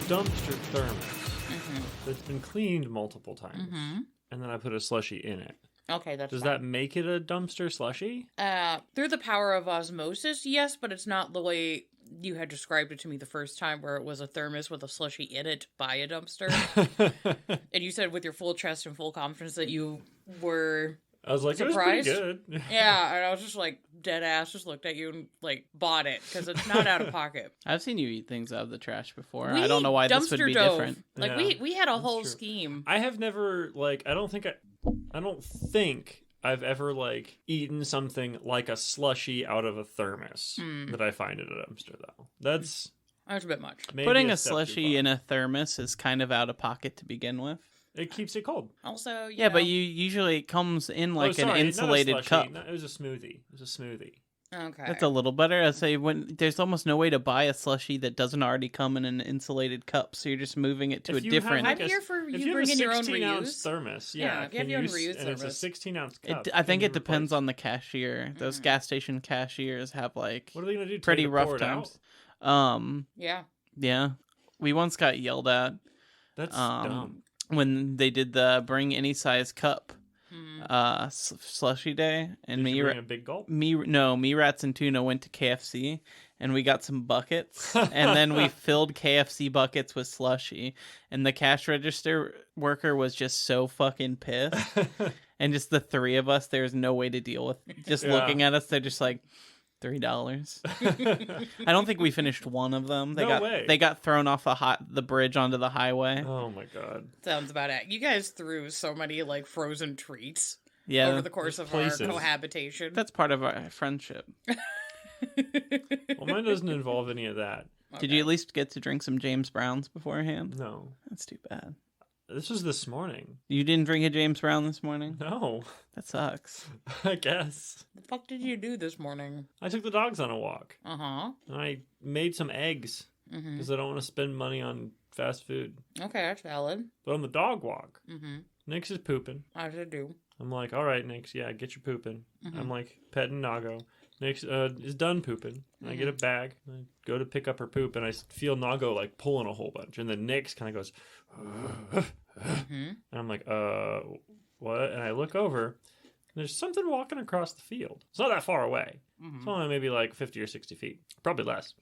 dumpster thermos that's been cleaned multiple times, and then I put a slushie in it. Okay, that's Does fine. that make it a dumpster slushie? Through the power of osmosis, yes, but it's not the way you had described it to me the first time, where it was a thermos with a slushie in it by a dumpster. And you said with your full chest and full confidence that you were I was like, surprised. it was pretty good. Yeah, and I was just like, dead ass, just looked at you and like bought it because it's not out of pocket. I've seen you eat things out of the trash before. We I don't know why this would dumpster be dove. different. Like Yeah, we had a that's whole true. scheme. I have never, like, I don't think I've ever, like, eaten something like a slushie out of a thermos that I find at a dumpster, though. That's That was a bit much. maybe Putting a step too slushie far. in a thermos is kind of out of pocket to begin with. It keeps it cold. Also, Yeah, but you usually it comes in like sorry, an insulated not a slushie. cup. No, it was a smoothie. Okay. That's a little better. I'd say when there's almost no way to buy a slushie that doesn't already come in an insulated cup, so you're just moving it to If a you different. have, I'm here for if you you bringing your have own a 16-ounce reuse. thermos, Yeah, if you have your own reuse and it's a thermos. 16-ounce cup. I think can it you depends replace- on the cashier. Those gas station cashiers have like What are they gonna do? pretty tell you to rough pour it out? times. Yeah. Yeah, we once got yelled at That's dumb. when they did the bring any size cup slushy day, and Did you bring a big gulp? me rats and tuna went to KFC and we got some buckets and then we filled KFC buckets with slushy, and the cash register worker was just so fucking pissed. And just the three of us, there's no way to deal with just Yeah. looking at us. They're just like $3. I don't think we finished one of them. No way. They got thrown off the bridge onto the highway. Oh my god. Sounds about it. You guys threw so many like frozen treats Yeah, over the course of places. our cohabitation. that's part of our friendship. Well, mine doesn't involve any of that. Did you at least get to drink some James Browns beforehand? No. That's too bad. This was this morning. You didn't drink a James Brown this morning? No. That sucks. I guess. The fuck did you do this morning? I took the dogs on a walk. Uh-huh. And I made some eggs because I don't want to spend money on fast food. Okay, that's valid. But on the dog walk, Mm-hmm. Nix is pooping. I should do. I'm like, all right, Nix, yeah, get your pooping. I'm like petting Nago. Nix is done pooping. And I get a bag. And I go to pick up her poop, and I feel Nago like pulling a whole bunch. And then Nix kind of goes, and I'm like, what? And I look over, and there's something walking across the field. It's not that far away. It's only maybe like 50 or 60 feet. Probably less.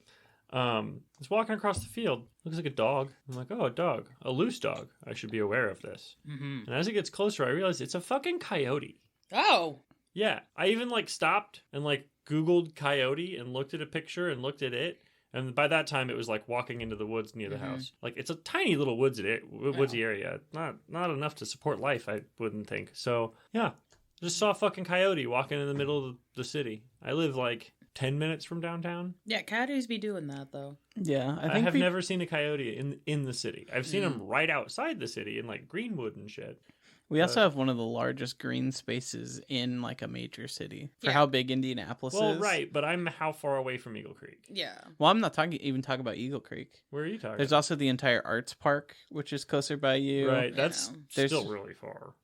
It's walking across the field. Looks like a dog. I'm like, oh, a dog. A loose dog. I should be aware of this. And as it gets closer, I realize it's a fucking coyote. Oh! Yeah. I even like stopped and like Googled coyote and looked at a picture and looked at it. And by that time, it was like walking into the woods near the house. Like it's a tiny little woodsy area. Not enough to support life, I wouldn't think. So yeah, just saw a fucking coyote walking in the middle of the city. I live like 10 minutes from downtown. Yeah, coyotes be doing that, though. Yeah, I have never seen a coyote in the city. I've seen them right outside the city in like Greenwood and shit. We also have one of the largest green spaces in like a major city for Yeah. how big Indianapolis Well, is. right, but I'm how far away from Eagle Creek? Yeah. Well, I'm not even talking about Eagle Creek. Where are you talking? There's also the entire Arts Park, which is closer by you. Right, that's There's- still really far.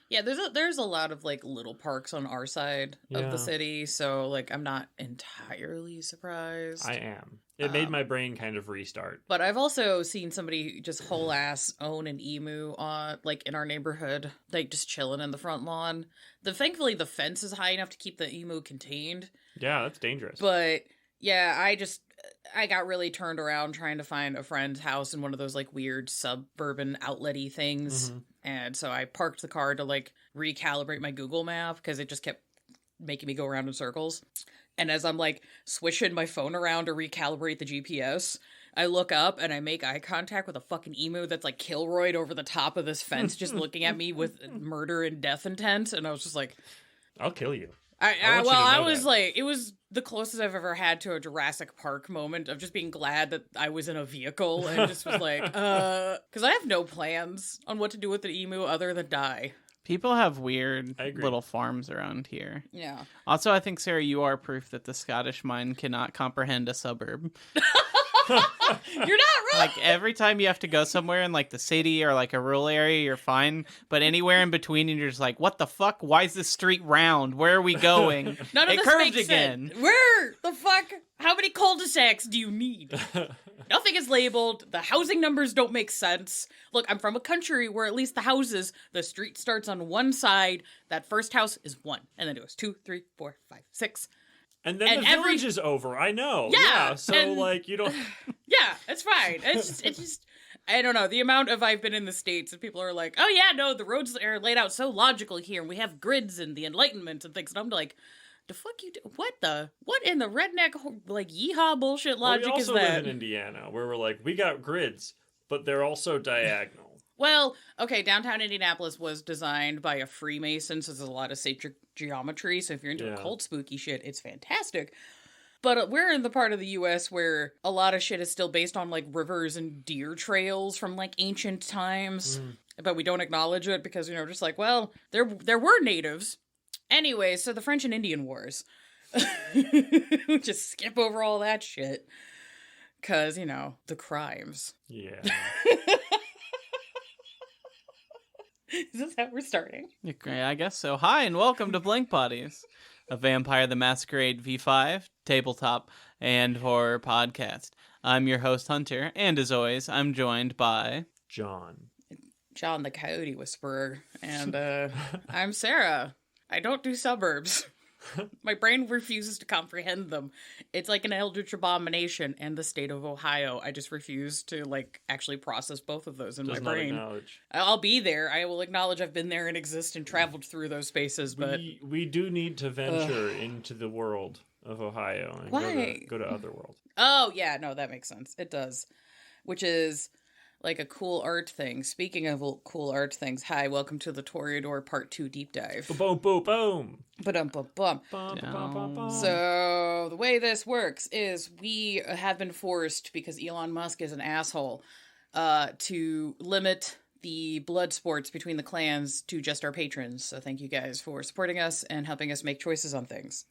Yeah, there's a lot of like little parks on our side of Yeah. the city, so like I'm not entirely surprised. I am. It made my brain kind of restart. But I've also seen somebody just whole ass own an emu on like in our neighborhood, like just chilling in the front lawn. Thankfully the fence is high enough to keep the emu contained. Yeah, that's dangerous. But yeah, I got really turned around trying to find a friend's house in one of those like weird suburban outlet-y things. And so I parked the car to like recalibrate my Google map because it just kept making me go around in circles. And as I'm like swishing my phone around to recalibrate the GPS, I look up and I make eye contact with a fucking emu that's like Kilroyed over the top of this fence, just looking at me with murder and death intent. And I was just like, I'll kill you. I want you to know was that. like, it was the closest I've ever had to a Jurassic Park moment of just being glad that I was in a vehicle and just was like, because I have no plans on what to do with the emu other than die. People have weird I agree. little farms around here. Yeah. Also, I think, Sarah, you are proof that the Scottish mind cannot comprehend a suburb. You're not wrong. Like, every time you have to go somewhere in, like, the city or, like, a rural area, you're fine. But anywhere in between, and you're just like, what the fuck? Why is this street round? Where are we going? None of it this curved makes again. sense. Where the fuck? How many cul-de-sacs do you need? Nothing is labeled. The housing numbers don't make sense. Look, I'm from a country where at least the houses, the street starts on one side. That first house is 1. And then it goes 2, 3, 4, 5, 6. And then And the village is over. I know. Yeah, So, and- like, you don't... Yeah, it's fine. It's just, I don't know. The amount of I've been in the States and people are like, oh yeah, no, the roads are laid out so logical here. And we have grids and the Enlightenment and things. And I'm like, the fuck you do? What in the redneck, like, yeehaw bullshit logic we is also that? live in Indiana, where we're like, we got grids, but they're also diagonal. Well, okay, downtown Indianapolis was designed by a Freemason, so there's a lot of sacred geometry. So if you're into occult spooky shit, it's fantastic. But we're in the part of the U.S. where a lot of shit is still based on, like, rivers and deer trails from, like, ancient times. But we don't acknowledge it because, just like, well, there were natives. Anyway, so the French and Indian Wars. Just skip over all that shit. Because, the crimes. Yeah. Is this how we're starting? Okay, I guess so. Hi, and welcome to Blank Bodies, a Vampire the Masquerade V5 tabletop and horror podcast. I'm your host, Hunter, and as always, I'm joined by... John the Coyote Whisperer, and I'm Sarah. I don't do suburbs. My brain refuses to comprehend them. It's like an eldritch abomination and the state of Ohio. I just refuse to, like, actually process both of those in does my not brain. acknowledge. I'll be there. I will acknowledge I've been there and exist and traveled through those spaces, but... We do need to venture into the world of Ohio and Why? go to other world. Oh, yeah, no, that makes sense. It does. Which is... like a cool art thing. Speaking of cool art things, hi, welcome to the Toreador Part 2 Deep Dive. Boom, boom, boom. Ba-dum-bum-bum. Bum. So, the way this works is we have been forced, because Elon Musk is an asshole, to limit the blood sports between the clans to just our patrons. So thank you guys for supporting us and helping us make choices on things.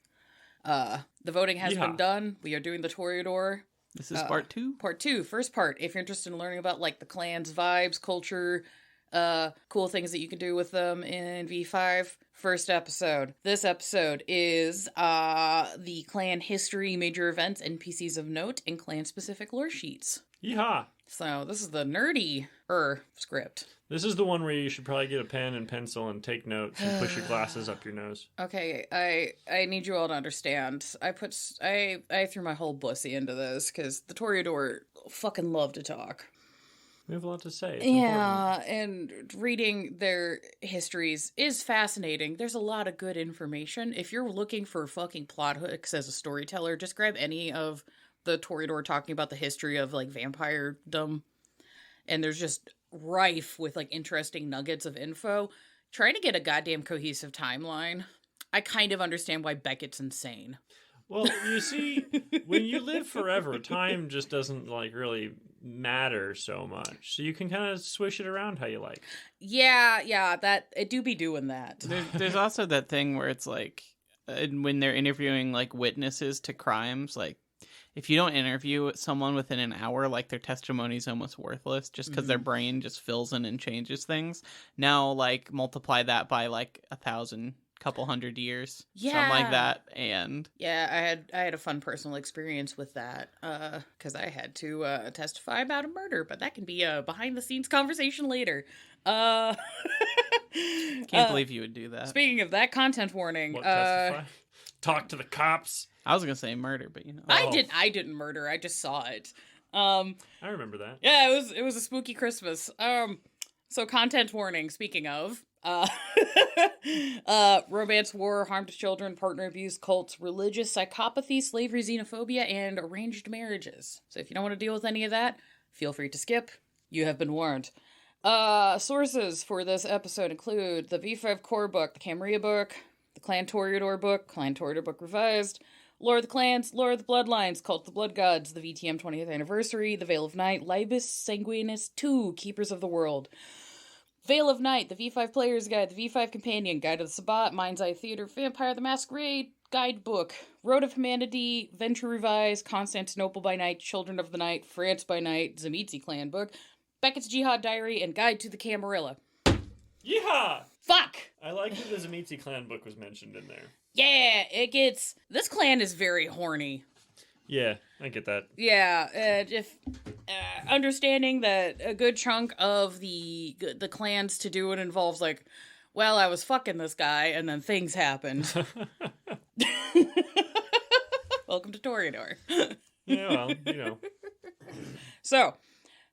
The voting has been done. We are doing the Toreador. This is part 2? Part 2, first part. If you're interested in learning about, like, the clan's vibes, culture, cool things that you can do with them in V5, first episode. This episode is the clan history, major events, NPCs of note, and clan-specific lore sheets. Yeehaw. So this is the nerdy script. This is the one where you should probably get a pen and pencil and take notes and push your glasses up your nose. Okay, I need you all to understand. I threw my whole bussy into this because the Toreador fucking love to talk. We have a lot to say. It's important. And reading their histories is fascinating. There's a lot of good information. If you're looking for fucking plot hooks as a storyteller, just grab any of the Toreador talking about the history of, like, vampire-dom. And there's just rife with, like, interesting nuggets of info. Trying to get a goddamn cohesive timeline. I kind of understand why Beckett's insane. Well, you see, when you live forever, time just doesn't, like, really matter so much. So you can kind of swish it around how you like. Yeah, that it do be doing that. There's also that thing where it's like, when they're interviewing, like, witnesses to crimes, like, if you don't interview someone within an hour, like, their testimony is almost worthless just because their brain just fills in and changes things. Now, like, multiply that by, like, 1,000, couple hundred years, something like that, and... Yeah, I had a fun personal experience with that, because I had to testify about a murder, but that can be a behind-the-scenes conversation later. Can't believe you would do that. Speaking of that, content warning. What, testify? Talk to the cops? I was gonna say murder, but I didn't murder. I just saw it. I remember that. Yeah, it was a spooky Christmas. So content warning. Speaking of, romance, war, harm to children, partner abuse, cults, religious psychopathy, slavery, xenophobia, and arranged marriages. So if you don't want to deal with any of that, feel free to skip. You have been warned. Sources for this episode include the V5 core book, the Camarilla book, the Clan Toreador book, Clan Toreador book revised, Lore of the Clans, Lore of the Bloodlines, Cult of the Blood Gods, the VTM 20th Anniversary, The Veil of Night, Libus Sanguinis 2, Keepers of the World, Veil of Night, the V5 Player's Guide, the V5 Companion, Guide to the Sabbat, Mind's Eye Theater, Vampire the Masquerade, Guidebook. Road of Humanity, Venture Revised, Constantinople by Night, Children of the Night, France by Night, Zamitzi Clan Book, Beckett's Jihad Diary, and Guide to the Camarilla. Yeehaw! Fuck! I like that the Zamitzi clan book was mentioned in there. Yeah, it gets... This clan is very horny. Yeah, I get that. Yeah, understanding that a good chunk of the clans to do it involves, like, well, I was fucking this guy, and then things happened. Welcome to Toreador. Yeah, well, you know. So,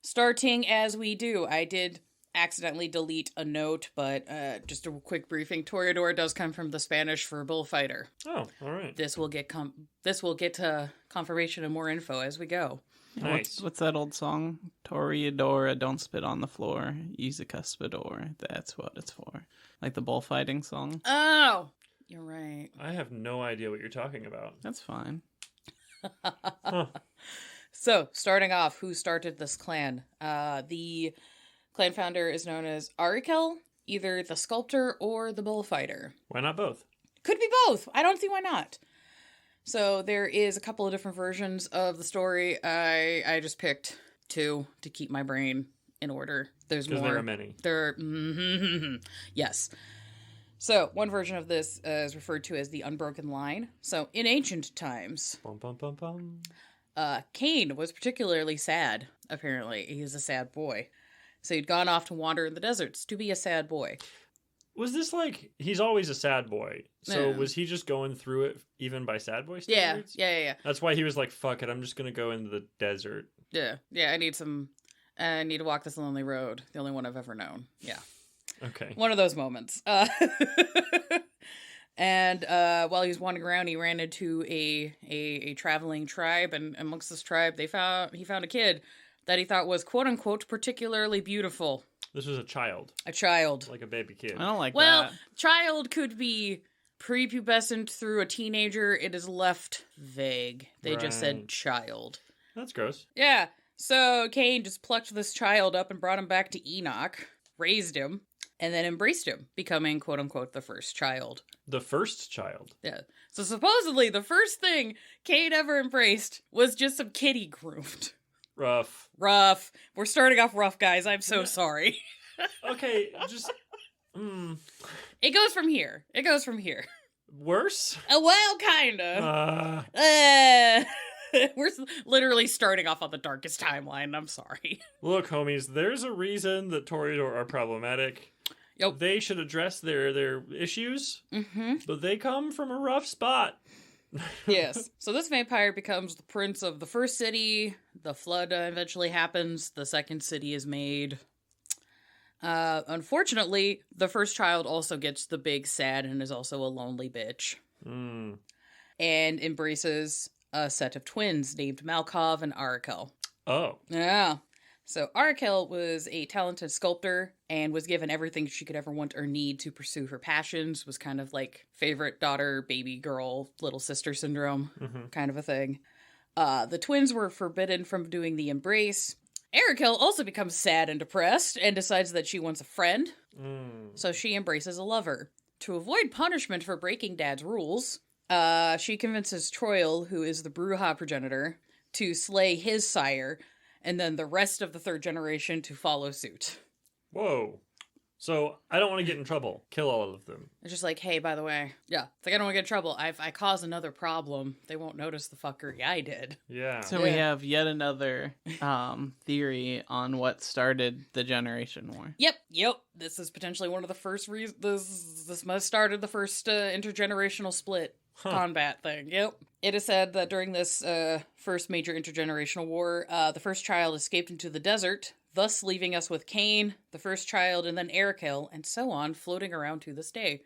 starting as we do, I did accidentally delete a note, but just a quick briefing. Toreador does come from the Spanish for bullfighter. Oh, all right. This will get to confirmation and more info as we go. Nice. What's that old song? Toreador, don't spit on the floor. Use a cuspidor. That's what it's for. Like the bullfighting song. Oh, you're right. I have no idea what you're talking about. That's fine. Huh. So, starting off, who started this clan? The clan founder is known as Arikel, either the sculptor or the bullfighter. Why not both? Could be both. I don't see why not. So there is a couple of different versions of the story. I just picked two to keep my brain in order. There's more. Because there are many. Yes. So one version of this is referred to as the Unbroken Line. So in ancient times, Bum, bum, bum, bum. Cain was particularly sad, apparently. He's a sad boy. So he'd gone off to wander in the deserts to be a sad boy. Was this like, he's always a sad boy. So Yeah. was he just going through it even by sad boy Yeah, standards? yeah. That's why he was like, fuck it, I'm just going to go into the desert. Yeah, I need to walk this lonely road. The only one I've ever known. Yeah. Okay. One of those moments. And while he was wandering around, he ran into a traveling tribe, and amongst this tribe, he found a kid that he thought was quote unquote particularly beautiful. This was a child. A child. Like a baby kid. I don't like Well, that. child could be prepubescent through a teenager. It is left vague. They just said Right. child. That's gross. Yeah. So Cain just plucked this child up and brought him back to Enoch, raised him, and then embraced him, becoming quote unquote the first child. The first child. Yeah. So supposedly the first thing Cain ever embraced was just some kid he groomed. Rough. Rough. We're starting off rough, guys. I'm so sorry. Okay, just... It goes from here. Worse? Well, kinda. We're literally starting off on the darkest timeline. I'm sorry. Look, homies, there's a reason that Toreador are problematic. Yep. They should address their issues, Mm-hmm. but they come from a rough spot. Yes. So this vampire becomes the prince of the first city. The flood eventually happens. The second city is made. Unfortunately, the first child also gets the big sad and is also a lonely bitch. Mm. And embraces a set of twins named Malkov and Arakel. Oh. Yeah. So Arakel was a talented sculptor and was given everything she could ever want or need to pursue her passions. Was kind of like favorite daughter, baby girl, little sister syndrome kind of a thing. The twins were forbidden from doing the embrace. Arakel also becomes sad and depressed and decides that she wants a friend. So she embraces a lover. To avoid punishment for breaking Dad's rules, she convinces Troil, who is the Bruja progenitor, to slay his sire, and then the rest of the third generation to follow suit. Whoa. So, I don't want to get in trouble. Kill all of them. It's just like, hey, by the way, yeah, it's like I don't want to get in trouble. I caused another problem. They won't notice the fuckery I did. Yeah. So we have yet another theory on what started the Generation War. Yep. This is potentially one of the first reasons. This must have started the first intergenerational split combat thing. Yep. It is said that during this first major intergenerational war, the first child escaped into the desert, thus leaving us with Cain, the first child, and then Arakel, and so on, floating around to this day.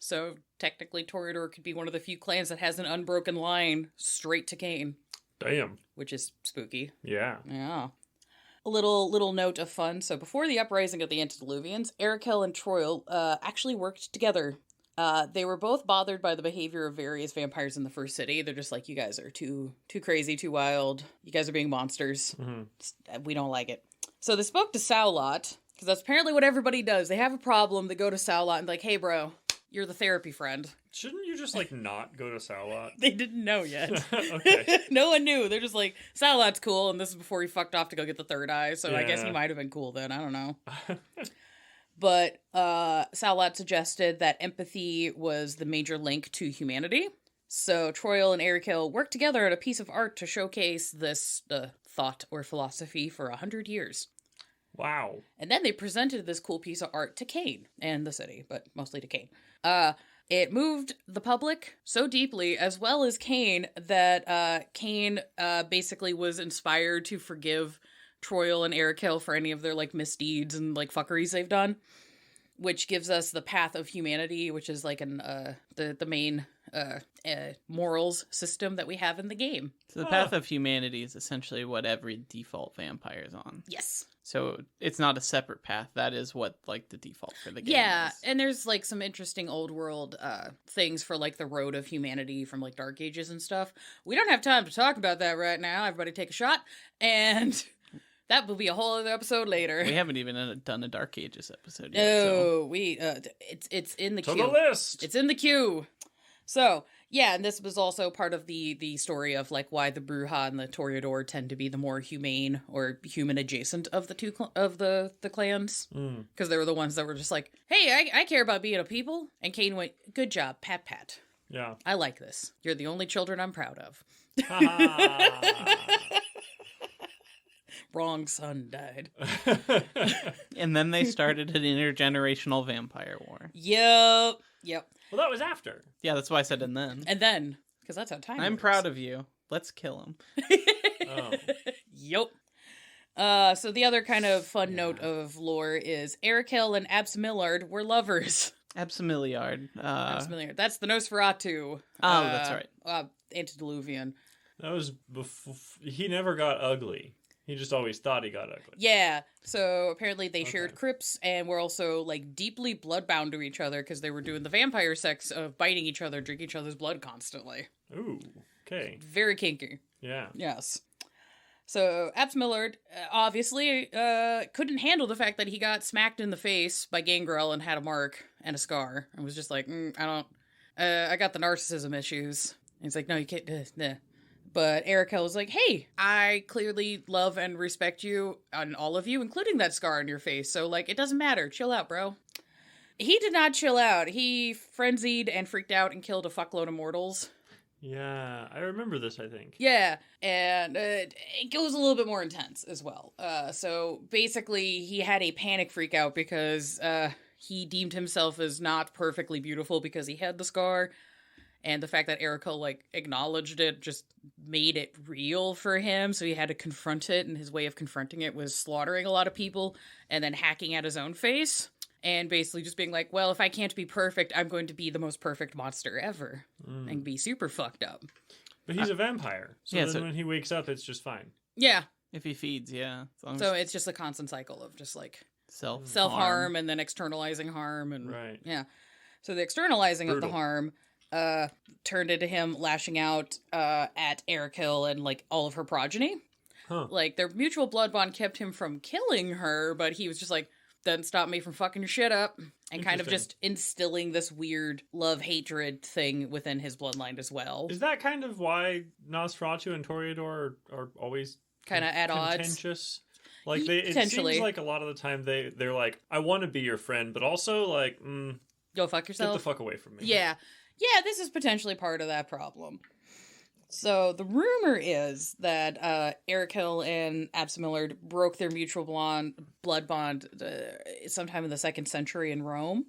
So technically, Toreador could be one of the few clans that has an unbroken line straight to Cain. Damn. Which is spooky. Yeah. Yeah. A little note of fun. So before the uprising of the Antediluvians, Arakel and Troil actually worked together. They were both bothered by the behavior of various vampires in the first city. They're just like, you guys are too crazy, too wild. You guys are being monsters. We don't like it. So they spoke to Saulot, because that's apparently what everybody does. They have a problem, they go to Saulot and like, hey bro, You're the therapy friend. Shouldn't you just, like, not go to Salot? They didn't know yet. Okay. No one knew. They're just like, Salot's cool, and this is before he fucked off to go get the third eye, so I guess he Yeah. might have been cool then. I don't know. But Salot suggested that empathy was the major link to humanity. So Troil and Erikil worked together on a piece of art to showcase this thought or philosophy for 100 years. Wow. And then they presented this cool piece of art to Kane and the city, but mostly to Kane. It moved the public so deeply, as well as Kane, that Kane basically was inspired to forgive Troil and Erikil for any of their, like, misdeeds and, like, fuckeries they've done, which gives us the path of humanity, which is, like, the main morals system that we have in the game. So the path of humanity is essentially what every default vampire is on. Yes. So it's not a separate path. That is what, like, the default for the game Yeah, is. and there's, like, some interesting old world things for, like, the road of humanity from, like, Dark Ages and stuff. We don't have time to talk about that right now. Everybody take a shot, and that will be a whole other episode later. We haven't even done a Dark Ages episode yet. No, it's in the To queue. the list! It's in the queue. So, yeah, and this was also part of the story of, like, why the Bruja and the Toreador tend to be the more humane or human adjacent of the two the clans. Because they were the ones that were just like, hey, I care about being a people. And Kane went, good job, pat pat. Yeah. I like this. You're the only children I'm proud of. Wrong son died. And then they started an intergenerational vampire war. Yep. Well, that was after. Yeah, that's why I said and then. And then, because that's how time I'm works. proud of you. Let's kill him. Oh. Yep. So the other kind of fun note of lore is Erikil and Abs Millard were lovers. Absamiliard. Abs Millard. That's the Nosferatu. That's right. Antediluvian. That was before. He never got ugly. He just always thought he got ugly. Yeah. So apparently they shared crypts and were also, like, deeply bloodbound to each other because they were doing the vampire sex of biting each other, drinking each other's blood constantly. Ooh. Okay. Very kinky. Yeah. Yes. So Abs Millard obviously couldn't handle the fact that he got smacked in the face by Gangrel and had a mark and a scar and was just like, I got the narcissism issues. And he's like, no, you can't. Nah. But Erikil was like, hey, I clearly love and respect you and all of you, including that scar on your face. So, like, it doesn't matter. Chill out, bro. He did not chill out. He frenzied and freaked out and killed a fuckload of mortals. Yeah. I remember this, I think. Yeah, and it goes a little bit more intense as well. So basically, he had a panic freak out because he deemed himself as not perfectly beautiful because he had the scar. And the fact that Erikil, like, acknowledged it just made it real for him. So he had to confront it, and his way of confronting it was slaughtering a lot of people and then hacking at his own face. And basically just being like, well, if I can't be perfect, I'm going to be the most perfect monster ever. And be super fucked up. But he's a vampire. So yeah, then so- when he wakes up, it's just fine. Yeah. If he feeds, yeah. As long So as it's just a constant cycle of just, like, self-harm. self-harm and then externalizing harm. And Right. yeah. So the externalizing of the Brutal. harm turned into him lashing out at Erikil and, like, all of her progeny. Huh. Like, their mutual blood bond kept him from killing her, but he was just like, doesn't stop me from fucking your shit up. And kind of Interesting. just instilling this weird love-hatred thing within his bloodline as well. Is that kind of why Nosferatu and Toreador are always Kind of at odds. contentious? Like it Potentially. seems like a lot of the time they're like, I want to be your friend, but also like, Go fuck get yourself. the fuck away from me. Yeah. Yeah, this is potentially part of that problem. So the rumor is that Erikil and Abs Millard broke their mutual blood bond sometime in the 2nd century in Rome.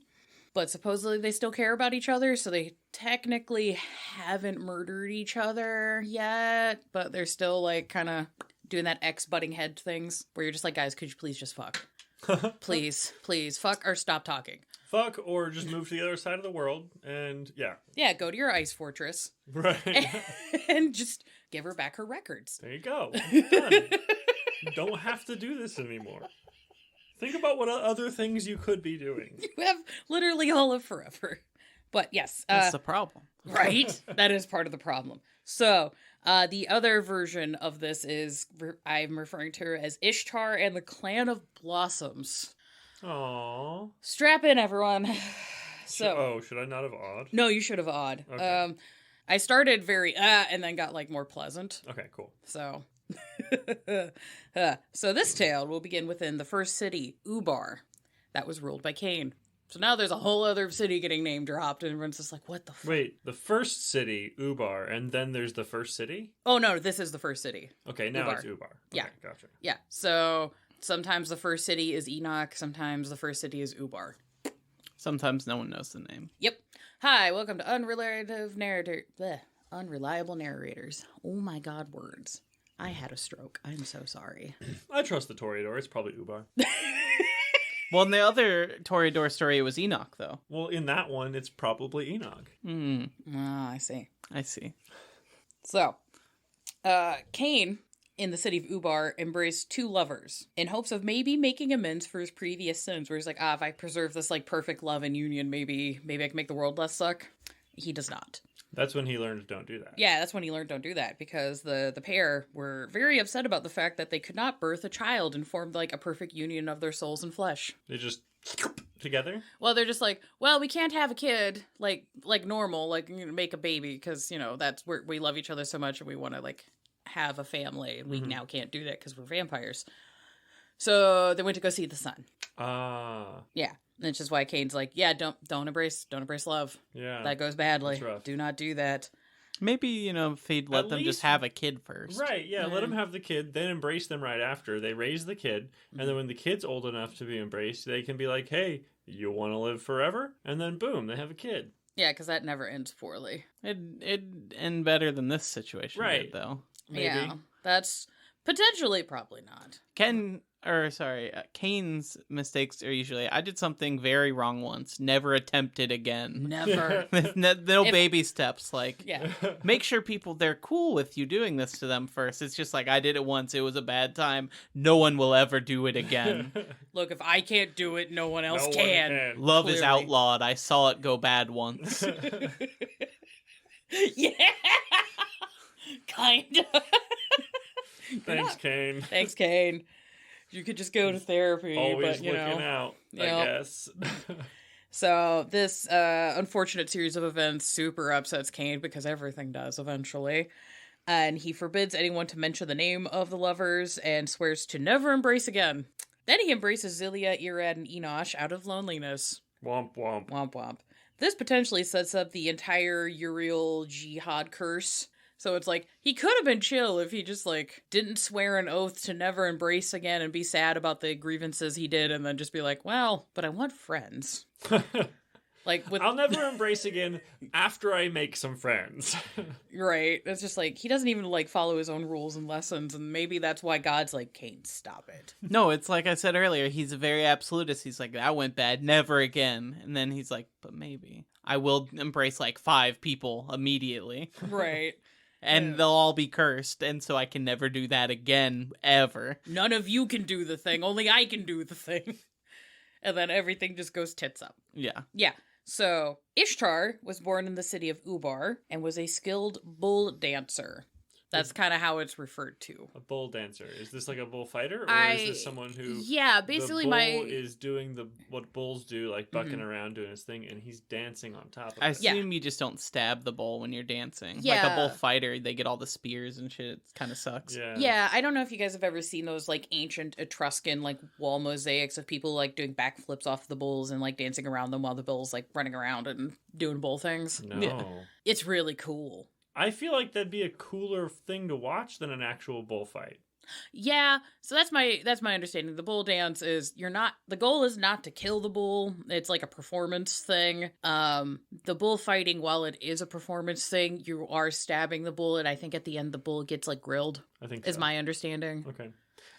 But supposedly they still care about each other, so they technically haven't murdered each other yet. But they're still, like, kind of doing that ex-butting head things where you're just like, guys, could you please just fuck? Please, fuck or stop talking. Fuck or just move to the other side of the world and yeah. Yeah, go to your ice fortress. Right. And just give her back her records. There you go. Done. You don't have to do this anymore. Think about what other things you could be doing. You have literally all of forever. But yes. That's the problem. Right? That is part of the problem. So, the other version of this is, I'm referring to her as Ishtar and the Clan of Blossoms. Aww. Strap in, everyone. So should I not have awed? no, you should have odd. Okay. I started very and then got like more pleasant. Okay, cool. So so this tale will begin within the first city, Ubar, that was ruled by Cain. So now there's a whole other city getting name dropped, and everyone's just like, what the fuck? Wait, the first city, Ubar, and then there's the first city? Oh, no, this is the first city. Okay, now Ubar. it's Ubar. Okay, Yeah. Gotcha. Yeah, so sometimes the first city is Enoch, sometimes the first city is Ubar. Sometimes no one knows the name. Yep. Hi, welcome to Unreliable Narrators. Oh my god, words. I had a stroke. I'm so sorry. I trust the Toreador. It's probably Ubar. Well, in the other Toreador story, it was Enoch, though. Well, in that one, it's probably Enoch. Ah, I see. I see. So, Cain, in the city of Ubar, embraced two lovers in hopes of maybe making amends for his previous sins, where he's like, if I preserve this, like, perfect love and union, maybe I can make the world less suck. He does not. That's when he learned don't do that. Yeah, that's when he learned don't do that, because the pair were very upset about the fact that they could not birth a child and formed, like, a perfect union of their souls and flesh. They just together? Well, they're just like, well, we can't have a kid like normal, like, you know, make a baby, because, you know, that's where we love each other so much and we want to, like, have a family, and we now can't do that because we're vampires. So they went to go see the sun. Yeah. Which is why Cain's like, yeah, don't embrace love. Yeah. That goes badly. That's rough. Do not do that. Maybe, you know, if he'd let At them least- just have a kid first. Right, yeah, let them have the kid, then embrace them right after. They raise the kid, and then when the kid's old enough to be embraced, they can be like, hey, you want to live forever? And then boom, they have a kid. Yeah, because that never ends poorly. It'd end better than this situation Right. did, though. Maybe. Yeah, that's potentially probably not. Cain's mistakes are usually, I did something very wrong once, never attempted again. Never. No baby steps, like, Yeah. make sure they're cool with you doing this to them first. It's just like, I did it once, it was a bad time, no one will ever do it again. Look, if I can't do it, no one else No one can. can. Love is Clearly. outlawed, I saw it go bad once. Yeah. Kind of. Thanks, Kane. Thanks, Cain. You could just go to therapy, Always but, you looking know. out, I Yep. guess. So this unfortunate series of events super upsets Cain, because everything does eventually. And he forbids anyone to mention the name of the lovers and swears to never embrace again. Then he embraces Zilia, Irad, and Enosh out of loneliness. Womp womp. Womp womp. This potentially sets up the entire Uriel jihad curse. So it's like, he could have been chill if he just, like, didn't swear an oath to never embrace again and be sad about the grievances he did, and then just be like, well, but I want friends. Like, with... I'll never embrace again after I make some friends. Right. It's just like, he doesn't even, like, follow his own rules and lessons, and maybe that's why God's like, Cain, stop it. No, it's like I said earlier, he's a very absolutist. He's like, that went bad, never again. And then he's like, but maybe. I will embrace like 5 people immediately. Right. And Yeah. they'll all be cursed, and so I can never do that again, ever. None of you can do the thing, only I can do the thing. And then everything just goes tits up. Yeah. Yeah. So, Ishtar was born in the city of Ubar and was a skilled bull dancer. That's kind of how it's referred to. A bull dancer. Is this like a bullfighter, or is this someone who? Yeah, basically the bull my... is doing what bulls do, like bucking around doing his thing, and he's dancing on top of I it. assume you just don't stab the bull when you're dancing. Like Yeah. a bullfighter, they get all the spears and shit. It kind of sucks. Yeah. Yeah, I don't know if you guys have ever seen those, like, ancient Etruscan, like, wall mosaics of people, like, doing backflips off the bulls and, like, dancing around them while the bull's, like, running around and doing bull things. No. Yeah. It's really cool. I feel like that'd be a cooler thing to watch than an actual bullfight. Yeah, so that's my understanding. The bull dance is the goal is not to kill the bull. It's like a performance thing. The bullfighting, while it is a performance thing, you are stabbing the bull, and I think at the end the bull gets like grilled. I think Is so. my understanding. Okay.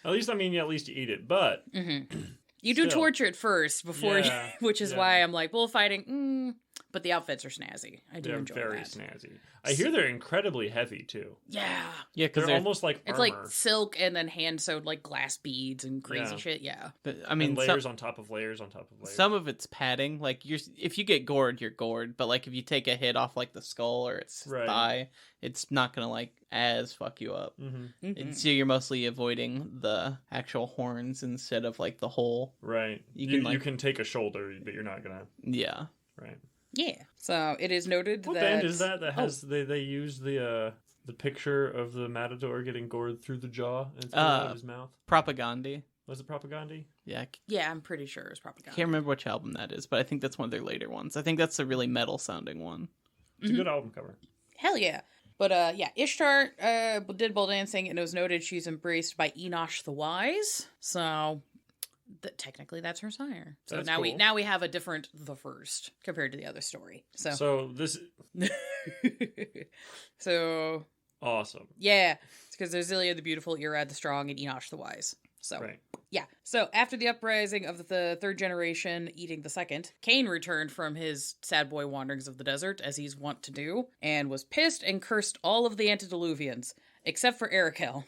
At least you eat it, but You do Still. torture it first before, Yeah, which is yeah. why I'm like bullfighting. But the outfits are snazzy. I do they're enjoy very that. snazzy. I hear they're incredibly heavy too. Yeah, Yeah, because They're almost like it's armor. like silk and then hand sewed like glass beads and crazy Yeah. shit. Yeah. I mean, and layers on top of layers on top of layers. some of it's padding. Like if you get gored, you're gored. But like if you take a hit off like the skull or its Right. thigh, it's not gonna like as fuck you up. Mm-hmm. So you're mostly avoiding the actual horns instead of like the hole. Right. You You can, you like- can take a shoulder, but you're not gonna. Yeah. Right. Yeah. So it is noted What that... band is that has they use the picture of the matador getting gored through the jaw and through out of his mouth? Propaganda. Was it Propaganda? Yeah. Yeah, I'm pretty sure it's Propaganda. I can't remember which album that is, but I think that's one of their later ones. I think that's a really metal sounding one. It's a good album cover. Hell yeah. But yeah, Ishtar did bull dancing, and it was noted she's embraced by Enosh the Wise. So technically that's her sire. So That's now cool. we have a different the first compared to the other story. So this So awesome. yeah, it's because there's Zilia the Beautiful, Irad the Strong, and Enosh the Wise. So Right. yeah. So after the uprising of the third generation eating the second, Cain returned from his sad boy wanderings of the desert, as he's wont to do, and was pissed and cursed all of the antediluvians, except for Erikel,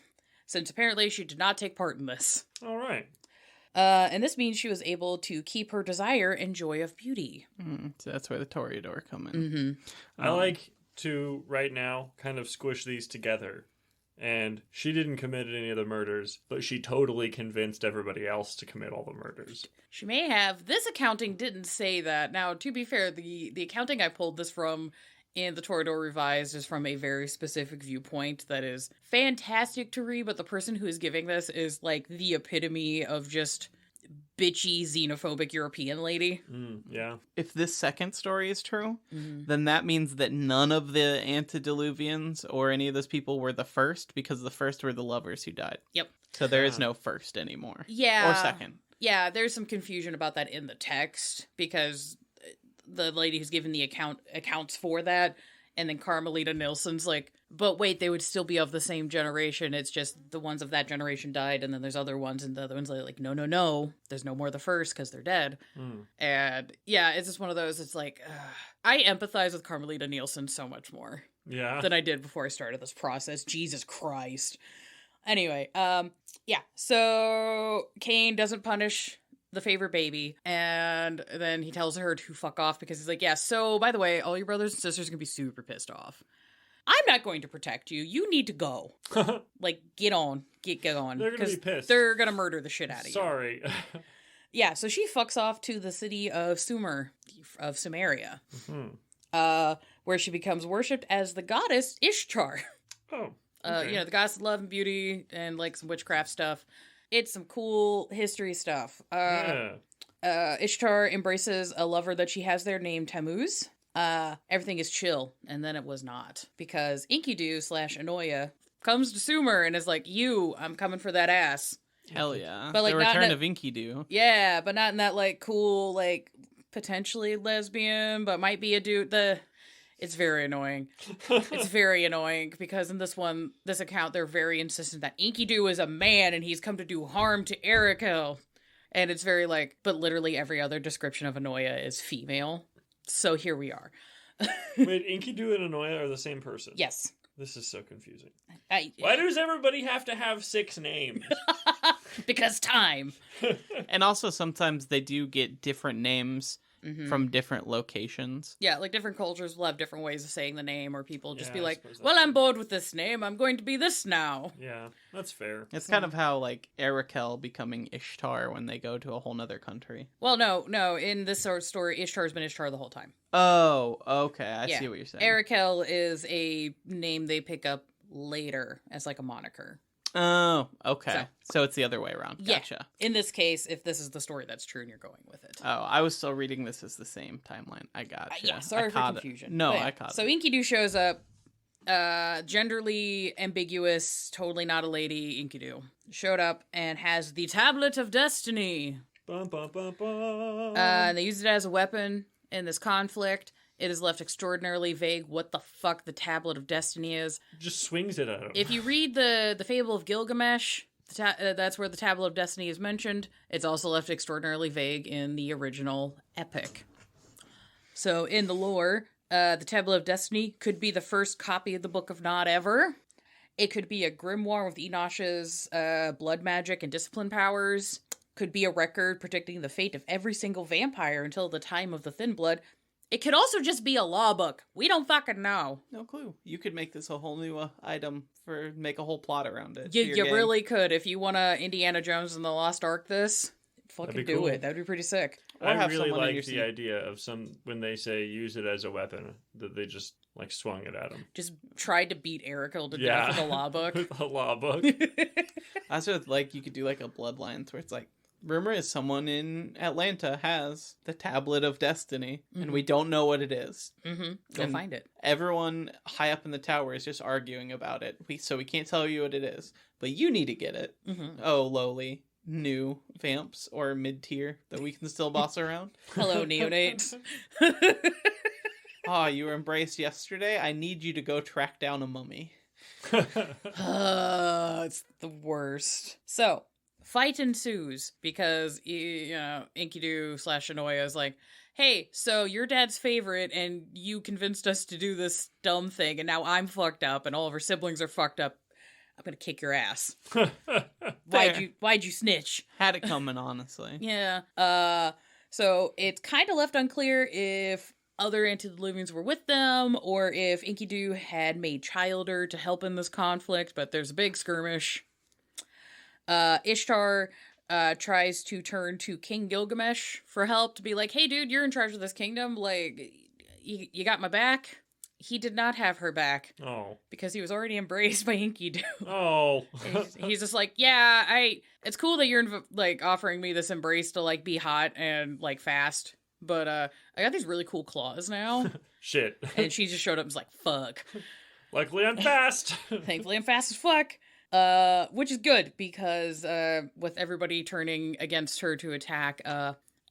since apparently she did not take part in this. All right. And this means she was able to keep her desire and joy of beauty. So that's where the Toreador come in. Mm-hmm. I like to, right now, kind of squish these together. And she didn't commit any of the murders, but she totally convinced everybody else to commit all the murders. She may have. This accounting didn't say that. Now, to be fair, the accounting I pulled this from in the Toreador Revised is from a very specific viewpoint that is fantastic to read, but the person who is giving this is like the epitome of just bitchy, xenophobic European lady. Yeah. If this second story is true, then that means that none of the antediluvians or any of those people were the first, because the first were the lovers who died. Yep. So there is no first anymore. Yeah. Or second. Yeah, there's some confusion about that in the text, because the lady who's given the accounts for that, and then Carmelita Nilsson's like, but wait, they would still be of the same generation. It's just the ones of that generation died, and then there's other ones, and the other ones are like, no, there's no more the first because they're dead. And yeah, it's just one of those. It's like, I empathize with Carmelita Nilsson so much more than I did before I started this process. Jesus Christ. Anyway, yeah. So Cain doesn't punish the favorite baby, and then he tells her to fuck off because he's like, yeah, so by the way, all your brothers and sisters are gonna be super pissed off. I'm not going to protect you. You need to go. Like, get going. They're gonna be pissed. They're gonna murder the shit out of you. Sorry. Yeah, so she fucks off to the city of Sumer, of Sumeria, where she becomes worshipped as the goddess Ishtar. Oh. Okay. You know, the goddess of love and beauty and like some witchcraft stuff. It's some cool history stuff. Ishtar embraces a lover that she has there named Tammuz. Everything is chill, and then it was not, because Enkidu / Anoya comes to Sumer and is like, I'm coming for that ass. Hell yeah. But like, the not return in of Enkidu. Yeah, but not in that like cool, like potentially lesbian, but might be a dude. It's very annoying. It's very annoying because in this account, they're very insistent that Enkidu is a man and he's come to do harm to Erikel. And it's very like, but literally every other description of Anoya is female. So here we are. Wait, Enkidu and Anoya are the same person? Yes. This is so confusing. Why does everybody have to have 6 names? Because time. And also sometimes they do get different names from different locations. Yeah, like different cultures will have different ways of saying the name, or people just be I like, suppose that's well, I'm true. bored with this name. I'm going to be this now. Yeah, that's fair. It's kind of how, like, Erikel becoming Ishtar when they go to a whole nother country. Well, no. In this sort of story, Ishtar's been Ishtar the whole time. Oh, okay. I see what you're saying. Erikel is a name they pick up later as like a moniker. Oh, okay. So it's the other way around. Gotcha. Yeah. In this case, if this is the story that's true and you're going with it. Oh, I was still reading this as the same timeline. I gotcha. Yeah, sorry for confusion. No, But yeah. I caught So it. Enkidu shows up, genderly ambiguous, totally not a lady. Enkidu showed up and has the Tablet of Destiny. Bum, bum, bum, bum. And they used it as a weapon in this conflict. It is left extraordinarily vague what the fuck the Tablet of Destiny is. Just swings it at him. If you read the Fable of Gilgamesh, that's where the Tablet of Destiny is mentioned. It's also left extraordinarily vague in the original epic. So in the lore, the Tablet of Destiny could be the first copy of the Book of Nod ever. It could be a grimoire with Enosh's blood magic and discipline powers. Could be a record predicting the fate of every single vampire until the time of the Thin Blood. It could also just be a law book. We don't fucking know. No clue. You could make this a whole new item make a whole plot around it. You really could. If you want to Indiana Jones and the Lost Ark this, fucking cool. do it. That'd be pretty sick. Or I have really someone in like your the seat. idea of when they say use it as a weapon, that they just like swung it at him. Just tried to beat Erikel to Yeah. death with a law book. With a law book. I also like you could do like a Bloodlines where it's like, rumor is someone in Atlanta has the Tablet of Destiny, and we don't know what it is. Go And find it. Everyone high up in the tower is just arguing about it. So we can't tell you what it is, but you need to get it. Oh, lowly new vamps or mid-tier that we can still boss around. Hello, neonates. Oh, you were embraced yesterday? I need you to go track down a mummy. It's the worst. So, fight ensues because, Enkidu / Shanoya is like, hey, so you're dad's favorite and you convinced us to do this dumb thing and now I'm fucked up and all of our siblings are fucked up. I'm gonna kick your ass. Why'd you snitch? Had it coming, honestly. Yeah. So it's kind of left unclear if other antediluvians were with them or if Enkidu had made Childer to help in this conflict, but there's a big skirmish. Ishtar tries to turn to King Gilgamesh for help, to be like, hey dude, you're in charge of this kingdom, like, you got my back? He did not have her back. Oh. Because he was already embraced by Enkidu. Oh. He's just like, yeah, it's cool that you're like offering me this embrace to like be hot and like fast, but I got these really cool claws now. Shit. And she just showed up and was like, fuck. Luckily I'm fast. Thankfully I'm fast as fuck. Which is good because with everybody turning against her to attack,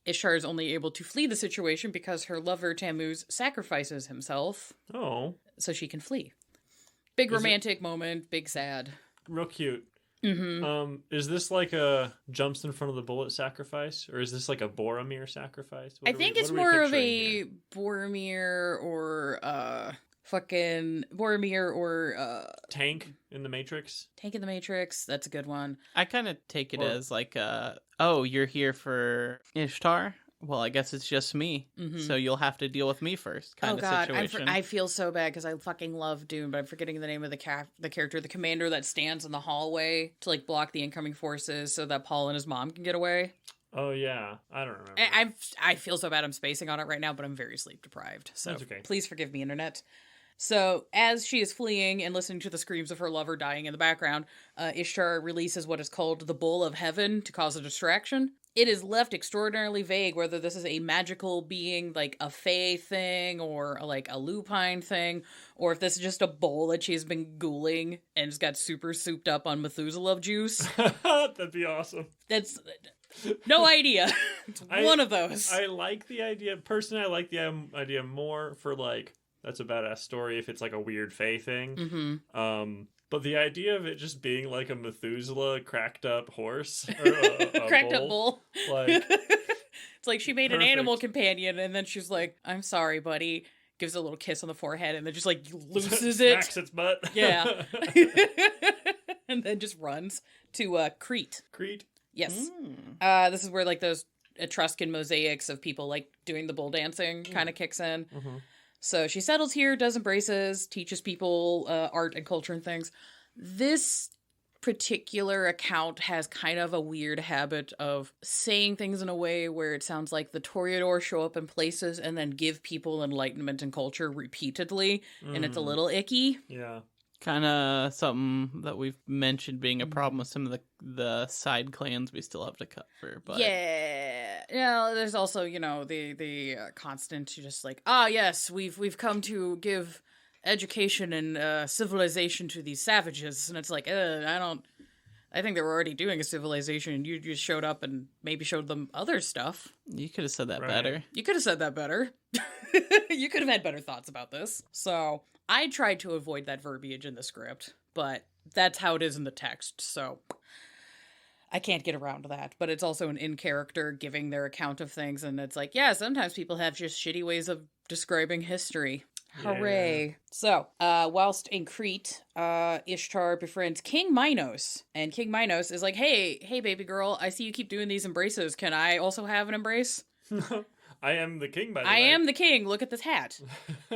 Ishtar is only able to flee the situation because her lover Tammuz sacrifices himself. Oh. So she can flee. Big romantic moment, big sad. Real cute. Mm-hmm. Is this like a jumps in front of the bullet sacrifice, or is this like a Boromir sacrifice? I think it's more of a Boromir or Tank in the Matrix. Tank in the Matrix. That's a good one. I kind of take it as like, oh, you're here for Ishtar? Well, I guess it's just me. So you'll have to deal with me first kind of situation. I feel so bad because I fucking love Dune, but I'm forgetting the name of the character, the commander that stands in the hallway to like block the incoming forces so that Paul and his mom can get away. Oh yeah, I don't remember. I feel so bad I'm spacing on it right now, but I'm very sleep deprived. So That's okay. Please forgive me, internet. So, as she is fleeing and listening to the screams of her lover dying in the background, Ishtar releases what is called the Bowl of Heaven to cause a distraction. It is left extraordinarily vague whether this is a magical being, like a fae thing, or like a lupine thing, or if this is just a bowl that she's been ghouling and just got super souped up on Methuselah juice. That'd be awesome. That's no idea. It's one of those. I like the idea. Personally, I like the idea more for like, that's a badass story if it's like a weird fae thing. But the idea of it just being like a Methuselah cracked up horse or a cracked bull, up bull. Like, it's like she made an animal Perfect. companion and then she's like, I'm sorry, buddy. Gives it a little kiss on the forehead and then just like looses it. smacks its butt. Yeah. And then just runs to Crete. Crete. Yes. This is where like those Etruscan mosaics of people like doing the bull dancing kind of kicks in. So she settles here, does embraces, teaches people art and culture and things. This particular account has kind of a weird habit of saying things in a way where it sounds like the Toreador show up in places and then give people enlightenment and culture repeatedly, and it's a little icky. Yeah. Kind of something that we've mentioned being a problem with some of the side clans we still have to cover. But yeah, there's also the constant just like, yes, we've come to give education and civilization to these savages, and it's like, I think they were already doing a civilization, and you just showed up and maybe showed them other stuff. You could have said that Right. better. You could have said that better. You could have had better thoughts about this. So I tried to avoid that verbiage in the script, but that's how it is in the text, so I can't get around that. But it's also an in-character giving their account of things, and it's like, yeah, sometimes people have just shitty ways of describing history. Hooray. Yeah. So, whilst in Crete, Ishtar befriends King Minos, and King Minos is like, hey, baby girl, I see you keep doing these embraces. Can I also have an embrace? I am the king, by the way. I am the king. Look at this hat.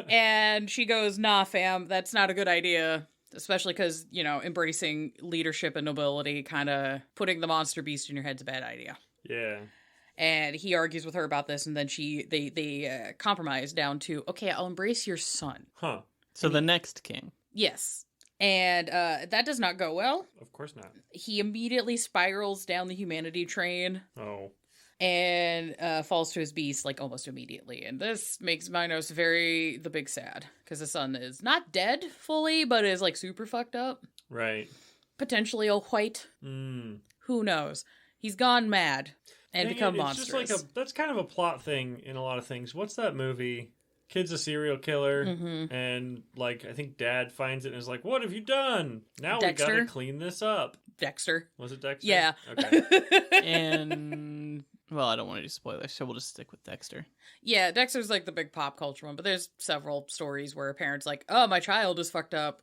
And she goes, nah, fam, that's not a good idea. Especially because, embracing leadership and nobility, kind of putting the monster beast in your head's a bad idea. Yeah. And he argues with her about this, and then they compromise down to, okay, I'll embrace your son. Huh. So the next king. Yes. And that does not go well. Of course not. He immediately spirals down the humanity train. Oh. And falls to his beast, like, almost immediately. And this makes Minos the big sad. Because the son is not dead fully, but is, like, super fucked up. Right. Potentially all white. Who knows? He's gone mad and become monstrous. Just like that's kind of a plot thing in a lot of things. What's that movie? Kid's a serial killer, and, like, I think dad finds it and is like, what have you done? Now Dexter? we gotta clean this up. Dexter. Was it Dexter? Yeah. Okay. And, well, I don't want to do spoilers, so we'll just stick with Dexter. Yeah, Dexter's, like, the big pop culture one, but there's several stories where a parent's like, oh, my child is fucked up.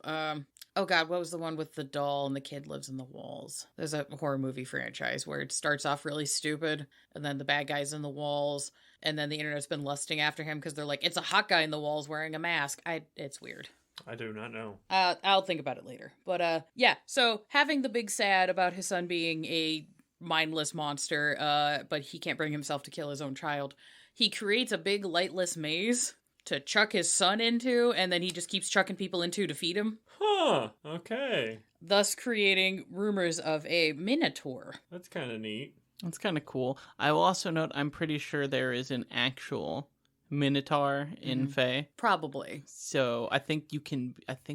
Oh god, what was the one with the doll and the kid lives in the walls? There's a horror movie franchise where it starts off really stupid, and then the bad guy's in the walls, and then the internet's been lusting after him because they're like, it's a hot guy in the walls wearing a mask. It's weird. I do not know. I'll think about it later. But yeah, so having the big sad about his son being a mindless monster, but he can't bring himself to kill his own child, he creates a big lightless maze to chuck his son into, and then he just keeps chucking people into to feed him. Huh. Okay. Thus creating rumors of a minotaur. That's kind of neat. That's kind of cool. I will also note, I'm pretty sure there is an actual Minotaur in Fae. Probably. So I think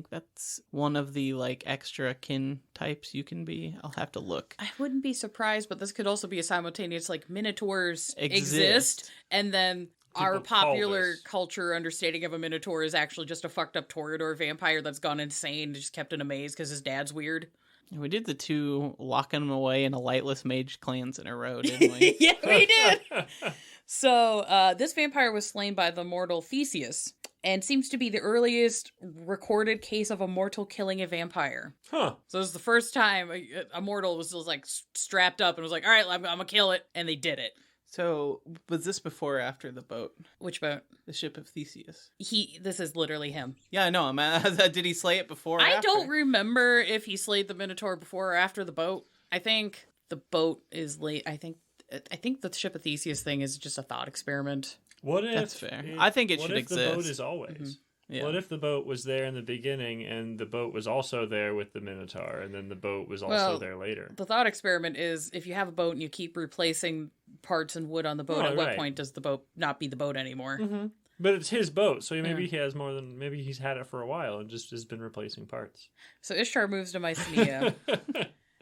that's one of the, like, extra kin types you can be. I'll have to look. I wouldn't be surprised, but this could also be a simultaneous, like, minotaurs exist, and then our popular culture understanding of a minotaur is actually just a fucked up Toreador vampire that's gone insane and just kept in a maze because his dad's weird. We did the 2 locking them away in a lightless mage clans in a row, didn't we? Yeah, we did. So this vampire was slain by the mortal Theseus and seems to be the earliest recorded case of a mortal killing a vampire. Huh. So this is the first time a mortal was just, like, strapped up and was like, all right, I'm gonna kill it. And they did it. So, was this before or after the boat? Which boat? The ship of Theseus. This is literally him. Yeah, I know. Did he slay it before or I after? don't remember if he slayed the Minotaur before or after the boat. I think the boat is late. I think the ship of Theseus thing is just a thought experiment. What if... That's fair. I think it should exist. What if the boat is always? Yeah. What if the boat was there in the beginning and the boat was also there with the Minotaur and then the boat was also there later? The thought experiment is if you have a boat and you keep replacing parts and wood on the boat, at what point does the boat not be the boat anymore? Mm-hmm. But it's his boat, so maybe he has maybe he's had it for a while and just has been replacing parts. So Ishtar moves to Mycenae.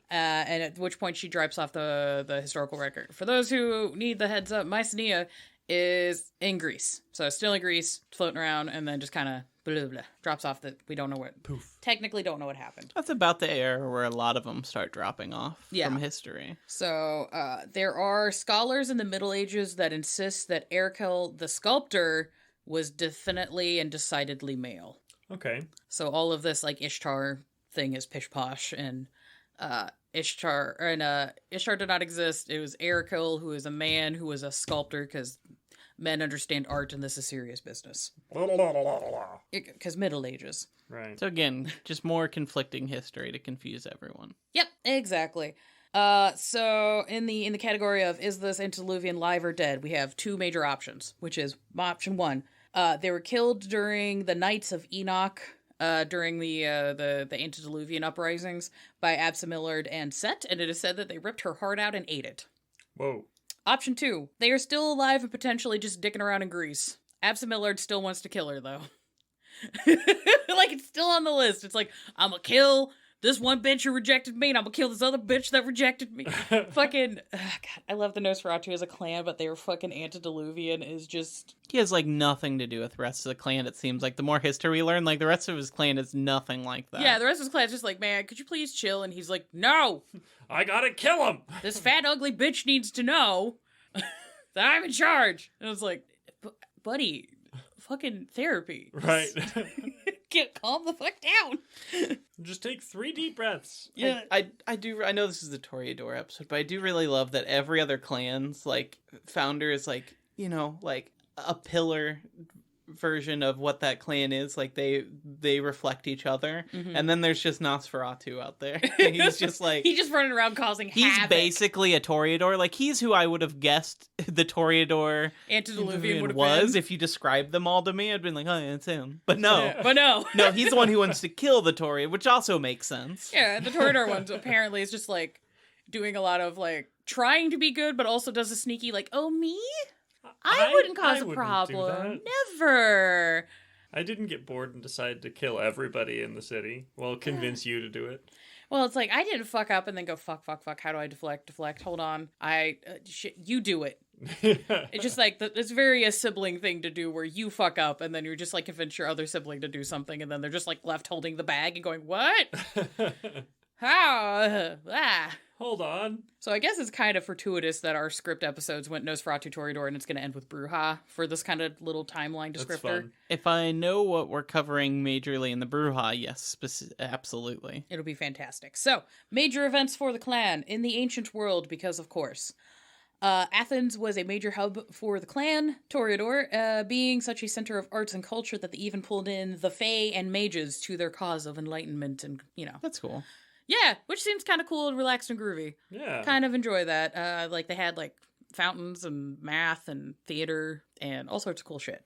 And at which point she drops off the historical record. For those who need the heads up, Mycenae is in Greece. So still in Greece, floating around, and then just kind of blah, blah, drops off that we don't know what... Poof. Technically don't know what happened. That's about the era where a lot of them start dropping off from history. So there are scholars in the Middle Ages that insist that Erkel, the sculptor, was definitely and decidedly male. Okay. So all of this, like, Ishtar thing is pish-posh, and... Ishtar did not exist. It was Erkel, who is a man who was a sculptor, because men understand art and this is serious business. Because Middle Ages. Right. So again, just more conflicting history to confuse everyone. Yep, exactly. So in the category of is this antediluvian live or dead, we have 2 major options, which is option 1. They were killed during the Nights of Enoch, during the antediluvian uprisings by Absamillard and Set, and it is said that they ripped her heart out and ate it. Whoa. Option 2. They are still alive and potentially just dicking around in Greece. Absamillard still wants to kill her, though. Like, it's still on the list. It's like, I'm gonna kill this one bitch who rejected me, and I'm gonna kill this other bitch that rejected me. Fucking, God, I love the Nosferatu as a clan, but their fucking antediluvian is just... He has, like, nothing to do with the rest of the clan, it seems. Like, the more history we learn, like, the rest of his clan is nothing like that. Yeah, the rest of his clan's just like, man, could you please chill? And he's like, no! I gotta kill him! This fat, ugly bitch needs to know that I'm in charge. And I was like, buddy, fucking therapy. Right. Calm the fuck down. Just take 3 deep breaths. Yeah, I know this is the Toreador episode, but I do really love that every other clan's, like, founder is, like, you know, like, a pillar version of what that clan is. Like they reflect each other, and then there's just Nosferatu out there. He's just like he's just running around causing havoc. He's basically a Toreador. Like he's who I would have guessed the Toreador Antediluvian would have was been. if you described them all to me. I'd been like, oh yeah, it's him. But no, no, he's the one who wants to kill the Toreador, which also makes sense. Yeah, the Toreador one apparently is just like doing a lot of like trying to be good, but also does a sneaky like, oh me. I wouldn't cause a problem. Never. I didn't get bored and decide to kill everybody in the city. Well, convince you to do it. Well, it's like, I didn't fuck up and then go, fuck. How do I deflect? Hold on. You do it. It's just like, it's very a sibling thing to do where you fuck up and then you're just like, convince your other sibling to do something and then they're just like left holding the bag and going, what? How? Hold on. So I guess it's kind of fortuitous that our script episodes went Nosferatu, Toreador, and it's going to end with Bruja for this kind of little timeline descriptor. That's fun. If I know what we're covering majorly in the Bruja, yes, absolutely. It'll be fantastic. So, major events for the clan in the ancient world, because of course. Athens was a major hub for the clan, Toreador, being such a center of arts and culture that they even pulled in the Fae and mages to their cause of enlightenment and, That's cool. Yeah, which seems kind of cool and relaxed and groovy. Yeah. Kind of enjoy that. Like, they had, like, fountains and math and theater and all sorts of cool shit.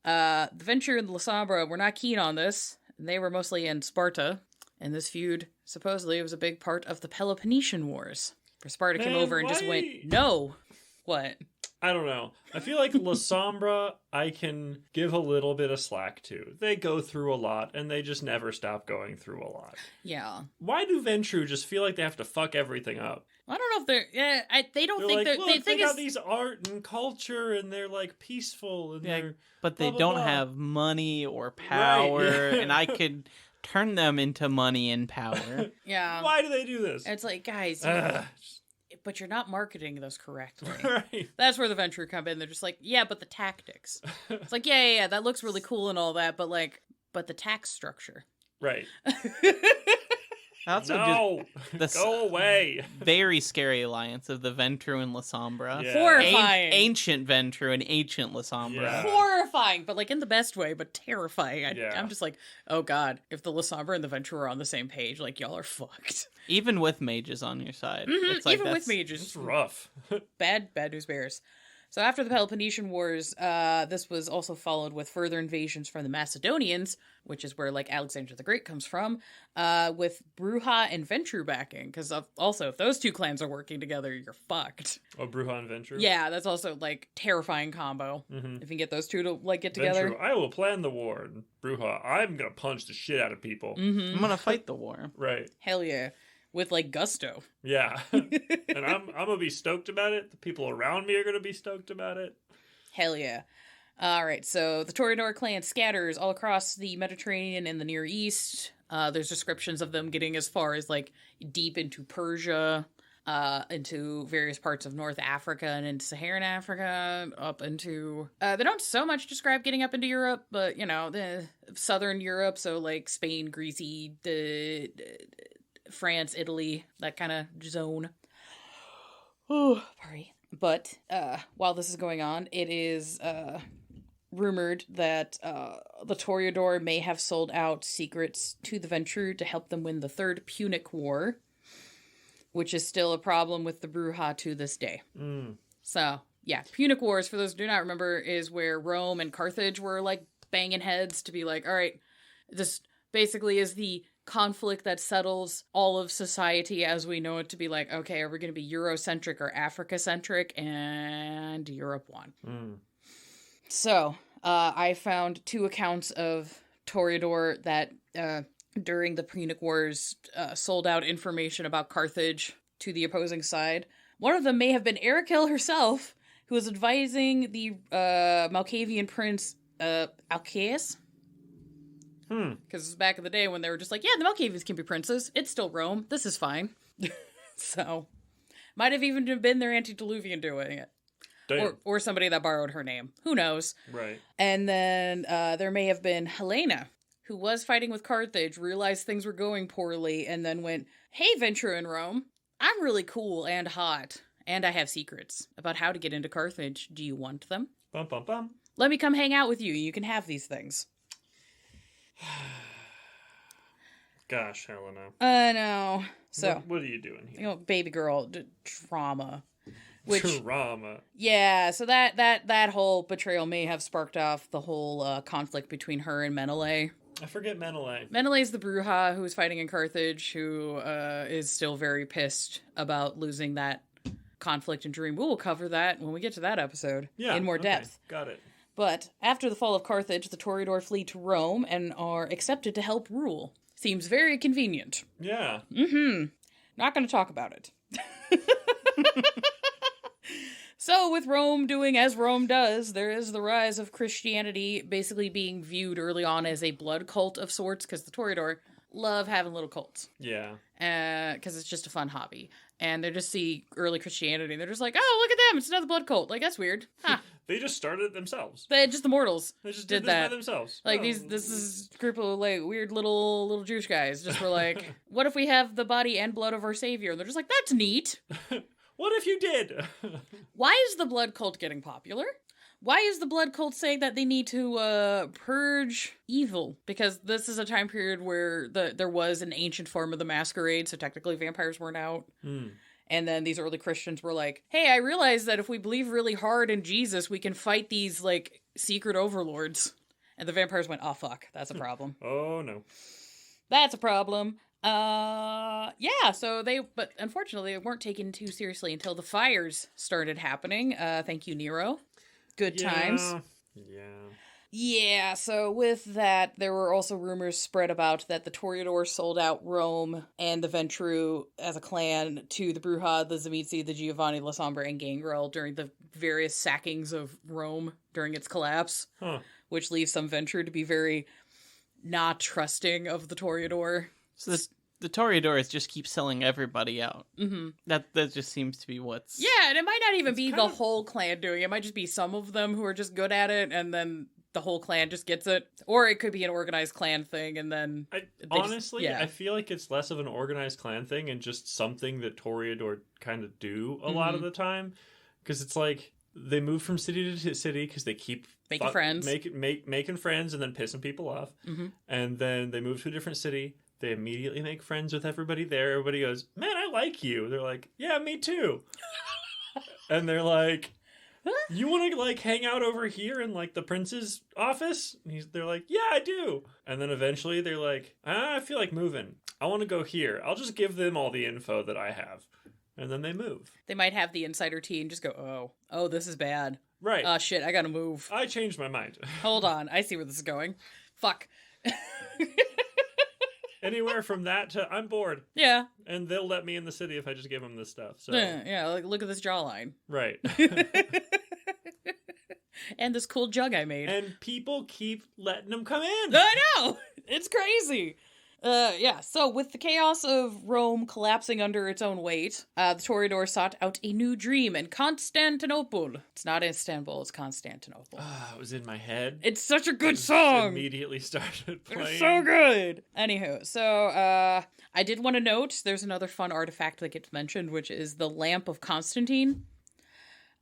The Venture and the Lasombra were not keen on this. They were mostly in Sparta. And this feud, supposedly, was a big part of the Peloponnesian Wars. Where Sparta came over and just went, no. What? I don't know. I feel like Lasombra, I can give a little bit of slack to. They go through a lot, and they just never stop going through a lot. Yeah. Why do Ventrue just feel like they have to fuck everything up? I don't know if they're... Yeah, they don't They're think like, they're... look, They think got these art and culture, and they're, like, peaceful, and they're... But they blah, blah, don't blah. have money or power, Right. and I could turn them into money and power. Yeah. Why do they do this? It's like, guys... but you're not marketing this correctly. Right. That's where the Venture come in. They're just like, yeah, but the tactics. It's like, yeah, that looks really cool and all that, but the tax structure. Right. Also, No! just Go away! very scary alliance of the Ventrue and Lasombra. Yeah. Horrifying. Ancient Ventrue and ancient Lasombra. Yeah. Horrifying, but like in the best way, but terrifying. Yeah. I'm just like, oh god, if the Lasombra and the Venture are on the same page, like y'all are fucked. Even with mages on your side. It's like, Even with that's- mages. It's rough. Bad news bears. So after the Peloponnesian Wars, this was also followed with further invasions from the Macedonians, which is where like Alexander the Great comes from, with Bruja and Ventrue backing. Because also, if those two clans are working together, you're fucked. Oh, Bruja and Ventrue? Yeah, that's also like terrifying combo. Mm-hmm. If you can get those two to like get together. Ventrue, I will plan the war. And Bruja, I'm gonna punch the shit out of people. Mm-hmm. I'm gonna fight the war. Right. Hell yeah. With like gusto. Yeah. And I'm gonna be stoked about it. The people around me are gonna be stoked about it. Hell yeah. Alright, so the Toreador clan scatters all across the Mediterranean and the Near East. There's descriptions of them getting as far as like deep into Persia, into various parts of North Africa and into Saharan Africa, up into... they don't so much describe getting up into Europe, but, the southern Europe, so like Spain, Greece, France, Italy, that kind of zone. Oh, sorry. But while this is going on, it is rumored that the Toreador may have sold out secrets to the Ventrue to help them win the Third Punic War, which is still a problem with the Bruja to this day. Mm. So, yeah, Punic Wars, for those who do not remember, is where Rome and Carthage were, like, banging heads to be like, all right, this basically is the conflict that settles all of society as we know it to be like, okay, are we going to be Eurocentric or Africa-centric? And Europe won. Mm. So, I found 2 accounts of Toreador that during the Punic Wars sold out information about Carthage to the opposing side. One of them may have been Ericil herself, who was advising the Malkavian prince Alcaeus. Because it's back in the day when they were just like, yeah, the Malkavians can be princes. It's still Rome. This is fine. So, might have even been their antediluvian doing it. Or somebody that borrowed her name. Who knows? Right. And then there may have been Helena, who was fighting with Carthage, realized things were going poorly, and then went, hey, Ventrue in Rome, I'm really cool and hot, and I have secrets about how to get into Carthage. Do you want them? Bum, bum, bum. Let me come hang out with you. You can have these things. Gosh, Helena. I know. So, what are you doing here? baby girl trauma. Which, Trauma. Yeah, so that whole betrayal may have sparked off the whole conflict between her and Menelaus. I forget Menelaus. Menelaus the Bruja, who was fighting in Carthage, who is still very pissed about losing that conflict and dream. We will cover that when we get to that episode in more depth. Got it. But after the fall of Carthage, the Toreador flee to Rome and are accepted to help rule. Seems very convenient. Yeah. Not going to talk about it. So, with Rome doing as Rome does, there is the rise of Christianity basically being viewed early on as a blood cult of sorts, because the Toreador love having little cults. Yeah. Because it's just a fun hobby. And they just see early Christianity, and they're just like, oh, look at them, it's another blood cult. Like, that's weird. Huh. They just started it themselves. Just the mortals. They just did this that by themselves. Like, this is a group of, like, weird little Jewish guys just were like, what if we have the body and blood of our savior? And they're just like, that's neat. What if you did? Why is the blood cult getting popular? Why is the blood cult saying that they need to purge evil? Because this is a time period where there was an ancient form of the masquerade, so technically vampires weren't out. And then these early Christians were like, hey, I realize that if we believe really hard in Jesus, we can fight these, like, secret overlords. And the vampires went, oh, fuck, that's a problem. Oh, no. That's a problem. But unfortunately, they weren't taken too seriously until the fires started happening. Thank you, Nero. Good times. Yeah, so with that, there were also rumors spread about that the Toreador sold out Rome and the Ventru as a clan to the Bruja, the Zimitzi, the Giovanni, La Sombra, and Gangrel during the various sackings of Rome during its collapse, which leaves some Ventru to be very not trusting of the Toreador. So the Toreadors just keep selling everybody out. Mm-hmm. That just seems to be what's... Yeah, and it might not even be the whole clan doing it. It might just be some of them who are just good at it, and then the whole clan just gets it. Or it could be an organized clan thing, and then... I feel like it's less of an organized clan thing and just something that Toreador kind of do a lot of the time. Because it's like, they move from city to city because they keep... Making friends. Making friends and then pissing people off. Mm-hmm. And then they move to a different city. They immediately make friends with everybody there. Everybody goes, man, I like you. They're like, yeah, me too. And they're like, you want to, like, hang out over here in, like, the prince's office? They're like, yeah, I do. And then eventually they're like, I feel like moving. I want to go here. I'll just give them all the info that I have. And then they move. They might have the insider tea and just go, oh, this is bad. Right. Oh, shit, I gotta move. I changed my mind. Hold on, I see where this is going. Fuck. Anywhere from that to, I'm bored. Yeah. And they'll let me in the city if I just give them this stuff. So yeah, like, look at this jawline. Right. And this cool jug I made. And people keep letting them come in. I know! It's crazy. So with the chaos of Rome collapsing under its own weight, the Toreador sought out a new dream in Constantinople. It's not Istanbul, it's Constantinople. It was in my head. It's such a good song! Immediately started playing. It's so good! Anywho, so, I did want to note, there's another fun artifact that gets mentioned, which is the Lamp of Constantine.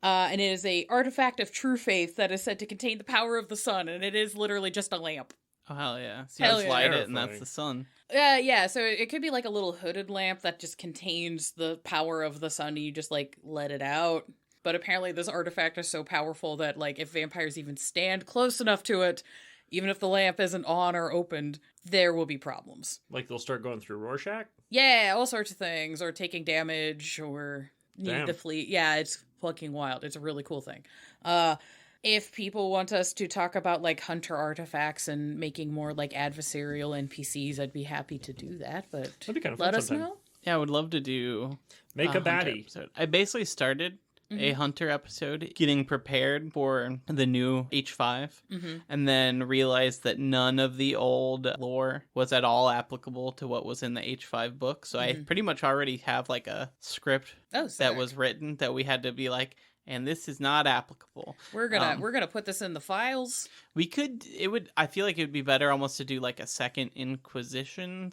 And it is a artifact of true faith that is said to contain the power of the sun, and it is literally just a lamp. Oh, hell yeah. So you just light it and that's the sun. Yeah, so it could be like a little hooded lamp that just contains the power of the sun and you just, like, let it out. But apparently this artifact is so powerful that, like, if vampires even stand close enough to it, even if the lamp isn't on or opened, there will be problems. Like they'll start going through Rorschach? Yeah, all sorts of things, or taking damage, or need to flee. Yeah, it's fucking wild. It's a really cool thing. If people want us to talk about, like, hunter artifacts and making more, like, adversarial NPCs, I'd be happy to do that, but that'd be kind of let fun us sometime. know. Yeah, I would love to do... Make a baddie. Episode. I basically started a hunter episode getting prepared for the new H5, and then realized that none of the old lore was at all applicable to what was in the H5 book, so I pretty much already have, like, a script that was written that we had to be like... And this is not applicable. We're gonna put this in the files. I feel like it would be better almost to do like a second Inquisition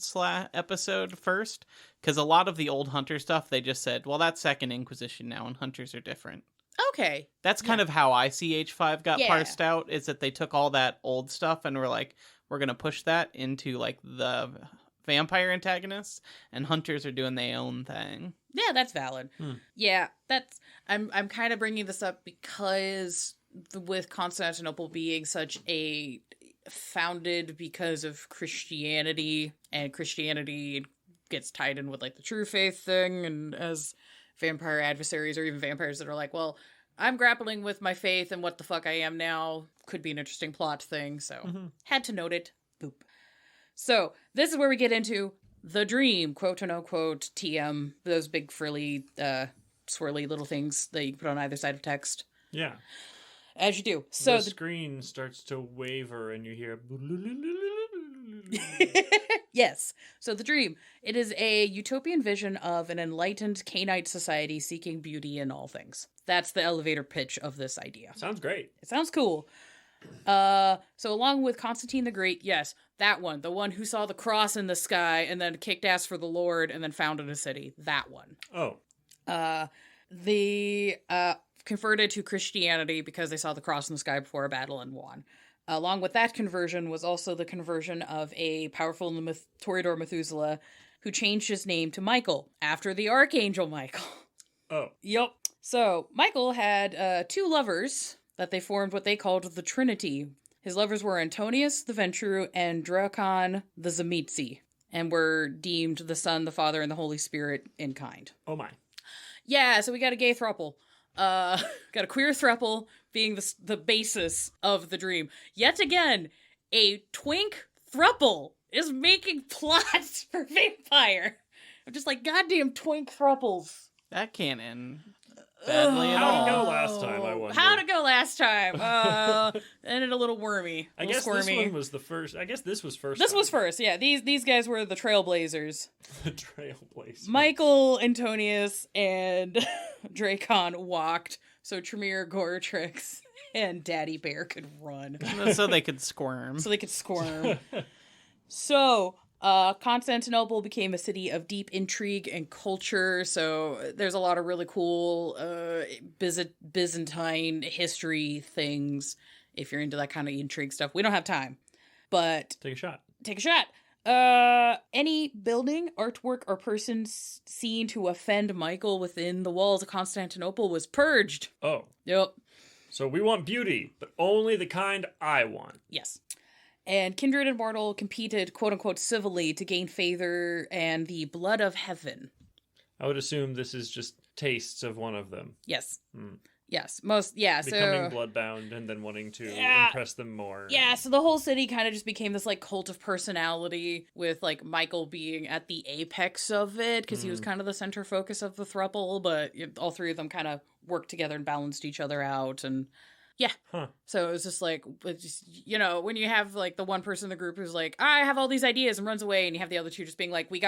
episode first. Because a lot of the old Hunter stuff, they just said, well, that's second Inquisition now, and Hunters are different. Okay. That's kind of how I see H5 got Yeah. parsed out, is that they took all that old stuff and were like, we're going to push that into like the vampire antagonists, and hunters are doing their own thing. Yeah, that's valid. Yeah, that's I'm kind of bringing this up because with Constantinople being such a founded because of Christianity, and Christianity gets tied in with like the true faith thing, and as vampire adversaries or even vampires that are like, well, I'm grappling with my faith and what the fuck I am now, could be an interesting plot thing, so had to note it. Boop. So this is where we get into the dream, quote unquote TM, those big frilly swirly little things that you can put on either side of text. Yeah. As you do. So the screen starts to waver and you hear... Yes. So the dream. It is a utopian vision of an enlightened Canaanite society seeking beauty in all things. That's the elevator pitch of this idea. Sounds great. It sounds cool. So along with Constantine the Great, yes, that one. The one who saw the cross in the sky and then kicked ass for the Lord and then founded a city. That one. Oh. The converted to Christianity because they saw the cross in the sky before a battle and won. Along with that conversion was also the conversion of a powerful Toreador Methuselah who changed his name to Michael after the Archangel Michael. Oh. Yup. So Michael had two lovers that they formed what they called the Trinity. His lovers were Antonius the Ventru and Dracon the Zamitzi, and were deemed the Son, the Father, and the Holy Spirit in kind. Oh my. Yeah, so we got a gay throuple. Got a queer throuple being the basis of the dream. Yet again, a twink throuple is making plots for vampire. I'm just like, goddamn twink throuples. That can't end badly at all. How'd it go last time, I wonder? How'd it go last time? Ended a little wormy. I guess squirmy. this one was the first. I guess this was first. This was first, yeah. These guys were the trailblazers. The trailblazers. Michael, Antonius, and Dracon walked so Tremere, Goretrix, and Daddy Bear could run. So they could squirm. So they could squirm. So, Constantinople became a city of deep intrigue and culture, so there's a lot of really cool Byzantine history things if you're into that kind of intrigue stuff. We don't have time, but... Take a shot. Take a shot. Any building, artwork, or person seen to offend Michael within the walls of Constantinople was purged. Oh. Yep. So we want beauty, but only the kind I want. Yes. And Kindred and Mortal competed, quote-unquote, civilly to gain favor and the blood of heaven. I would assume this is just tastes of one of them. Yes. Mm. Yes. Becoming bloodbound and then wanting to impress them more. Yeah, so the whole city kind of just became this, like, cult of personality with, like, Michael being at the apex of it because he was kind of the center focus of the throuple, but all three of them kind of worked together and balanced each other out, and... Yeah. Huh. So it was just like, when you have like the one person in the group who's like, I have all these ideas and runs away, and you have the other two just being like, we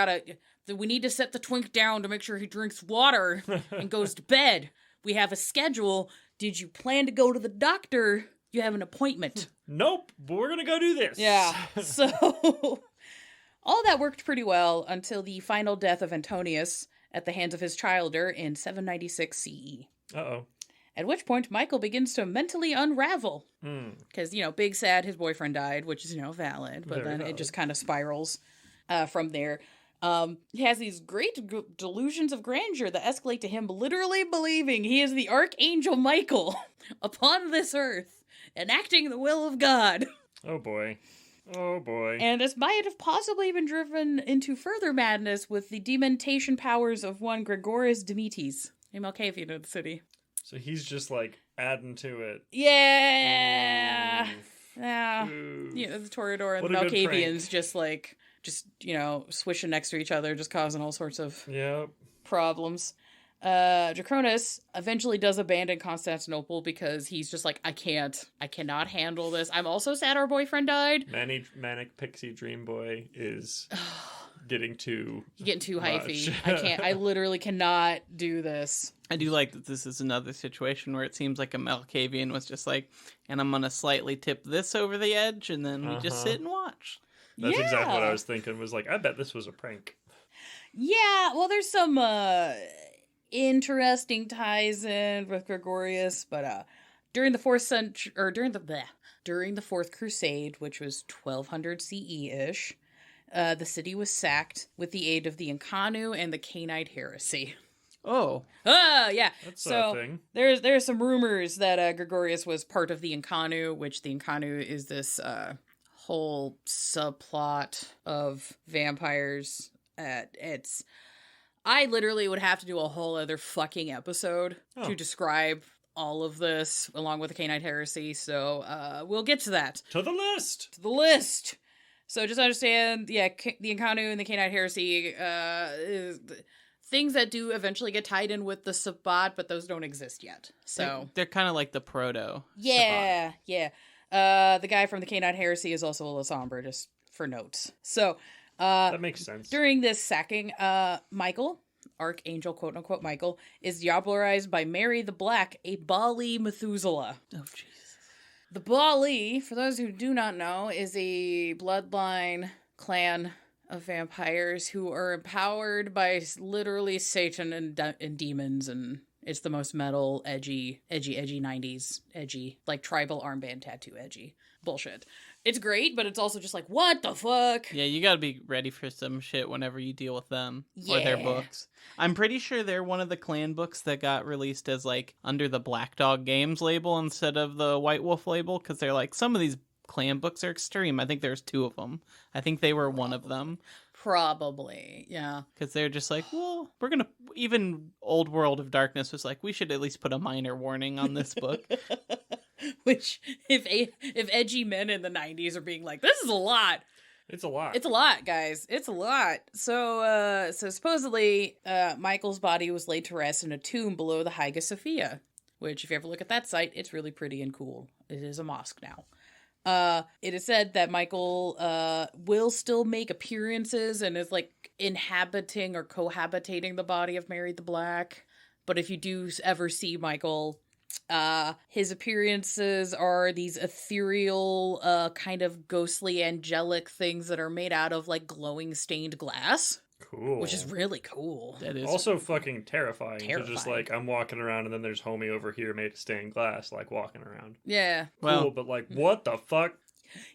need to set the twink down to make sure he drinks water and goes to bed. We have a schedule. Did you plan to go to the doctor? You have an appointment. Nope, but we're going to go do this. Yeah. So all that worked pretty well until the final death of Antonius at the hands of his childer in 796 CE. Uh-oh. At which point, Michael begins to mentally unravel. Because, big sad, his boyfriend died, which is, valid. But then it just kind of spirals from there. He has these great delusions of grandeur that escalate to him literally believing he is the Archangel Michael upon this earth, enacting the will of God. Oh, boy. Oh, boy. And this might have possibly been driven into further madness with the dementation powers of one Gregorius Demetes, a Malkavian of the city. So he's just, like, adding to it. Yeah. Oof. Yeah. Oof. The Toreador and What the a good Malkavians just swishing next to each other, just causing all sorts of problems. Draconis eventually does abandon Constantinople because he's just like, I cannot handle this. I'm also sad our boyfriend died. Manic Pixie Dream Boy is getting too hyphy. I literally cannot do this. I do like that this is another situation where it seems like a Malkavian was just like, and I'm going to slightly tip this over the edge, and then we just sit and watch. That's exactly what I was thinking, was like, I bet this was a prank. Yeah, well, there's some, interesting ties in with Gregorius, but during the fourth century, or during the Fourth Crusade, which was 1200 CE-ish, the city was sacked with the aid of the Incarnu and the Cainite heresy. Oh. Yeah. That's so a thing. there's some rumors that Gregorius was part of the Incarnu, which the Incarnu is this whole subplot of vampires. I literally would have to do a whole other fucking episode to describe all of this along with the Cainite heresy. So we'll get to that. To the list. So just understand, the Incarnu and the Cainite heresy is things that do eventually get tied in with the Sabbat, but those don't exist yet. So They're kind of like the proto. yeah, Sabbat. yeah. The guy from the Cainite heresy is also a Lasombra, just for notes. So That makes sense. during this sacking, Michael, Archangel, quote unquote Michael, is diablerized by Mary the Black, a Bali Methuselah. Oh, Jesus. The Bali, for those who do not know, is a bloodline clan of vampires who are empowered by literally Satan and demons, and it's the most metal, edgy 90s, edgy, like tribal armband tattoo edgy bullshit. It's great, but it's also just like, what the fuck? Yeah, you gotta be ready for some shit whenever you deal with them or their books. I'm pretty sure they're one of the clan books that got released as like under the Black Dog Games label instead of the White Wolf label, because they're like, some of these clan books are extreme. I think there's 2 of them. I think they were one of them. Probably, yeah. Because they're just like, well, we're gonna, even Old World of Darkness was like, we should at least put a minor warning on this book. Which, if edgy men in the 90s are being like, this is a lot. It's a lot. It's a lot, guys. It's a lot. So supposedly, Michael's body was laid to rest in a tomb below the Hagia Sophia, which, if you ever look at that site, it's really pretty and cool. It is a mosque now. It is said that Michael will still make appearances and is like inhabiting or cohabitating the body of Mary the Black. But if you do ever see Michael, his appearances are these ethereal, kind of ghostly, angelic things that are made out of like glowing stained glass. Cool. Which is really cool. That is also fucking terrifying. To just like, I'm walking around and then there's homie over here made of stained glass, like walking around. Yeah. Cool, but like, what the fuck?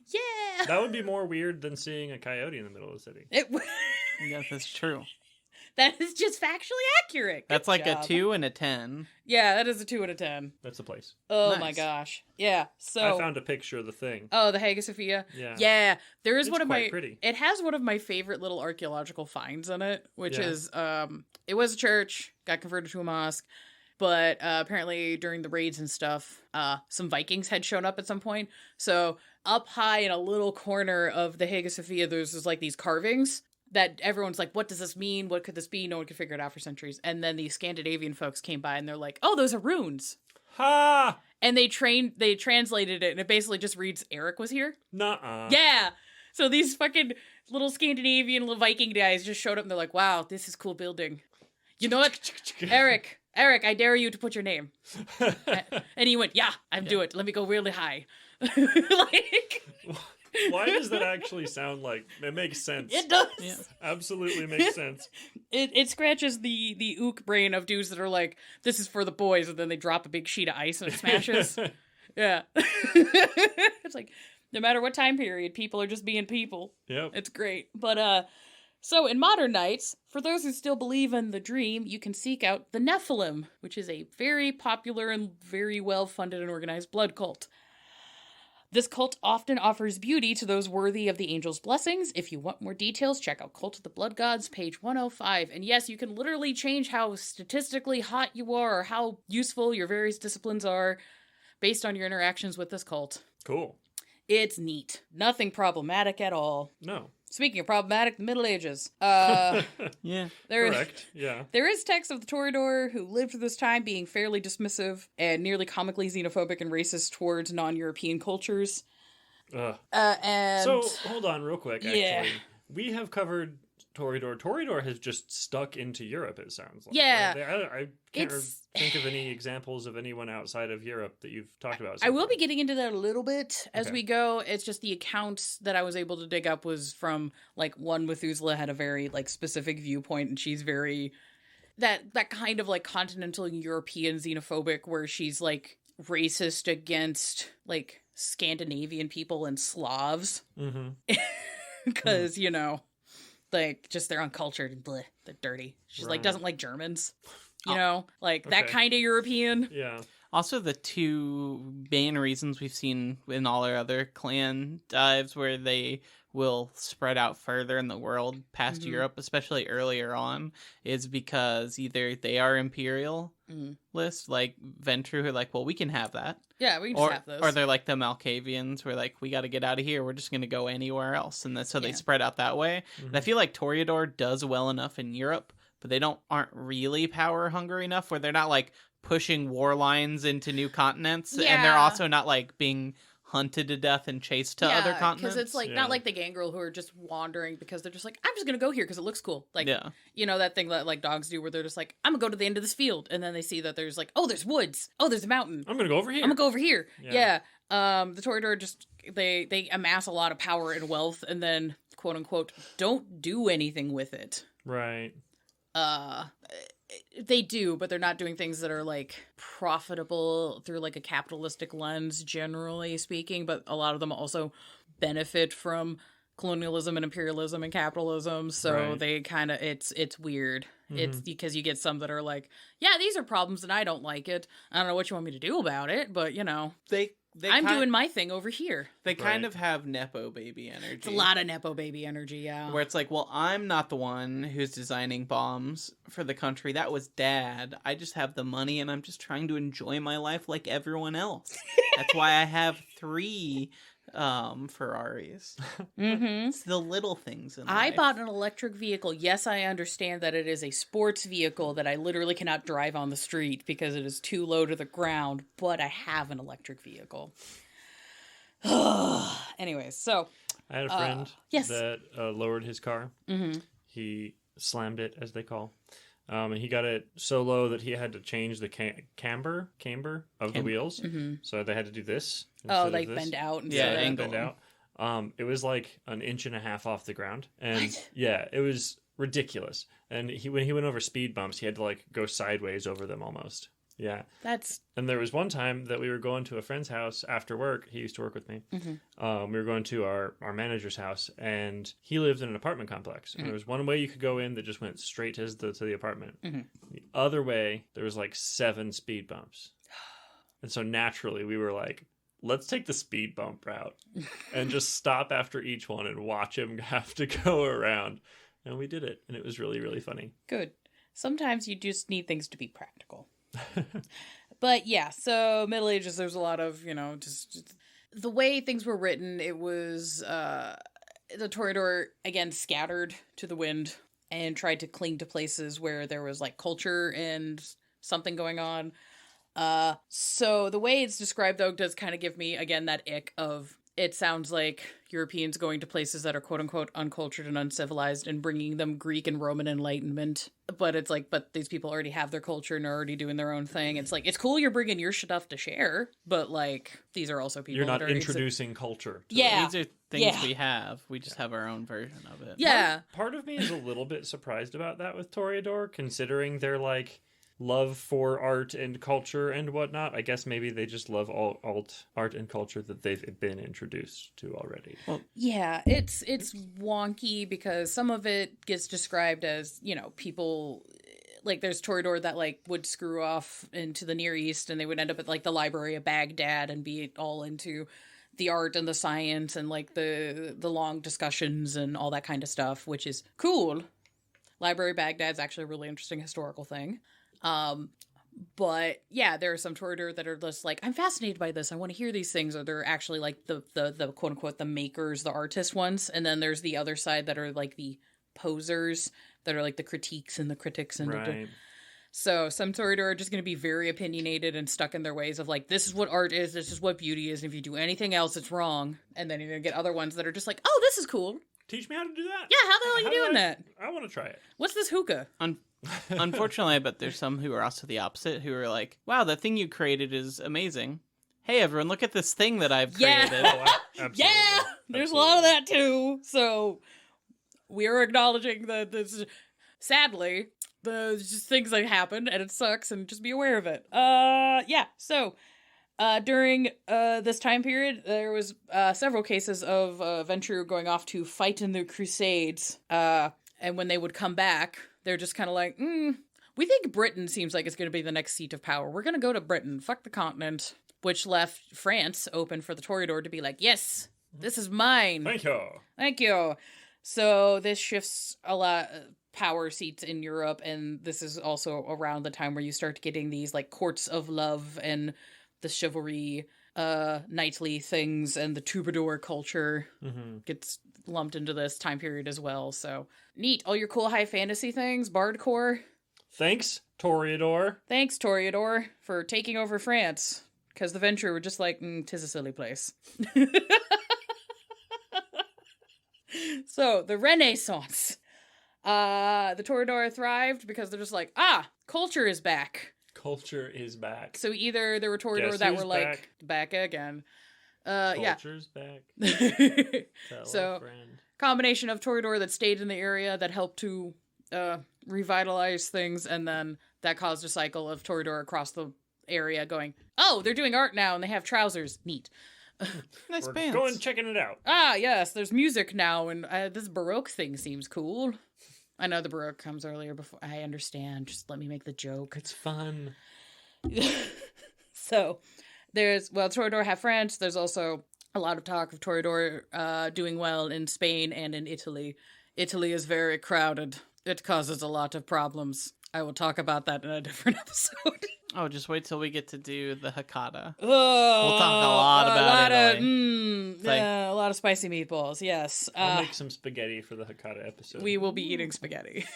Yeah. That would be more weird than seeing a coyote in the middle of the city. Yes, that's true. That is just factually accurate. That's like a 2 and a 10. Yeah, that is a 2 out of 10. That's the place. Oh Nice. my gosh. Yeah. So I found a picture of the thing. Oh, the Hagia Sophia. Yeah. Yeah. There is It's one of quite my pretty. It has one of my favorite little archaeological finds in it, which Yeah. is it was a church, got converted to a mosque, but apparently during the raids and stuff, some Vikings had shown up at some point. So up high in a little corner of the Hagia Sophia, there's just like these carvings that everyone's like, what does this mean? What could this be? No one could figure it out for centuries. And then the Scandinavian folks came by and they're like, oh, those are runes. Ha! And they translated it, and it basically just reads, Eric was here. Nuh-uh. Yeah. So these fucking little Scandinavian little Viking guys just showed up and they're like, wow, this is cool building. You know what? Eric, I dare you to put your name. And he went, yeah, I'm do it. Let me go really high. Like, why does that actually sound like it makes sense? it does. Yeah. Absolutely makes sense. It scratches the ook brain of dudes that are like, this is for the boys, and then they drop a big sheet of ice and it smashes. Yeah. It's like, no matter what time period, people are just being people. Yep. It's great. But so in modern nights, for those who still believe in the dream, you can seek out the Nephilim, which is a very popular and very well funded and organized blood cult. This cult often offers beauty to those worthy of the angel's blessings. If you want more details, check out Cult of the Blood Gods, page 105. And yes, you can literally change how statistically hot you are or how useful your various disciplines are based on your interactions with this cult. Cool. It's neat. Nothing problematic at all. No. Speaking of problematic, the Middle Ages. Yeah. Correct. Yeah. There is text of the Toreador who lived through this time being fairly dismissive and nearly comically xenophobic and racist towards non-European cultures. And So, hold on real quick, actually. Yeah. We have covered Toreador. Toreador has just stuck into Europe, it sounds like. Yeah. I can't It's- think of any examples of anyone outside of Europe that you've talked about so I will far. be getting into that a little bit as Okay. we go. It's just the accounts that I was able to dig up was from, like, one Methuselah had a very, like, specific viewpoint, and she's very that kind of like continental European xenophobic where she's like racist against like Scandinavian people and Slavs. Because, you know, like just they're uncultured and bleh, they're dirty. She's like doesn't like Germans. You know, like that kind of European. Yeah. Also, the two main reasons we've seen in all our other clan dives where they will spread out further in the world past Europe, especially earlier on, is because either they are imperialist, like Ventru, who are like, well, we can have that. Yeah, we can just have those. Or they're like the Malkavians, who are like, we got to get out of here. We're just going to go anywhere else. And so they spread out that way. And I feel like Toreador does well enough in Europe, but they aren't really power hungry enough where they're not like pushing war lines into new continents. And they're also not like being hunted to death and chased to other continents. Because it's like not like the Gangrel who are just wandering because they're just like, I'm just gonna go here because it looks cool. Like, you know that thing that like dogs do where they're just like, I'm gonna go to the end of this field, and then they see that there's like, oh, there's woods, oh, there's a mountain, I'm gonna go over here. Yeah. The Toreador just they amass a lot of power and wealth, and then quote unquote don't do anything with it. Right. They do, but they're not doing things that are like profitable through like a capitalistic lens, generally speaking. But a lot of them also benefit from colonialism and imperialism and capitalism. So they kind of, it's weird. It's because you get some that are like, yeah, these are problems and I don't like it. I don't know what you want me to do about it, but you know, I'm doing my thing over here. They kind of have Nepo baby energy. It's a lot of Nepo baby energy, yeah. Where it's like, well, I'm not the one who's designing bombs for the country. That was Dad. I just have the money and I'm just trying to enjoy my life like everyone else. That's why I have 3 Ferraris. It's the little things in life. I bought an electric vehicle. Yes, I understand that it is a sports vehicle that I literally cannot drive on the street because it is too low to the ground, but I have an electric vehicle. Anyways, so I had a friend that lowered his car. He slammed it, as they call. And he got it so low that he had to change the camber of the wheels. So they had to do this. Oh, like this. Bend out. Bend out. It was like an inch and a half off the ground. And it was ridiculous. And when he went over speed bumps, he had to like go sideways over them almost. Yeah. And there was one time that we were going to a friend's house after work. He used to work with me. We were going to our manager's house, and he lived in an apartment complex. And there was one way you could go in that just went straight to the apartment. The other way, there was like 7 speed bumps. And so naturally, we were like, let's take the speed bump route and just stop after each one and watch him have to go around. And we did it, and it was really, really funny. Good. Sometimes you just need things to be practical. But yeah, so Middle Ages, there's a lot of, you know, just the way things were written. It was the Toreador again scattered to the wind and tried to cling to places where there was like culture and something going on. So the way it's described though does kind of give me again that ick of, it sounds like Europeans going to places that are quote unquote uncultured and uncivilized and bringing them Greek and Roman enlightenment. But it's like, but these people already have their culture and are already doing their own thing. It's like, it's cool you're bringing your stuff to share, but like, these are also people. You're not introducing culture. These are things we have. We just have our own version of it. Yeah. Part of me is a little bit surprised about that with Toreador, considering they're like, love for art and culture and whatnot. I guess maybe they just love all alt art and culture that they've been introduced to already. Well, yeah, it's wonky because some of it gets described as, you know, people like there's Toreador that like would screw off into the Near East and they would end up at like the Library of Baghdad and be all into the art and the science and like the long discussions and all that kind of stuff, which is cool. Library of Baghdad's actually a really interesting historical thing. But yeah, there are some Toreador that are just like, I'm fascinated by this. I want to hear these things. Or they're actually like the quote unquote, the makers, the artist ones. And then there's the other side that are like the posers that are like the critiques and the critics. And so some Toreador are just going to be very opinionated and stuck in their ways of like, this is what art is. This is what beauty is. And if you do anything else, it's wrong. And then you're going to get other ones that are just like, oh, this is cool. Teach me how to do that. Yeah. How the hell are you doing that? I want to try it. What's this hookah? Unfortunately, I bet there's some who are also the opposite, who are like, wow, the thing you created is amazing. Hey, everyone, look at this thing that I've created. Yeah, there's a lot of that, too. So we are acknowledging that this sadly, there's just things that happen, and it sucks, and just be aware of it. So during this time period, there was several cases of Ventrue going off to fight in the Crusades, and when they would come back, they're just kind of like, we think Britain seems like it's going to be the next seat of power. We're going to go to Britain. Fuck the continent. Which left France open for the Toreador to be like, yes, this is mine. Thank you. So this shifts a lot power seats in Europe, and this is also around the time where you start getting these like courts of love and the chivalry, knightly things, and the troubadour culture gets lumped into this time period as well. So neat. All your cool high fantasy things, bardcore. Thanks, Toreador. Thanks, Toreador, for taking over France. Because the Ventrue were just like, 'tis a silly place. So, the Renaissance. The Toreador thrived because they're just like, culture is back. Culture is back. So either there were Toreador that were like, back again. Culture's back. Tell So, a friend. combination of Toreador that stayed in the area that helped to revitalize things, and then that caused a cycle of Toreador across the area going, they're doing art now and they have trousers. Neat. Nice We're pants. going checking it out. Yes, there's music now, and this Baroque thing seems cool. I know the Baroque comes earlier before. I understand. Just let me make the joke. It's fun. So, Toreador have France. There's also a lot of talk of Toreador doing well in Spain and in Italy. Italy is very crowded. It causes a lot of problems. I will talk about that in a different episode. Oh, just wait till we get to do the Hakata. Oh, We'll talk a lot about Italy. A lot of spicy meatballs, yes. I'll make some spaghetti for the Hakata episode. We will be eating spaghetti.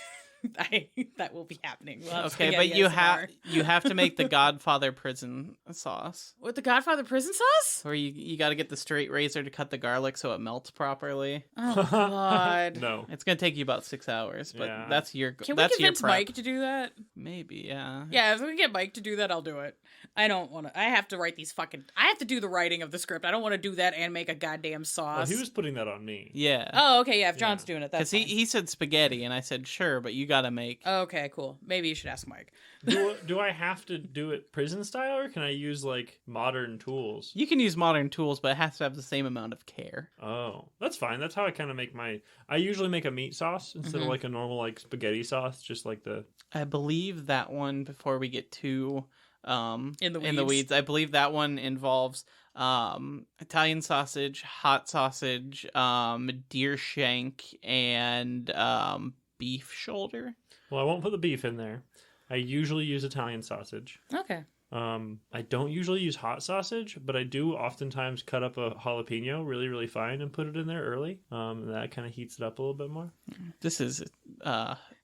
That will be happening. We'll Okay, but you have to make the Godfather prison sauce. With the Godfather prison sauce? Where you got to get the straight razor to cut the garlic so it melts properly. Oh God. No. It's gonna take you about 6 hours, but Yeah. that's your. Can we that's convince your prep. Mike to do that? Maybe, yeah. Yeah, if we can get Mike to do that, I'll do it. I don't want to. I have to write these I have to do the writing of the script. I don't want to do that and make a goddamn sauce. Well, he was putting that on me. Yeah. Oh, okay, yeah. If John's doing it, that's Because fine. he said spaghetti, and I said sure, but you got to make. Okay, cool. Maybe you should ask Mike. Do I have to do it prison style, or can I use like modern tools? You can use modern tools, but it has to have the same amount of care. Oh, that's fine. That's how I kind of make my. I usually make a meat sauce instead of like a normal like spaghetti sauce, just like the. I believe that one, before we get too In the in the weeds, I believe that one involves Italian sausage, hot sausage, deer shank, and beef shoulder. Well, I won't put the beef in there. I usually use Italian sausage. Okay. I don't usually use hot sausage, but I do oftentimes cut up a jalapeno really, really fine and put it in there early. That kind of heats it up a little bit more. This is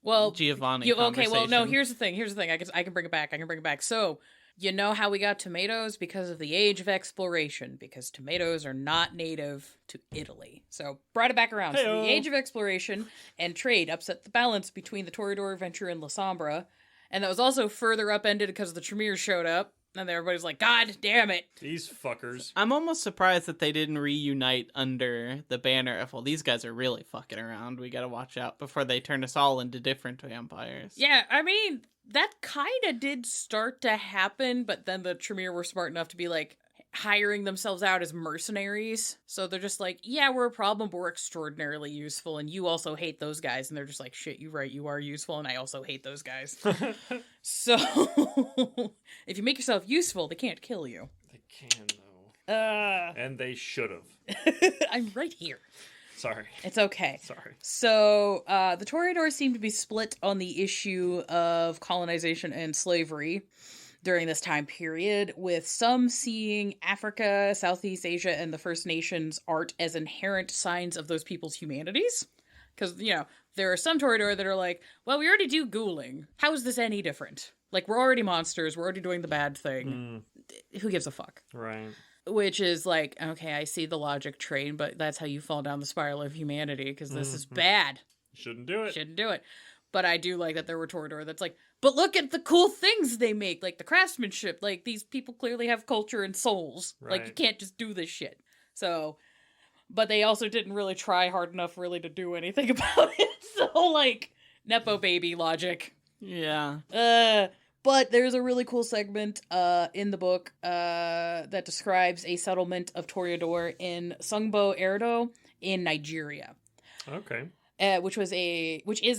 Okay, Giovanni. well, no, conversation. here's the thing. I can bring it back. So, you know how we got tomatoes? Because of the age of exploration, because tomatoes are not native to Italy. So, brought it back around. So, Hey-o. the age of exploration and trade upset the balance between the Toreador, Ventrue, and La Sombra. And that was also further upended because the Tremere showed up. And everybody's like, God damn it. These fuckers. I'm almost surprised that they didn't reunite under the banner of, well, these guys are really fucking around. We gotta watch out before they turn us all into different vampires. Yeah, I mean, that kind of did start to happen, but then the Tremere were smart enough to be like hiring themselves out as mercenaries. So they're just like, yeah, we're a problem, but we're extraordinarily useful, and you also hate those guys. And they're just like, shit, you're right, you are useful, and I also hate those guys. So if you make yourself useful, they can't kill you. They can though. And they should have. I'm right here. Sorry. It's okay. Sorry. So, the Toreador seem to be split on the issue of colonization and slavery during this time period, with some seeing Africa, Southeast Asia, and the First Nations art as inherent signs of those people's humanities. Because, you know, there are some Toreador that are like, well, we already do ghouling. How is this any different? Like, we're already monsters. We're already doing the bad thing. Who gives a fuck? Right. Which is like, okay, I see the logic train, but that's how you fall down the spiral of humanity, because this is bad. Shouldn't do it. Shouldn't do it. But I do like that there were Toreador that's like, but look at the cool things they make, like the craftsmanship. Like, these people clearly have culture and souls. Like, you Right. can't just do this shit. So, but they also didn't really try hard enough really to do anything about it. So, like, Nepo baby logic. Yeah. But there's a really cool segment in the book that describes a settlement of Toreador in Sungbo Erdo in Nigeria. Okay. Which is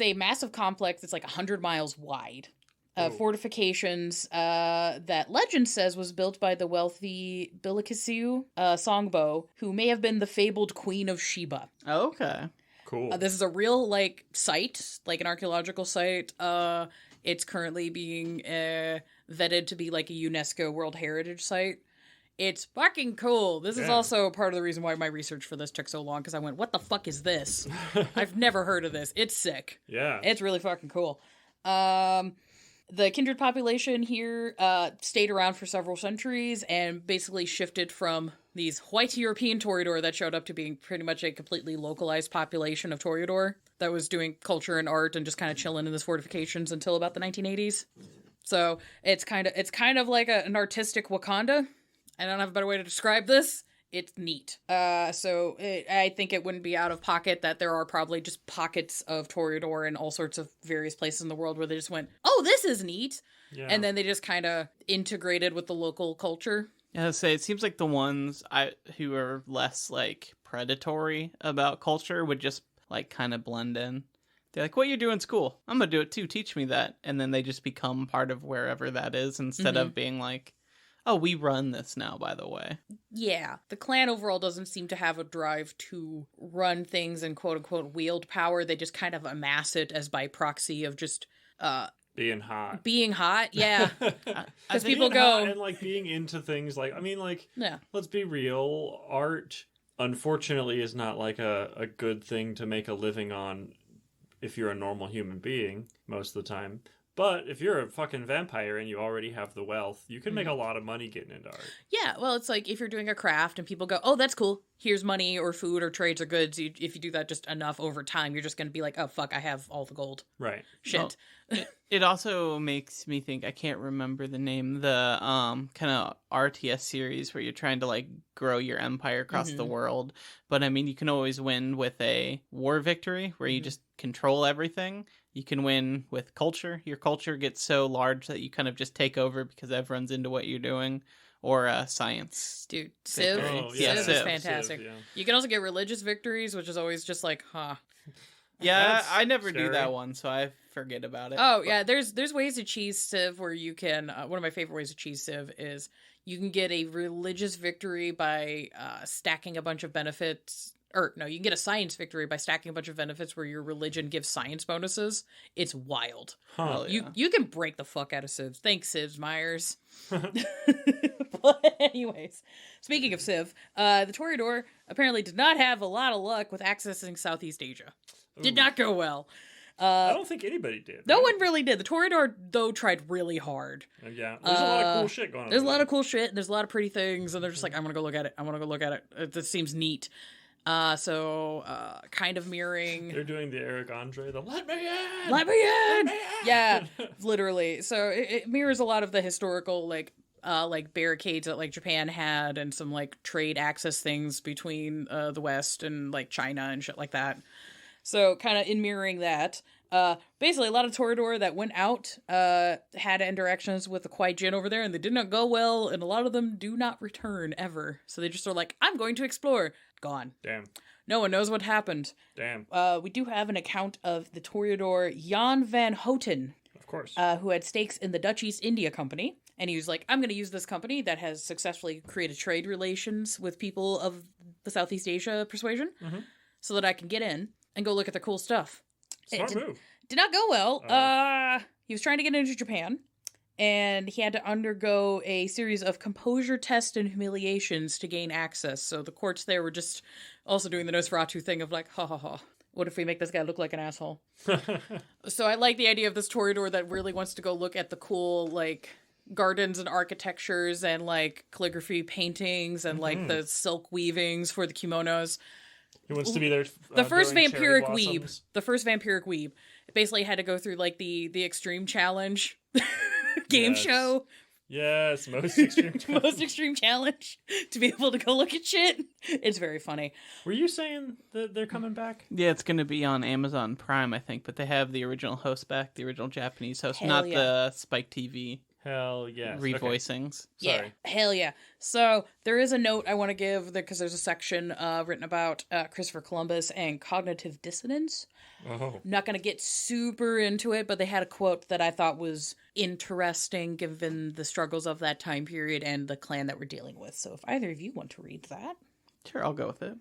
a massive complex that's like 100 miles wide. Fortifications that legend says was built by the wealthy Bilikisiu Songbo, who may have been the fabled Queen of Sheba. Okay. Cool. This is a real site, like an archaeological site. It's currently being vetted to be like a UNESCO World Heritage Site. It's fucking cool. This is also part of the reason why my research for this took so long, because I went, what the fuck is this? I've never heard of this. It's sick. Yeah. It's really fucking cool. The kindred population here stayed around for several centuries and basically shifted from these white European Toreador that showed up to being pretty much a completely localized population of Toreador that was doing culture and art and just kind of chilling in these fortifications until about the 1980s. So it's kind of like an artistic Wakanda. I don't have a better way to describe this. It's neat. I think it wouldn't be out of pocket that there are probably just pockets of Toreador in all sorts of various places in the world where they just went, oh, this is neat. Yeah. And then they just kind of integrated with the local culture. Yeah, I'd say it seems like the ones who are less like predatory about culture would just like kind of blend in. They're like, what you do in school? I'm going to do it too. Teach me that. And then they just become part of wherever that is instead of being like, oh, we run this now, by the way. Yeah. The clan overall doesn't seem to have a drive to run things and quote-unquote wield power. They just kind of amass it as by proxy of just... being hot. Being hot, yeah. Because people go... And, like, being into things like... I mean, like, yeah. Let's be real. Art, unfortunately, is not, like, a good thing to make a living on if you're a normal human being most of the time. But if you're a fucking vampire and you already have the wealth, you can make a lot of money getting into art. Yeah, well, it's like if you're doing a craft and people go, oh, that's cool. Here's money or food or trades or goods. If you do that just enough over time, you're just going to be like, oh, fuck, I have all the gold. Right. Shit. Well, it also makes me think, I can't remember the name, the kind of RTS series where you're trying to like grow your empire across the world. But I mean, you can always win with a war victory where you just control everything. You can win with culture. Your culture gets so large that you kind of just take over because everyone's into what you're doing. Or science. Dude, Civ. Oh, Civ Civ is fantastic. Civ, yeah. You can also get religious victories, which is always just like, huh. Yeah, I never scary. do that one, so I forget about it. Oh, yeah, there's ways to cheese Civ where you can... one of my favorite ways to cheese Civ is you can get a religious victory by stacking a bunch of benefits... Or, no, you can get a science victory by stacking a bunch of benefits where your religion gives science bonuses. It's wild. Huh. You can break the fuck out of Civs. Thanks, Civs Myers. But anyways, speaking of Civ, the Toreador apparently did not have a lot of luck with accessing Southeast Asia. Ooh. Did not go well. I don't think anybody did. No one really did. The Toreador, though, tried really hard. Yeah, there's a lot of cool shit going on. There's a lot of cool shit, and there's a lot of pretty things, and they're just like, I'm gonna go look at it. This seems neat. Kind of mirroring. They're doing the Eric Andre, the let me in! Let me in! Yeah, literally. So it mirrors a lot of the historical, like barricades that, like, Japan had and some, like, trade access things between the West and, like, China and shit like that. So kind of in mirroring that. Basically, a lot of Toreador that went out had interactions with the Kwai Jin over there, and they did not go well, and a lot of them do not return ever. So they just are like, I'm going to explore. Gone. Damn. No one knows what happened. Damn. We do have an account of the Toreador Jan van Houten. Of course. Who had stakes in the Dutch East India Company. And he was like, I'm going to use this company that has successfully created trade relations with people of the Southeast Asia persuasion so that I can get in and go look at the cool stuff. Smart move. Did not go well. He was trying to get into Japan, and he had to undergo a series of composure tests and humiliations to gain access. So the courts there were just also doing the Nosferatu thing of like, ha ha ha. What if we make this guy look like an asshole? So I like the idea of this Toreador that really wants to go look at the cool, like, gardens and architectures and, like, calligraphy paintings and, like, the silk weavings for the kimonos. He wants to be there. The first vampiric weeb. The first vampiric weeb. It basically had to go through, like, the extreme challenge game show Yes, most extreme challenge. Most extreme challenge to be able to go look at shit. It's very funny. Were you saying that they're coming back? Yeah, it's going to be on Amazon Prime, I think, but they have the original host back, the original Japanese host, Hell not yeah. the Spike TV Hell yes. revoicings. Yeah, Sorry. hell yeah. So there is a note I want to give because there's a section written about Christopher Columbus and cognitive dissonance. Oh. Not going to get super into it, but they had a quote that I thought was interesting given the struggles of that time period and the clan that we're dealing with. So if either of you want to read that. Sure, I'll go with it.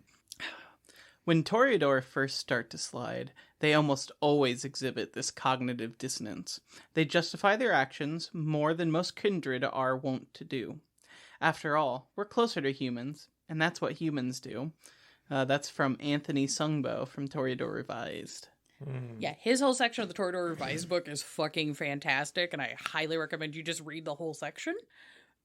When Toreador first start to slide, they almost always exhibit this cognitive dissonance. They justify their actions more than most kindred are wont to do. After all, we're closer to humans, and that's what humans do. That's from Anthony Sungbo from Toreador Revised. Yeah, his whole section of the Toreador Revised book is fucking fantastic, and I highly recommend you just read the whole section.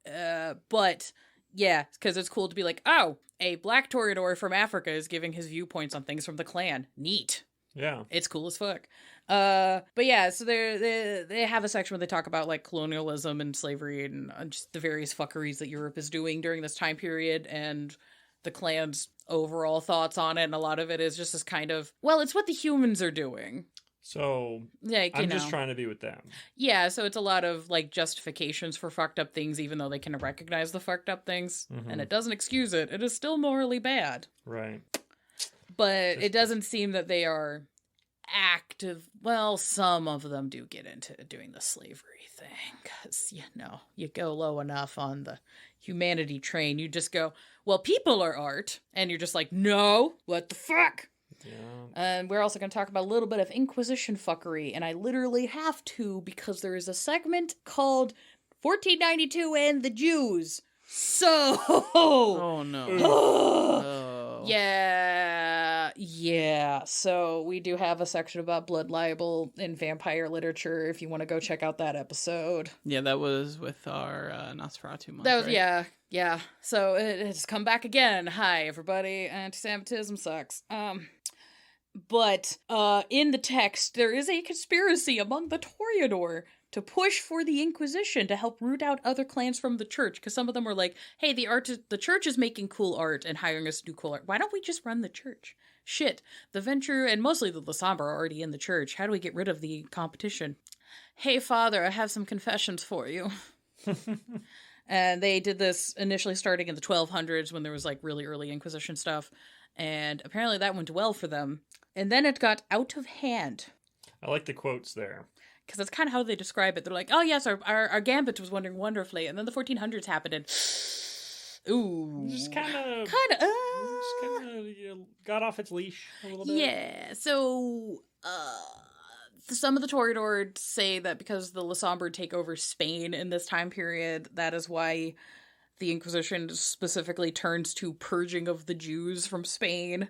But yeah, because it's cool to be like, oh, a black Toreador from Africa is giving his viewpoints on things from the clan. Neat. Yeah. It's cool as fuck. But yeah, so they have a section where they talk about like colonialism and slavery and just the various fuckeries that Europe is doing during this time period and the clan's overall thoughts on it. And a lot of it is just this kind of, well, it's what the humans are doing. So Like, I'm just trying to be with them. Yeah, so it's a lot of like justifications for fucked up things, even though they can recognize the fucked up things, and it doesn't excuse it. It is still morally bad. Right. But it doesn't seem that they are active. Well, some of them do get into doing the slavery thing, because, you know, you go low enough on the humanity train, you just go, well, people are art, and you're just like, no, what the fuck? Yeah. And we're also going to talk about a little bit of Inquisition fuckery, and I literally have to because there is a segment called 1492 and the Jews. So, Oh, no. Oh. Yeah. So we do have a section about blood libel in vampire literature if you want to go check out that episode. Yeah, that was with our Nosferatu month, That was, right? yeah. So it's come back again. Hi, everybody. Anti-Semitism sucks. But in the text, there is a conspiracy among the Toreador to push for the Inquisition to help root out other clans from the church, because some of them were like, hey, the church is making cool art and hiring us to do cool art. Why don't we just run the church? Shit, the Venture and mostly the Lasombra are already in the church. How do we get rid of the competition? Hey, Father, I have some confessions for you. And they did this initially starting in the 1200s when there was like really early Inquisition stuff. And apparently that went well for them. And then it got out of hand. I like the quotes there. Because that's kind of how they describe it. They're like, oh, yes, our gambit was wandering wonderfully. And then the 1400s happened and... Ooh. Just kind of got off its leash a little bit. Yeah. So, some of the Toreador say that because the Lasombra take over Spain in this time period, that is why the Inquisition specifically turns to purging of the Jews from Spain,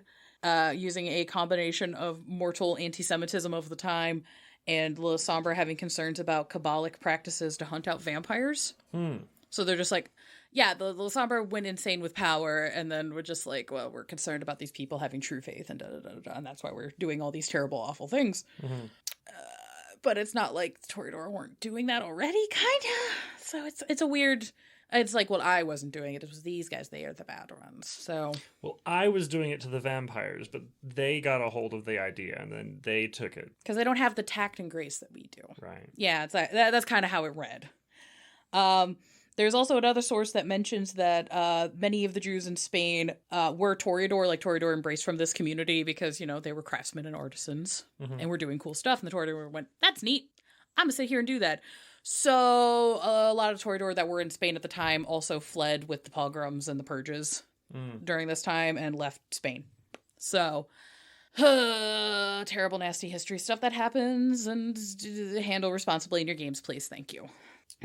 using a combination of mortal anti-Semitism of the time and Lasombra having concerns about Kabbalic practices to hunt out vampires. So they're just like, yeah, the Lasombra went insane with power, and then we're just like, well, we're concerned about these people having true faith, and da-da-da-da-da, and that's why we're doing all these terrible, awful things. But it's not like the Toreador weren't doing that already, kinda. So it's a weird... It's like, well, I wasn't doing it. It was these guys. They are the bad ones. So, well, I was doing it to the vampires, but they got a hold of the idea and then they took it. Because they don't have the tact and grace that we do. Right. Yeah, it's like, that's kind of how it read. There's also another source that mentions that many of the Jews in Spain were Toreador, like Toreador embraced from this community because, you know, they were craftsmen and artisans and were doing cool stuff. And the Toreador went, that's neat. I'm going to sit here and do that. So a lot of Toreador that were in Spain at the time also fled with the pogroms and the purges during this time and left Spain. So terrible, nasty history stuff that happens, and handle responsibly in your games, please. Thank you.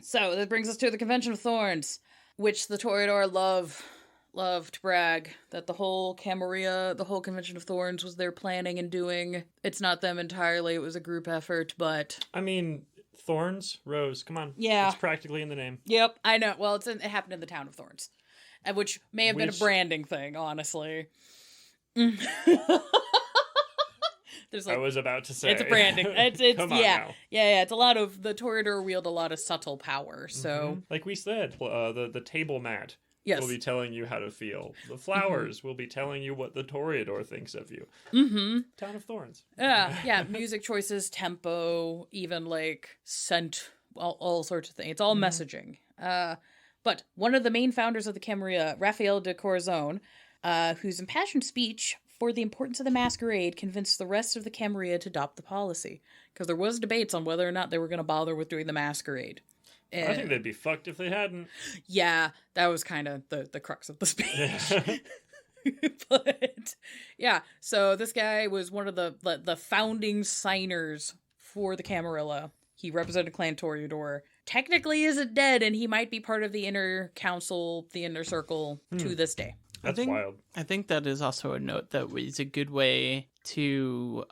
So that brings us to the Convention of Thorns, which the Toreador love to brag that the whole Camarilla, the whole Convention of Thorns was their planning and doing. It's not them entirely. It was a group effort, but... I mean... Thorns, Rose, come on. Yeah. It's practically in the name. Yep, I know. Well, it happened in the town of Thorns, which may have been a branding thing, honestly. There's There's I was about to say. it's a branding. It's Come on yeah. now. Yeah. It's a lot of the Toreador wield a lot of subtle power. So Like we said, the table mat yes. will be telling you how to feel. The flowers will be telling you what the Toreador thinks of you. Town of Thorns. Yeah. Music choices, tempo, even like scent, all sorts of things. It's all messaging. But one of the main founders of the Camarilla, Raphael de Corazon, whose impassioned speech for the importance of the masquerade convinced the rest of the Camarilla to adopt the policy. Because there was debates on whether or not they were going to bother with doing the masquerade. I think they'd be fucked if they hadn't. Yeah, that was kind of the crux of the speech. But yeah, so this guy was one of the founding signers for the Camarilla. He represented Clan Toreador. Technically isn't dead, and he might be part of the inner council, the inner circle, to this day. That's wild. I think that is also a note that is a good way to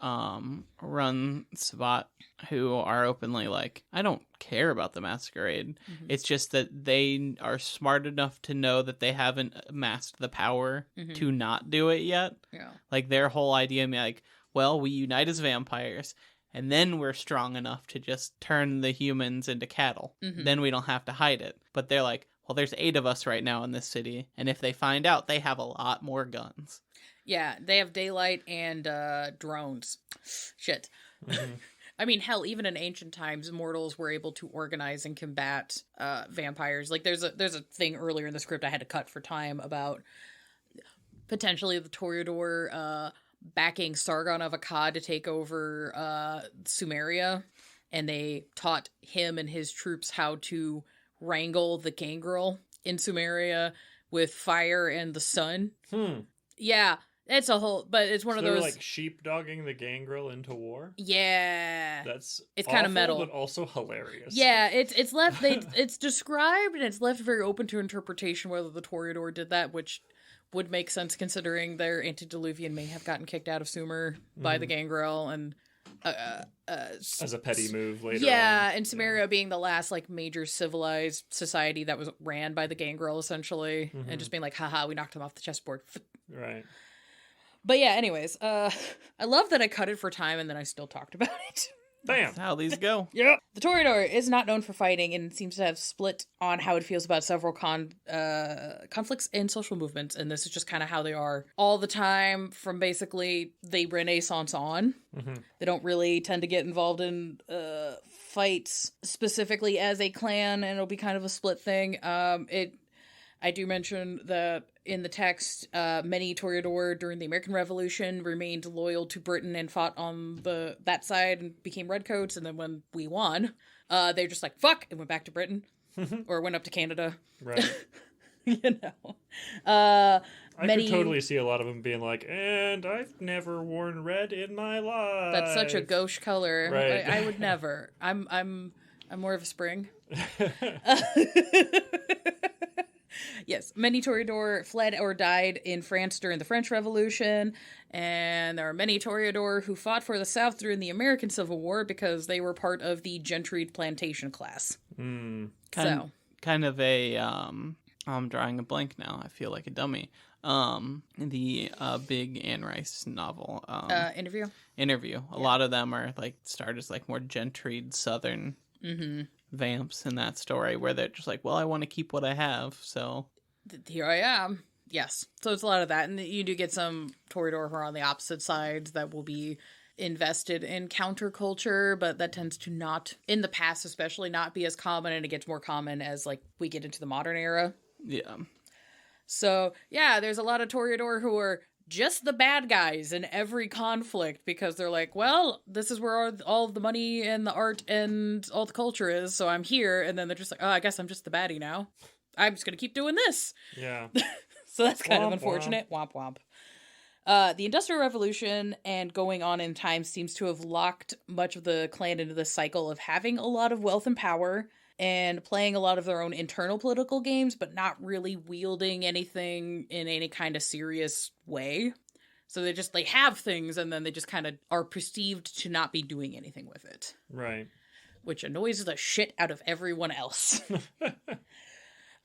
run Sabat, who are openly like, I don't care about the masquerade. It's just that they are smart enough to know that they haven't amassed the power to not do it yet. Yeah. Like their whole idea, like, well, we unite as vampires, and then we're strong enough to just turn the humans into cattle. Then we don't have to hide it. But they're like, well, there's 8 of us right now in this city, and if they find out, they have a lot more guns. Yeah, they have daylight and drones. Shit. I mean, hell, even in ancient times, mortals were able to organize and combat vampires. Like, there's a thing earlier in the script I had to cut for time about potentially the Toreador backing Sargon of Akkad to take over Sumeria, and they taught him and his troops how to wrangle the gangrel in Sumeria with fire and the sun. Yeah, it's a whole, but it's one of those like sheepdogging the gangrel into war. Yeah, It's kind of metal, but also hilarious. Yeah, it's left. It's described and it's left very open to interpretation whether the Toreador did that, which would make sense considering their antediluvian may have gotten kicked out of Sumer by the gangrel and. As a petty move later. Yeah, on. and Sumeria being the last like major civilized society that was ran by the gangrel essentially, and just being like, haha, we knocked them off the chessboard. Right. But yeah, anyways, I love that I cut it for time and then I still talked about it. Bam! That's how these go. Yeah. The Toreador is not known for fighting and seems to have split on how it feels about several conflicts and social movements, and this is just kind of how they are all the time from basically the Renaissance on. They don't really tend to get involved in fights specifically as a clan, and it'll be kind of a split thing. I do mention that in the text, many Toreador during the American Revolution remained loyal to Britain and fought on that side and became redcoats. And then when we won, they're just like, fuck, and went back to Britain or went up to Canada. Right. You know. I could totally see a lot of them being like, and I've never worn red in my life. That's such a gauche color. Right. I would never. I'm more of a spring. Yes, many Toreador fled or died in France during the French Revolution, and there are many Toreador who fought for the South during the American Civil War because they were part of the gentried plantation class. Kind of a, I'm drawing a blank now. I feel like a dummy. The big Anne Rice novel. Interview? Interview. A lot of them are like start as like more gentried Southern vamps in that story where they're just like, well, I want to keep what I have, so here I am. Yes. So it's a lot of that. And you do get some Toreador who are on the opposite sides that will be invested in counterculture, but that tends to not, in the past especially, not be as common, and it gets more common as like we get into the modern era. Yeah. So, yeah, there's a lot of Toreador who are just the bad guys in every conflict because they're like, well, this is where all the money and the art and all the culture is, so I'm here. And then they're just like, oh, I guess I'm just the baddie now. I'm just going to keep doing this. Yeah. So that's kind of unfortunate. Womp womp. The Industrial Revolution and going on in time seems to have locked much of the clan into the cycle of having a lot of wealth and power and playing a lot of their own internal political games, but not really wielding anything in any kind of serious way. So they have things, and then they just kind of are perceived to not be doing anything with it. Right. Which annoys the shit out of everyone else.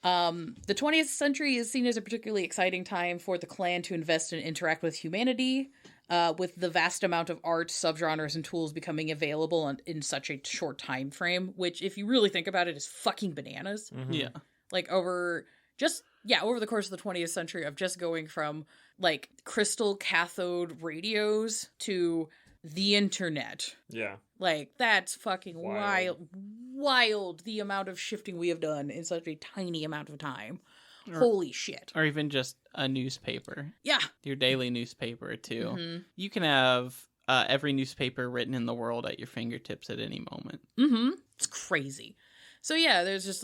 The 20th century is seen as a particularly exciting time for the clan to invest and interact with humanity. with the vast amount of art, subgenres, and tools becoming available in such a short time frame, which, if you really think about it, is fucking bananas. Mm-hmm. Yeah. Like, over the course of the 20th century, of just going from, like, crystal cathode radios to the internet. Yeah. Like, that's fucking wild, the amount of shifting we have done in such a tiny amount of time. Holy shit. Or even just a newspaper. Yeah. Your daily newspaper, too. Mm-hmm. You can have every newspaper written in the world at your fingertips at any moment. Mm-hmm. It's crazy. So, yeah, there's just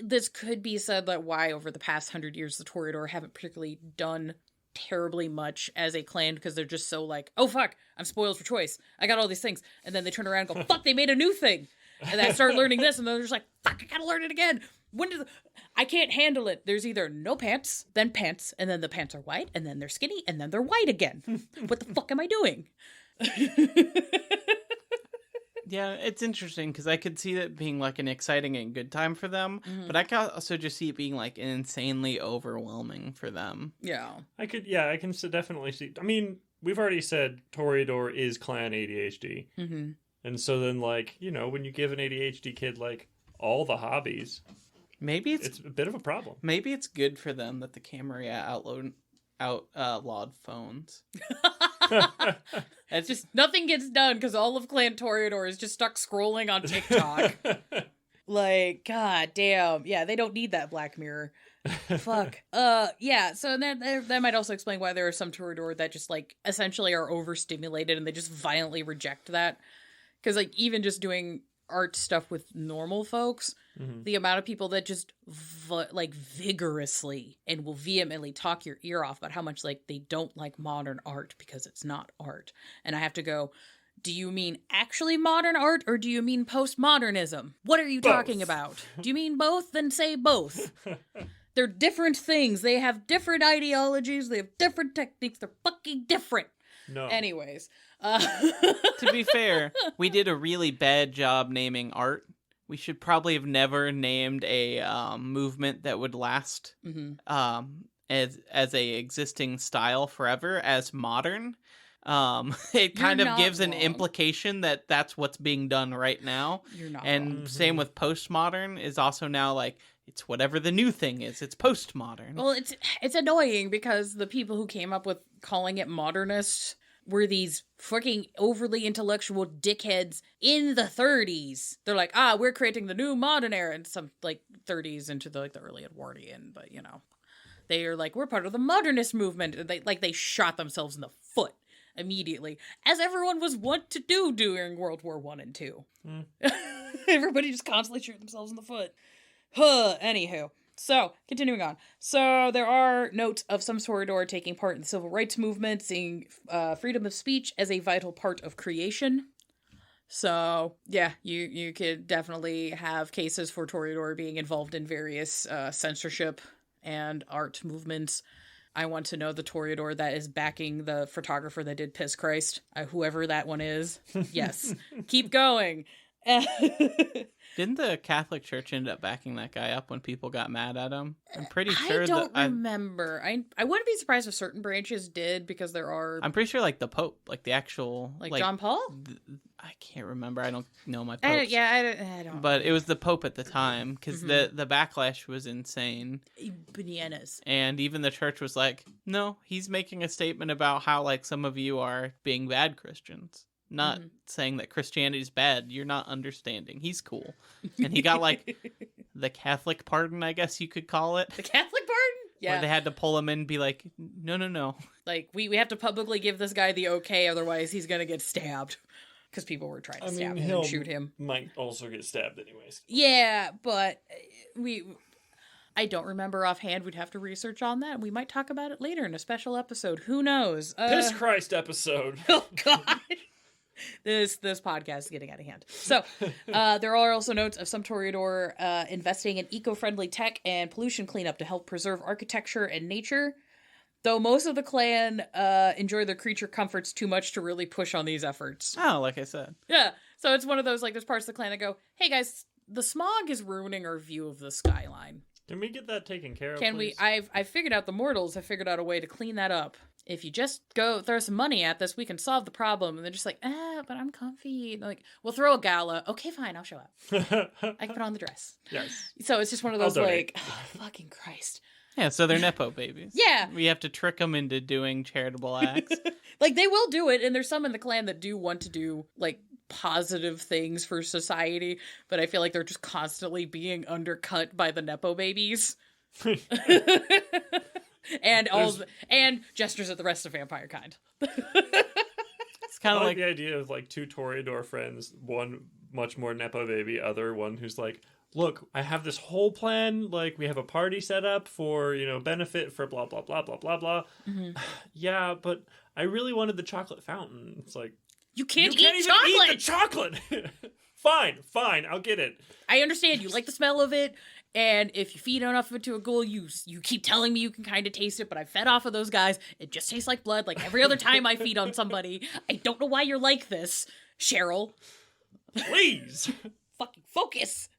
this could be said that why over the past 100 years the Toreador haven't particularly done terribly much as a clan, because they're just so like, oh fuck, I'm spoiled for choice. I got all these things. And then they turn around and go, fuck, they made a new thing. And I start learning this, and then they're just like, fuck, I gotta learn it again. I can't handle it. There's either no pants, then pants, and then the pants are white, and then they're skinny, and then they're white again. What the fuck am I doing? Yeah, it's interesting because I could see that being like an exciting and good time for them, but I can also just see it being like insanely overwhelming for them. Yeah. I can definitely see. I mean, we've already said Toreador is clan ADHD. Mm-hmm. And so then, like, you know, when you give an ADHD kid, like, all the hobbies, maybe it's a bit of a problem. Maybe it's good for them that the Camarilla outlawed phones. It's just nothing gets done because all of Clan Toreador is just stuck scrolling on TikTok. Like, god damn. Yeah, they don't need that Black Mirror. Fuck. Yeah, so that might also explain why there are some Toreador that just, like, essentially are overstimulated and they just violently reject that. Because, like, even just doing art stuff with normal folks, the amount of people that just vigorously and will vehemently talk your ear off about how much, like, they don't like modern art because it's not art. And I have to go, do you mean actually modern art, or do you mean postmodernism? What are you talking about? Do you mean both? Then say both. They're different things. They have different ideologies. They have different techniques. They're fucking different. No. Anyways. To be fair, we did a really bad job naming art. We should probably have never named a movement that would last as a existing style forever as modern. It kind of gives an implication that that's what's being done right now. You're not and wrong. Same with postmodern is also now like, it's whatever the new thing is. It's postmodern. Well, it's annoying because the people who came up with calling it modernist were these fucking overly intellectual dickheads in the 30s. They're like, we're creating the new modern era, and some, like, 30s into the early Edwardian, but, you know, they are like, we're part of the modernist movement. And they shot themselves in the foot immediately, as everyone was wont to do during World War I and II. Everybody just constantly shooting themselves in the foot. Anywho. So, continuing on. So, there are notes of some Toreador taking part in the civil rights movement, seeing freedom of speech as a vital part of creation. So, yeah, you could definitely have cases for Toreador being involved in various censorship and art movements. I want to know the Toreador that is backing the photographer that did Piss Christ, whoever that one is. Yes. Keep going. Didn't the Catholic Church end up backing that guy up when people got mad at him? I'm pretty sure. I don't remember. I wouldn't be surprised if certain branches did, because there are. I'm pretty sure, like the Pope, like the actual, like John Paul. I can't remember. I don't know my popes. I don't. But it was the Pope at the time, because the backlash was insane. Bananas. And even the church was like, no, he's making a statement about how, like, some of you are being bad Christians. Not saying that Christianity is bad. You're not understanding. He's cool. And he got, like, the Catholic pardon, I guess you could call it. The Catholic pardon? Yeah. Where they had to pull him in and be like, no. Like, we have to publicly give this guy the okay, otherwise he's going to get stabbed. Because people were trying to stab him and shoot him. Might also get stabbed anyways. Yeah, but I don't remember offhand. We'd have to research on that. We might talk about it later in a special episode. Who knows? Piss Christ episode. Oh, God. This podcast is getting out of hand. So, there are also notes of some Toreador investing in eco-friendly tech and pollution cleanup to help preserve architecture and nature. Though most of the clan enjoy their creature comforts too much to really push on these efforts. Oh, like I said. Yeah. So it's one of those, like, there's parts of the clan that go, hey guys, the smog is ruining our view of the skyline. Can we get that taken care of, Can please? we? I figured out the mortals have figured out a way to clean that up. if you just go throw some money at this, we can solve the problem. And they're just like, but I'm comfy. And they're like, we'll throw a gala. Okay, fine, I'll show up. I can put on the dress. Yes. So it's just one of those like, fucking Christ. Yeah, so they're Nepo babies. Yeah. We have to trick them into doing charitable acts. Like, they will do it, and there's some in the clan that do want to do, like, positive things for society, but I feel like they're just constantly being undercut by the Nepo babies. and and gestures at the rest of vampire kind. It's kind of like the idea of, like, 2 Toreador friends, one much more Nepo baby, other one who's like, look, I have this whole plan, like, we have a party set up for, benefit for blah, blah, blah, blah, blah, blah. Mm-hmm. Yeah, but I really wanted the chocolate fountain. It's like, you can't even eat chocolate! Eat the chocolate! Fine, I'll get it. I understand, you like the smell of it, and if you feed enough of it to a ghoul, you keep telling me you can kind of taste it, but I fed off of those guys. It just tastes like blood, like every other time I feed on somebody. I don't know why you're like this, Cheryl. Please! Fucking focus!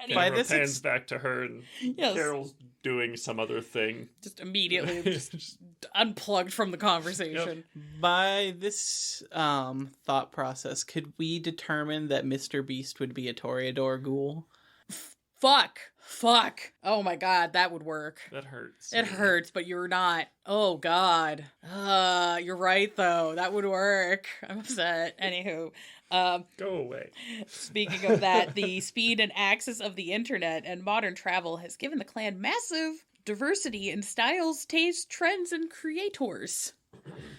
Camera pans back to her, and Carol's doing some other thing. Just immediately just unplugged from the conversation. Yep. By this thought process, could we determine that Mr. Beast would be a Toreador ghoul? Fuck. Oh my god, that would work. That hurts. It hurts, but you're not. Oh god. You're right though. That would work. I'm upset. Anywho. Go away. Speaking of that, the speed and access of the internet and modern travel has given the clan massive diversity in styles, tastes, trends, and creators.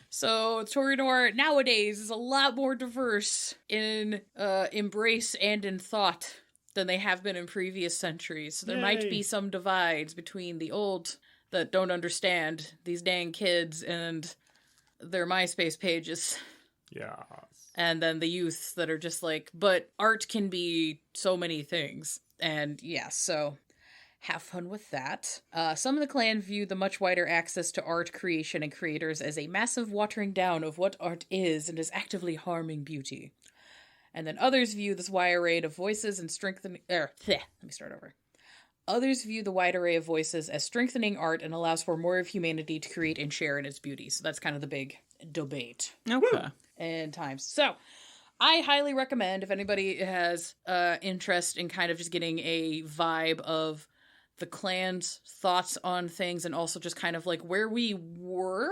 So Toreador nowadays is a lot more diverse in embrace and in thought than they have been in previous centuries. So there might be some divides between the old that don't understand these dang kids and their MySpace pages. Yeah. And then the youth that are just like, but art can be so many things. And yeah, so have fun with that. Some of the clan view the much wider access to art creation and creators as a massive watering down of what art is and is actively harming beauty. And then others view this wide array of voices and strengthening... let me start over. Others view the wide array of voices as strengthening art and allows for more of humanity to create and share in its beauty. So that's kind of the big debate. Okay. And times. So, I highly recommend if anybody has interest in kind of just getting a vibe of the clan's thoughts on things and also just kind of like where we were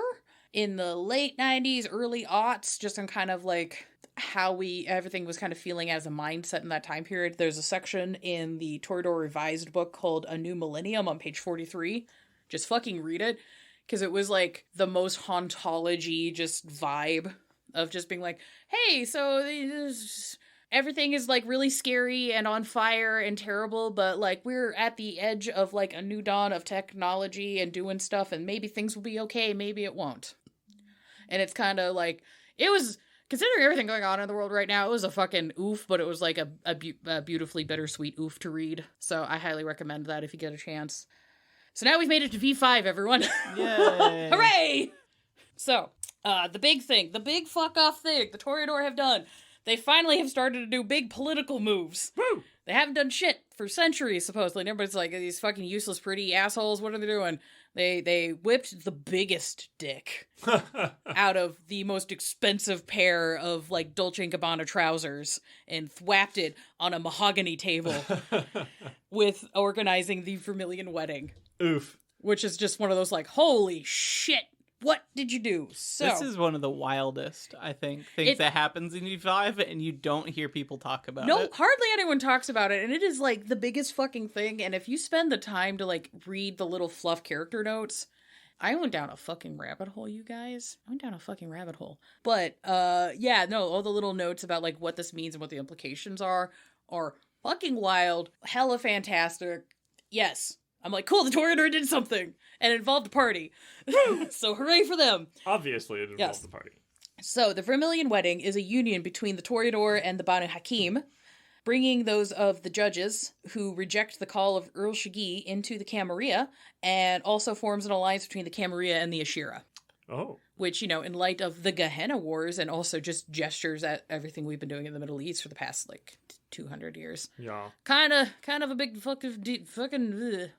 in the late 90s, early aughts, just on kind of like how everything was kind of feeling as a mindset in that time period. There's a section in the Toreador revised book called A New Millennium on page 43. Just fucking read it, because it was like the most hauntology just vibe of just being like, hey, so everything is like really scary and on fire and terrible, but like we're at the edge of like a new dawn of technology and doing stuff, and maybe things will be okay, maybe it won't. And it's kind of like, it was, considering everything going on in the world right now, it was a fucking oof, but it was like a beautifully bittersweet oof to read. So I highly recommend that if you get a chance. So now we've made it to V5, everyone. Yay! Hooray! So, the big thing, the big fuck off thing the Toreador have done, they finally have started to do big political moves. Woo! They haven't done shit for centuries, supposedly. And everybody's like, these fucking useless pretty assholes, what are they doing? They whipped the biggest dick out of the most expensive pair of, like, Dolce & Gabbana trousers and thwapped it on a mahogany table with organizing the Vermilion Wedding. Oof. Which is just one of those, like, holy shit, what did you do? So this is one of the wildest, I think, things that happens in E5, and you don't hear people talk about it. No, hardly anyone talks about it, and it is, like, the biggest fucking thing, and if you spend the time to, like, read the little fluff character notes, I went down a fucking rabbit hole, you guys. I went down a fucking rabbit hole. But, yeah, no, all the little notes about, like, what this means and what the implications are fucking wild, hella fantastic. Yes. I'm like, cool, the Toreador did something, and it involved a party. So hooray for them. Obviously, it involved the party. So the Vermilion Wedding is a union between the Toreador and the Banu Hakim, bringing those of the judges who reject the call of Earl Shagi into the Camarilla, and also forms an alliance between the Camarilla and the Ashira. Oh. Which, you know, in light of the Gehenna Wars, and also just gestures at everything we've been doing in the Middle East for the past, like, 200 years. Yeah. Kind of a big fucking...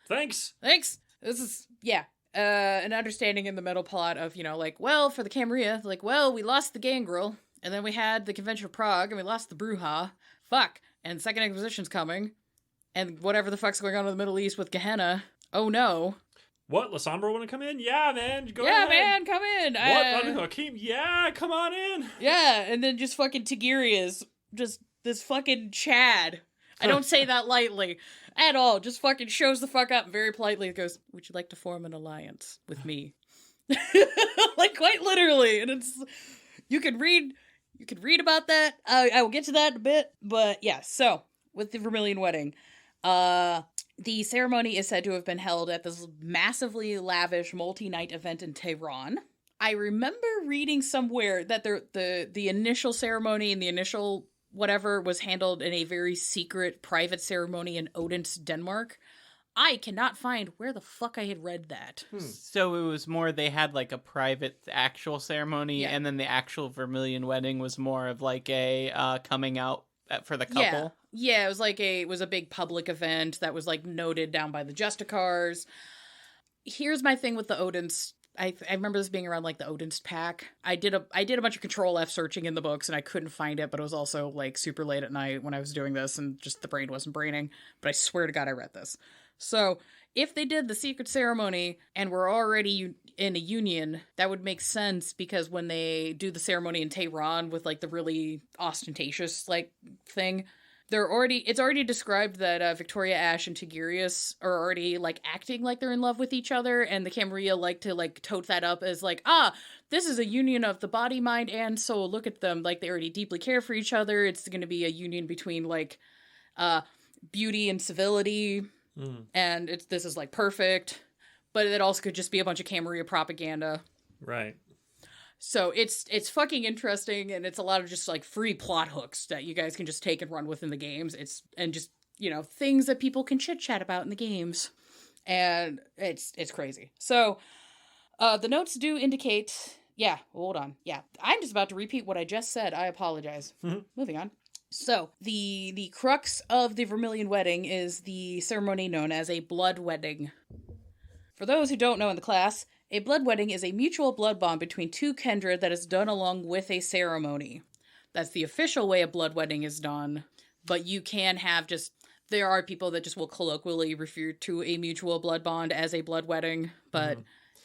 Thanks. This is, yeah. An understanding in the middle plot of, like, well, for the Camarilla, like, well, we lost the Gangrel, and then we had the Convention of Prague, and we lost the Bruja. Fuck. And Second Inquisition's coming. And whatever the fuck's going on in the Middle East with Gehenna. Oh, no. What? Lasombra want to come in? Yeah, man. Go yeah, ahead. man, come in. What? Hakeem? Yeah, come on in. Yeah, and then just fucking Tigiria's just this fucking Chad. I don't say that lightly at all. Just fucking shows the fuck up and very politely goes, would you like to form an alliance with me? Like, quite literally. And it's, you can read about that. I will get to that in a bit. But yeah, so with the Vermilion Wedding, the ceremony is said to have been held at this massively lavish multi-night event in Tehran. I remember reading somewhere that the initial ceremony and the initial whatever was handled in a very secret private ceremony in Odense, Denmark. I cannot find where the fuck I had read that. So it was more they had like a private actual ceremony, Yeah. and then the actual Vermilion Wedding was more of like a coming out for the couple. Yeah, it was a big public event that was like noted down by the Justicars. Here's my thing with the Odense. I remember this being around like the Odense pack. I did a bunch of Control F searching in the books and I couldn't find it, but it was also like super late at night when I was doing this and just the brain wasn't braining. But I swear to God I read this. So if they did the secret ceremony and were already in a union, that would make sense because when they do the ceremony in Tehran with like the really ostentatious like thing, it's already described that Victoria Ash and Tigirius are already like acting like they're in love with each other, and the Camarilla like to like tote that up as like, this is a union of the body, mind, and soul. Look at them, like they already deeply care for each other. It's going to be a union between like beauty and civility, and this is like perfect. But it also could just be a bunch of Camarilla propaganda, right? So it's fucking interesting, and it's a lot of just like free plot hooks that you guys can just take and run with in the games. And just things that people can chit chat about in the games, and it's crazy. So the notes do indicate. Yeah, hold on. Yeah, I'm just about to repeat what I just said. I apologize. Moving on. So the crux of the Vermilion Wedding is the ceremony known as a blood wedding. For those who don't know in the class, a blood wedding is a mutual blood bond between two kindred that is done along with a ceremony. That's the official way a blood wedding is done, but you can have there are people that just will colloquially refer to a mutual blood bond as a blood wedding, but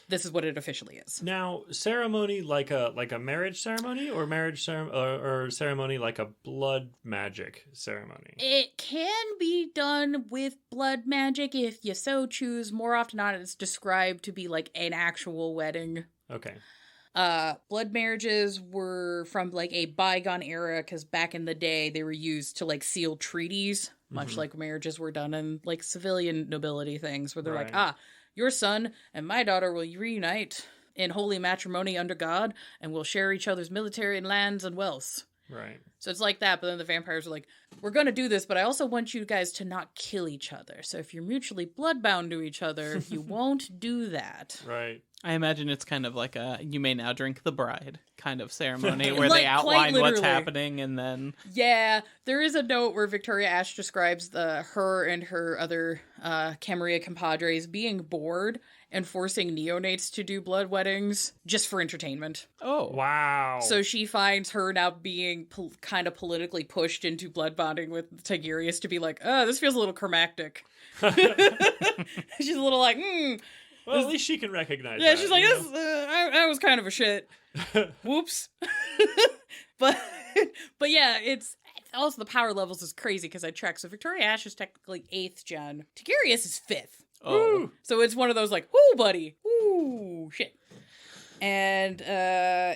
this is what it officially is. Now, ceremony like a marriage ceremony, or or ceremony like a blood magic ceremony? It can be done with blood magic if you so choose. More often than not, it's described to be like an actual wedding. Okay. Blood marriages were from like a bygone era because back in the day they were used to like seal treaties, much like marriages were done in like civilian nobility things where they're like, your son and my daughter will reunite in holy matrimony under God and will share each other's military and lands and wealth. Right. So it's like that, but then the vampires are like, we're going to do this, but I also want you guys to not kill each other. So if you're mutually bloodbound to each other, you won't do that. Right. I imagine it's kind of like a you may now drink the bride kind of ceremony where Like, they outline what's literally. happening and then... Yeah, there is a note where Victoria Ash describes her and her other Camarilla compadres being bored and forcing neonates to do blood weddings just for entertainment. Oh. Wow. So she finds her now being kind of politically pushed into blood bonding with Tigirius to be like, this feels a little climactic. She's a little like, Well, at least she can recognize yeah, that, she's like, I was kind of a shit. Whoops. but yeah, it's also the power levels is crazy because I checked. So Victoria Ash is technically 8th gen. Tigirius is 5th. Oh. So it's one of those like, whoo, buddy. Whoo, shit. And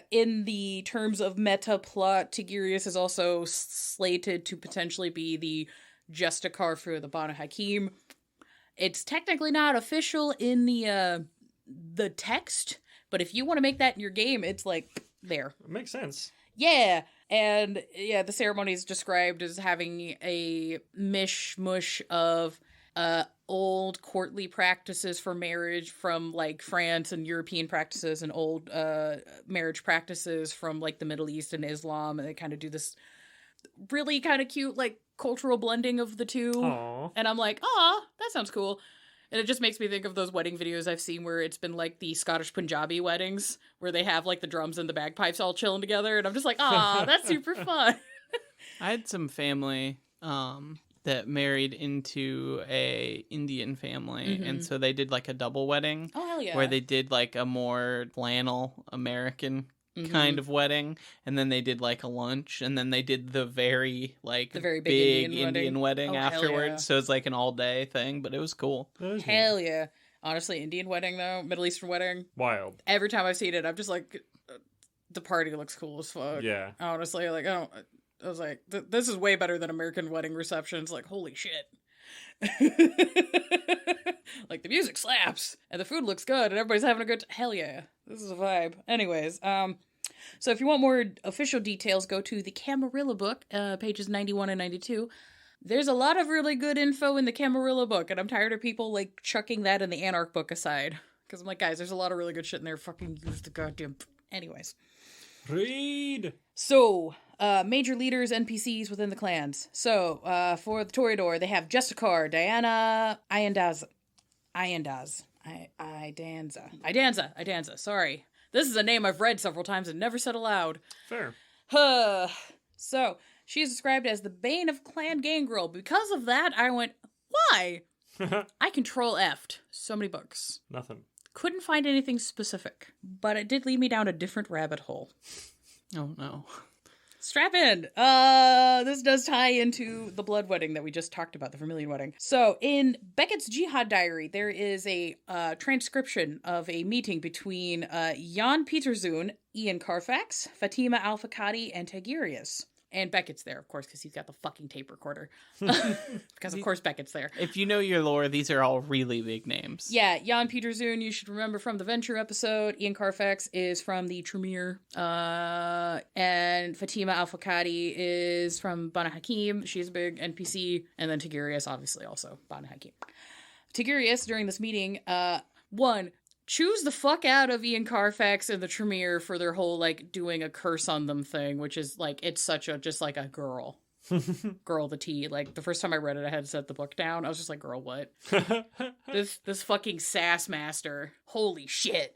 in the terms of meta plot, Tigirius is also slated to potentially be the Justicar for the Banu Hakim. It's technically not official in the text, but if you want to make that in your game, it's like there. It makes sense. Yeah, and yeah, the ceremony is described as having a mishmush of old courtly practices for marriage from like France and European practices and old marriage practices from like the Middle East and Islam, and they kind of do this really kind of cute like cultural blending of the two. Aww. And I'm like, that sounds cool. And it just makes me think of those wedding videos I've seen where it's been like the Scottish Punjabi weddings where they have like the drums and the bagpipes all chilling together. And I'm just like, ah, that's super fun. I had some family that married into a Indian family, and so they did like a double wedding. Oh, hell yeah. Where they did like a more flannel American kind of wedding, and then they did like a lunch, and then they did the very big Indian wedding afterwards. Yeah. So it's like an all day thing, but it was cool. Hell yeah. Honestly, Indian wedding though, Middle Eastern wedding. Wild. Every time I've seen it, I'm just like, the party looks cool as fuck. Yeah. Honestly, like, I was like, this is way better than American wedding receptions. Like, holy shit. Like, the music slaps, and the food looks good, and everybody's having a good hell yeah. This is a vibe. Anyways, so if you want more official details, go to the Camarilla book, pages 91 and 92. There's a lot of really good info in the Camarilla book, and I'm tired of people, like, chucking that and the Anarch book aside. Because I'm like, guys, there's a lot of really good shit in there. Fucking use the goddamn... Anyways. Read! So, major leaders, NPCs within the clans. So, for the Toreador, they have Justicar, Diana, Idanza, sorry. This is a name I've read several times and never said aloud. Fair. So, she is described as the bane of Clan Gangrel. Because of that, I went, why? I control F'd so many books. Nothing. Couldn't find anything specific, but it did lead me down a different rabbit hole. Oh, no. Strap in. This does tie into the blood wedding that we just talked about, the Vermilion wedding. So, in Beckett's Jihad Diary, there is a transcription of a meeting between Jan Pieterzoon, Ian Carfax, Fatima Al-Fakadi, and Tigurius. And Beckett's there, of course, because he's got the fucking tape recorder. Because, of course, Beckett's there. If you know your lore, these are all really big names. Yeah, Jan Pieterzoon, you should remember from the Venture episode. Ian Carfax is from the Tremere. And Fatima Al-Fakadi is from Banu Hakim. She's a big NPC. And then Tigurius, obviously, also Banu Hakim. Tigurius, during this meeting, choose the fuck out of Ian Carfax and the Tremere for their whole, like, doing a curse on them thing, which is, like, it's such a, just like a girl. Girl the tea. Like, the first time I read it, I had to set the book down. I was just like, girl, what? This fucking sass master. Holy shit.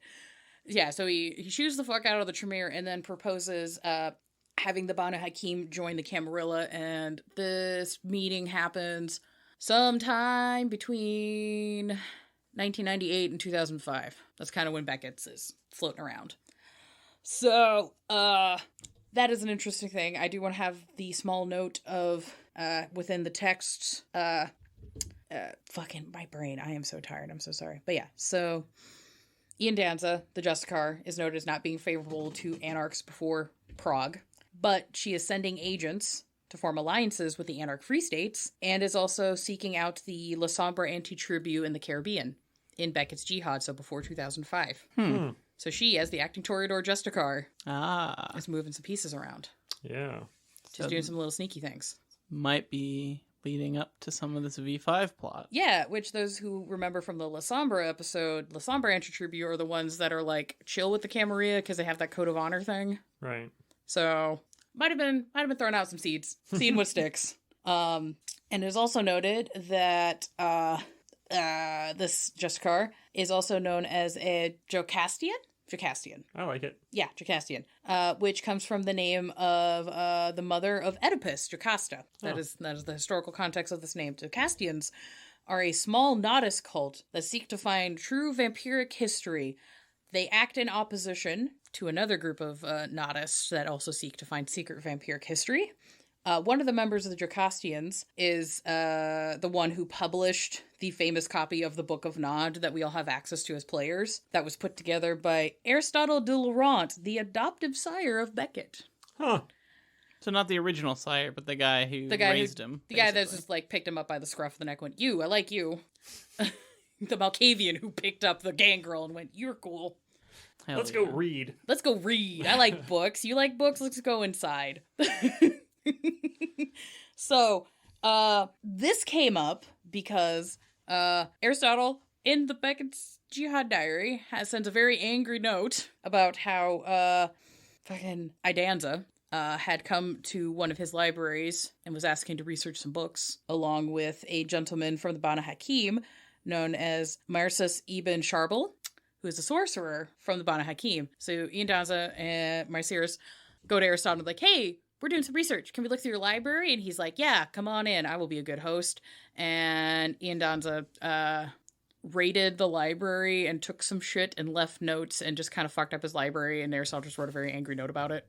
Yeah, so he chews the fuck out of the Tremere and then proposes having the Banu Hakim join the Camarilla, and this meeting happens sometime between 1998 and 2005. That's kind of when Beckett's is floating around. So, that is an interesting thing. I do want to have the small note of, within the texts, fucking my brain. I am so tired. I'm so sorry. But yeah, so Ian Danza, the Justicar, is noted as not being favorable to Anarchs before Prague, but she is sending agents to form alliances with the Anarch Free States, and is also seeking out the La Sombra anti-tribu in the Caribbean in Beckett's Jihad, so before 2005. So she, as the acting Toreador Justicar, is moving some pieces around. Yeah. Just doing some little sneaky things. Might be leading up to some of this V5 plot. Yeah, which those who remember from the La Sombra episode, La Sombra anti-tribu are the ones that are like chill with the Camarilla because they have that code of honor thing. Right. So might have been throwing out some seeds, seeing what sticks. And it is also noted that this Justicar is also known as a Jocastian. I like it. Yeah, Jocastian. Which comes from the name of the mother of Oedipus, Jocasta. That is the historical context of this name. Jocastians are a small nodist cult that seek to find true vampiric history. They act in opposition to another group of nodists that also seek to find secret vampiric history. One of the members of the Jocastians is the one who published the famous copy of the Book of Nod that we all have access to as players. That was put together by Aristotle de Laurent, the adoptive sire of Beckett. Huh. So not the original sire, but the guy who raised him. The guy that just like picked him up by the scruff of the neck, went, "You, I like you." The Malkavian who picked up the gangrel and went, "You're cool. Let's go read. Let's go read. I like books. You like books? Let's go inside." So, this came up because Aristotle, in the Beckett's Jihad Diary, sends a very angry note about how fucking Idanza had come to one of his libraries and was asking to research some books, along with a gentleman from the Banu Hakim known as Marsus ibn Sharbel, who is a sorcerer from the Banu Hakim. So Ian Danza and Marcyrus go to Aristotle like, hey, we're doing some research. Can we look through your library? And he's like, yeah, come on in. I will be a good host. And Ian Danza raided the library and took some shit and left notes and just kind of fucked up his library. And Aristotle just wrote a very angry note about it.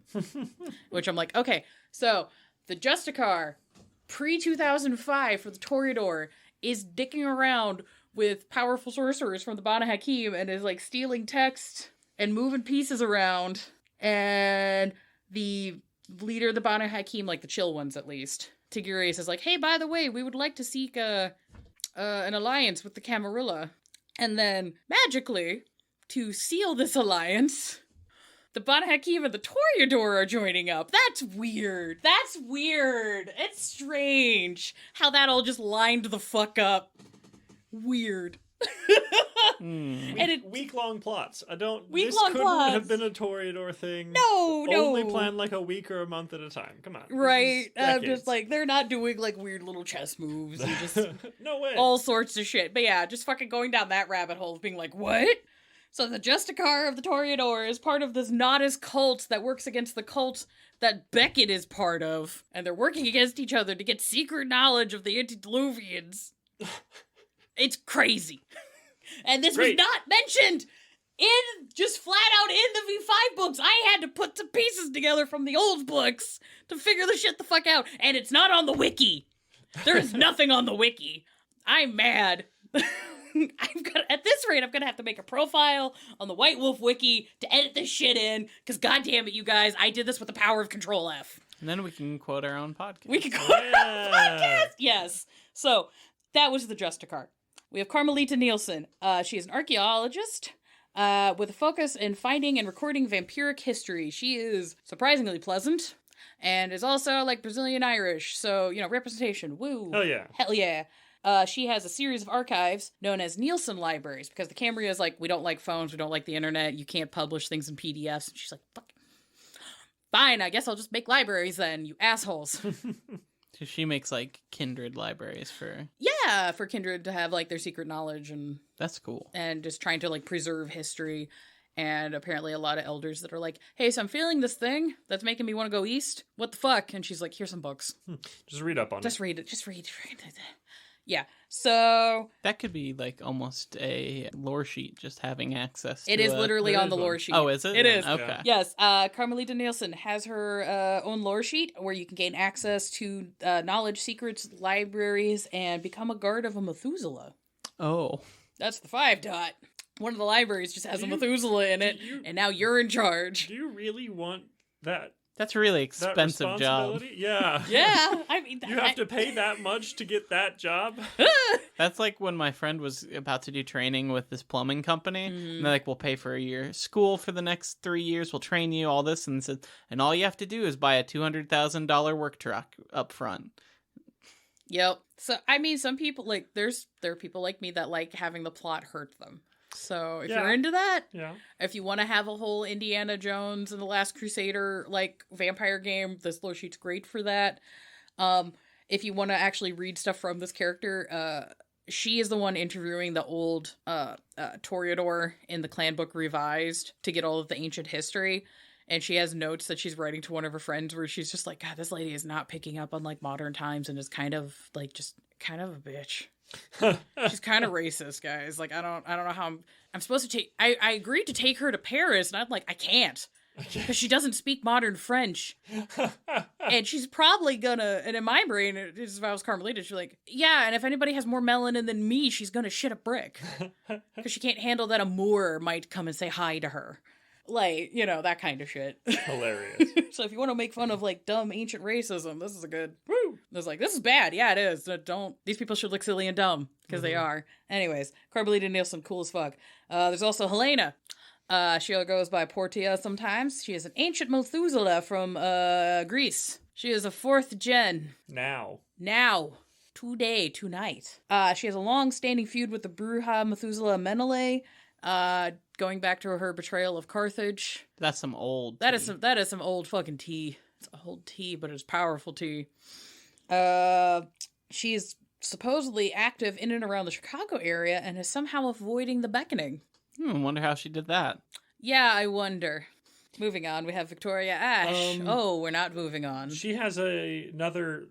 Which I'm like, okay, so the Justicar pre-2005 for the Toreador is dicking around with powerful sorcerers from the Banu Hakim and is like stealing text and moving pieces around. And the leader of the Banu Hakim, like the chill ones at least, Tigurius, is like, hey, by the way, we would like to seek an alliance with the Camarilla. And then, magically, to seal this alliance, the Banu Hakim and the Toreador are joining up. That's weird. It's strange how that all just lined the fuck up. Weird. Week-long plots. This Week-long couldn't plots. have been a Toreador thing. No. Only planned like a week or a month at a time. Come on. Right. I'm Decades. just like, they're not doing like weird little chess moves and just No way. all sorts of shit. But yeah, just fucking going down that rabbit hole of being like, what? So the Justicar of the Toreador is part of this Nodus cult that works against the cult that Beckett is part of. And they're working against each other to get secret knowledge of the antediluvians. It's crazy. And this was not mentioned just flat out in the V5 books. I had to put some pieces together from the old books to figure the shit the fuck out. And it's not on the wiki. There is nothing on the wiki. I'm mad. At this rate, I'm gonna have to make a profile on the White Wolf wiki to edit this shit in, because goddamn it, you guys, I did this with the power of Control F. And then we can quote our own podcast. We can quote our own podcast! Yes. So, that was the Justicar. We have Carmelita Nielsen. She is an archaeologist with a focus in finding and recording vampiric history. She is surprisingly pleasant and is also like Brazilian Irish. So, representation. Woo. Oh, yeah. Hell yeah. She has a series of archives known as Nielsen libraries, because the Cambria is like, we don't like phones, we don't like the internet, you can't publish things in PDFs. And she's like, fuck. Fine, I guess I'll just make libraries then, you assholes. So she makes like kindred libraries for... Yeah, for kindred to have like their secret knowledge and... That's cool. And just trying to like preserve history. And apparently a lot of elders that are like, hey, so I'm feeling this thing that's making me want to go east. What the fuck? And she's like, here's some books. Just read up on it. Just read it. Just read it. Yeah, so... That could be like almost a lore sheet, just having access to It is literally on the one. lore sheet. Oh, is it? It is. Okay. Yeah. Yes, Carmelita Nielsen has her own lore sheet where you can gain access to knowledge, secrets, libraries, and become a guard of a Methuselah. Oh. That's the 5 dot. One of the libraries just has a Methuselah in it, and now you're in charge. Do you really want that? That's a really That expensive job. responsibility? Yeah. Yeah, I mean... You have to pay that much to get that job? That's like when my friend was about to do training with this plumbing company. And they're like, we'll pay for your school for the next 3 years. We'll train you, all this. And said, and all you have to do is buy a $200,000 work truck up front. Yep. So, I mean, some people, like, there are people like me that like having the plot hurt them. So, if you're into that, if you want to have a whole Indiana Jones and the Last Crusader, like, vampire game, this lore sheet's great for that. If you want to actually read stuff from this character, she is the one interviewing the old Toreador in the clan book Revised to get all of the ancient history. And she has notes that she's writing to one of her friends where she's just like, God, this lady is not picking up on, like, modern times and is kind of, like, just kind of a bitch. She's kind of racist, guys. Like, I don't know how I'm supposed to take... I agreed to take her to Paris, and I'm like, I can't. Because she doesn't speak modern French. And she's probably gonna... And in my brain, if I was Carmelita, she's like, yeah, and if anybody has more melanin than me, she's gonna shit a brick. Because she can't handle that a Moor might come and say hi to her. Like, that kind of shit. Hilarious. So if you want to make fun of, like, dumb ancient racism, this is a good... Woo! I was like, this is bad. Yeah, it is. These people should look silly and dumb, because they are. Anyways, Carmelita Nielsen, cool as fuck. There's also Helena. She goes by Portia sometimes. She is an ancient Methuselah from, Greece. She is a 4th gen. Now. Today, tonight. She has a long-standing feud with the Bruja Methuselah Menelae. Going back to her betrayal of Carthage. That's some old That is some old fucking tea. It's old tea, but it's powerful tea. She's supposedly active in and around the Chicago area and is somehow avoiding the beckoning. I wonder how she did that. Yeah, I wonder. Moving on, we have Victoria Ash. We're not moving on. She has another.